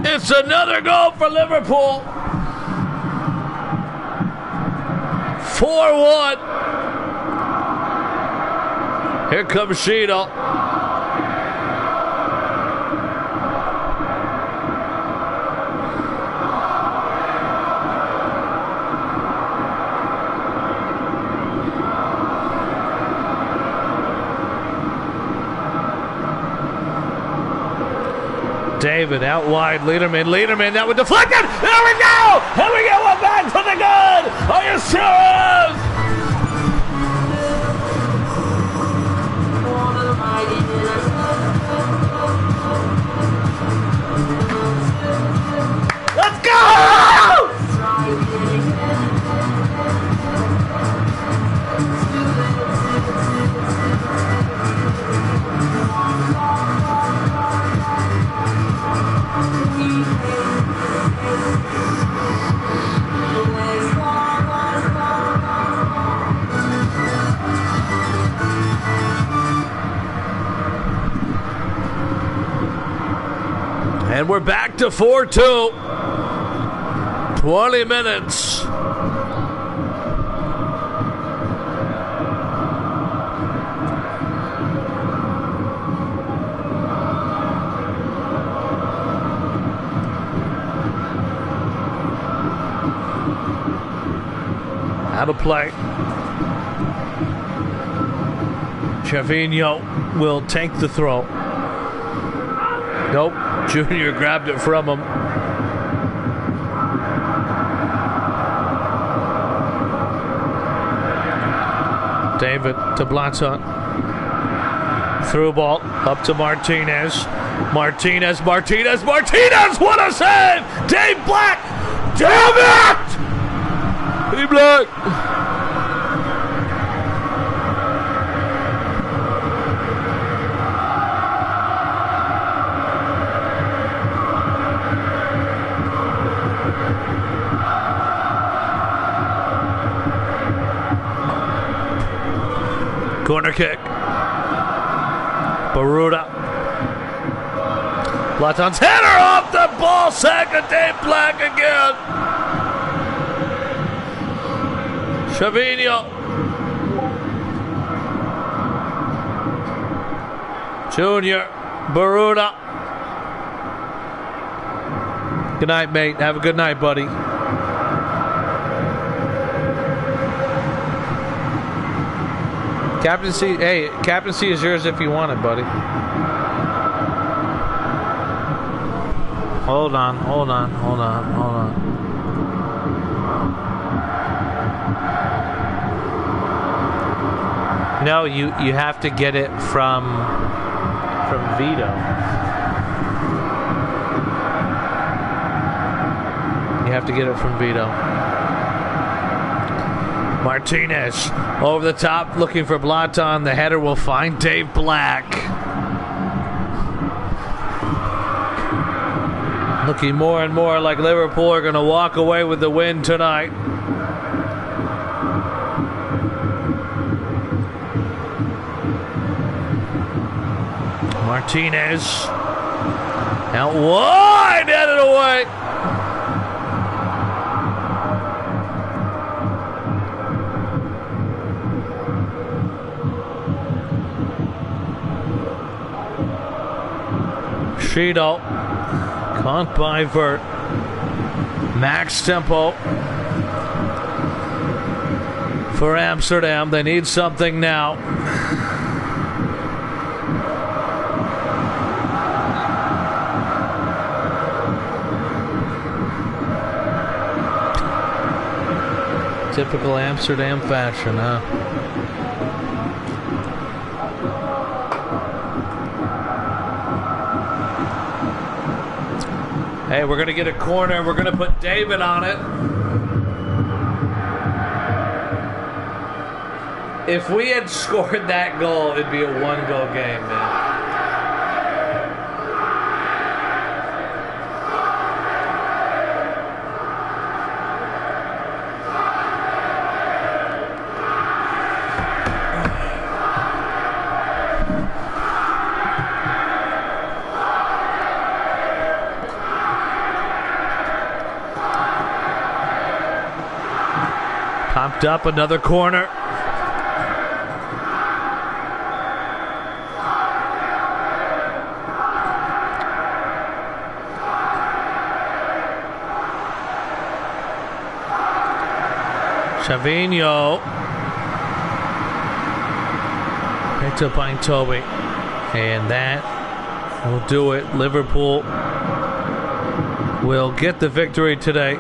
It's another goal for Liverpool. 4-1. Here comes Sheena. David out wide, Lederman, that would deflect it! There we go! And we get one back for the good! Are you serious? Let's go! And we're back to 4-2. 20 minutes. Out of play. Chavinho will take the throw. Nope. Junior grabbed it from him. David to Blatter. Through ball up to Martinez. Martinez. What a save! Dave Black! Damn it! Dave Black! Corner kick. Baruda. Blaton's header off the ball sack of Dave Black again. Chavinho. Junior. Baruda. Good night, mate. Have a good night, buddy. Captaincy, hey, captaincy is yours if you want it, buddy. Hold on. No, you have to get it from Vito. You have to get it from Vito. Martinez over the top looking for Blaton. The header will find Dave Black. Looking more and more like Liverpool are going to walk away with the win tonight. Martinez out wide, headed away. Shido caught by Vert. Max tempo for Amsterdam. They need something now. Typical Amsterdam fashion, huh? Hey, we're going to get a corner. We're going to put David on it. If we had scored that goal, it'd be a one-goal game, man. Popped up another corner. Chavinho. Picked up by Toby. And that will do it. Liverpool will get the victory today.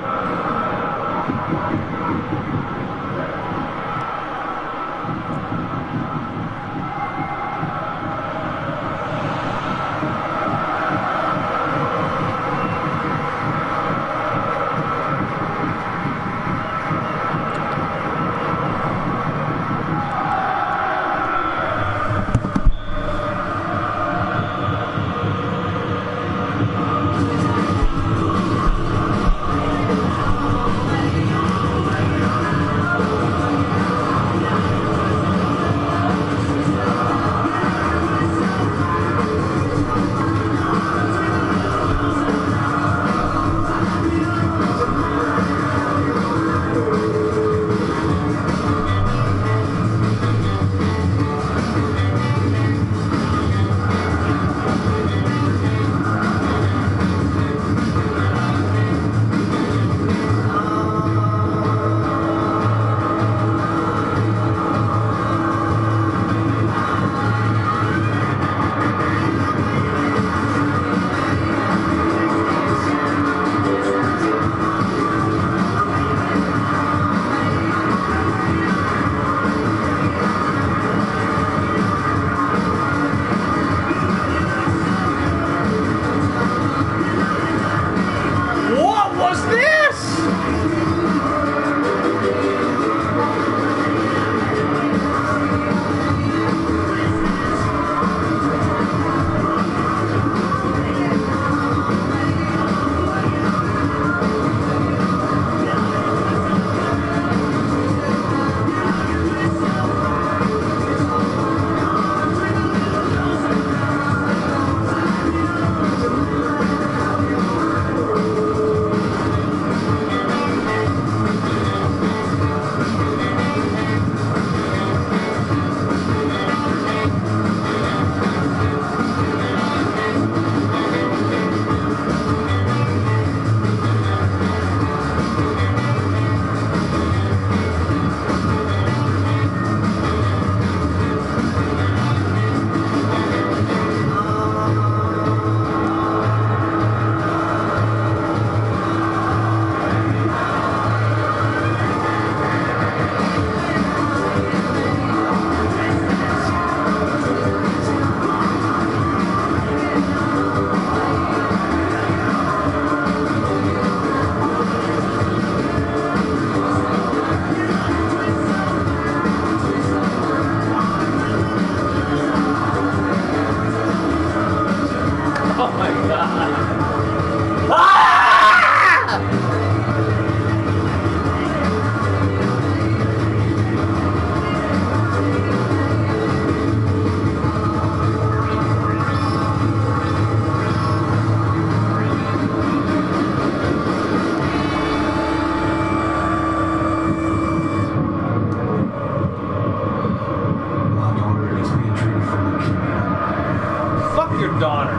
your daughter.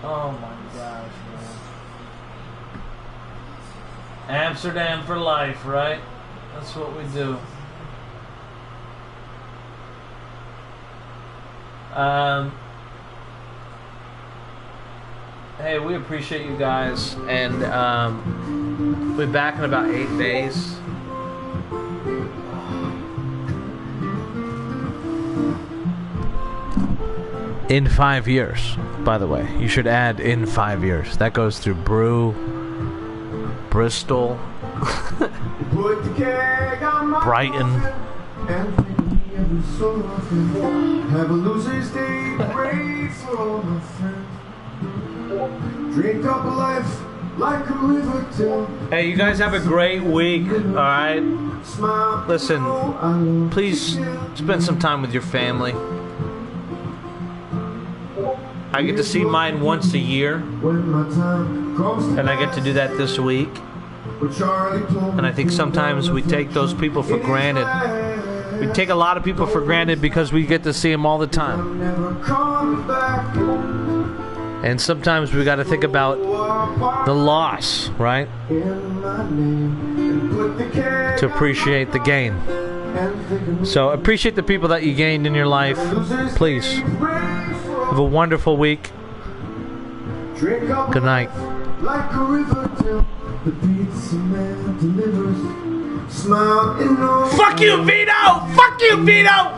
Oh my gosh, man. Amsterdam for life, right? That's what we do. Hey, we appreciate you guys, and we'll be back in about 8 days. In 5 years, by the way. You should add in 5 years. That goes through Brew, Bristol, Brighton. Have a loser's day, pray for all my friends. Drink up life like a river till. Hey, you guys have a great week, alright? Listen, please spend some time with your family. I get to see mine once a year, and I get to do that this week. And I think sometimes we take those people for granted. We take a lot of people for granted because we get to see them all the time. And sometimes we got to think about the loss, right? To appreciate the gain. So appreciate the people that you gained in your life. Please. Have a wonderful week. Good night. Like a river till the pizza man delivers. Smile in all. Fuck you, Vito! Fuck you, Vito!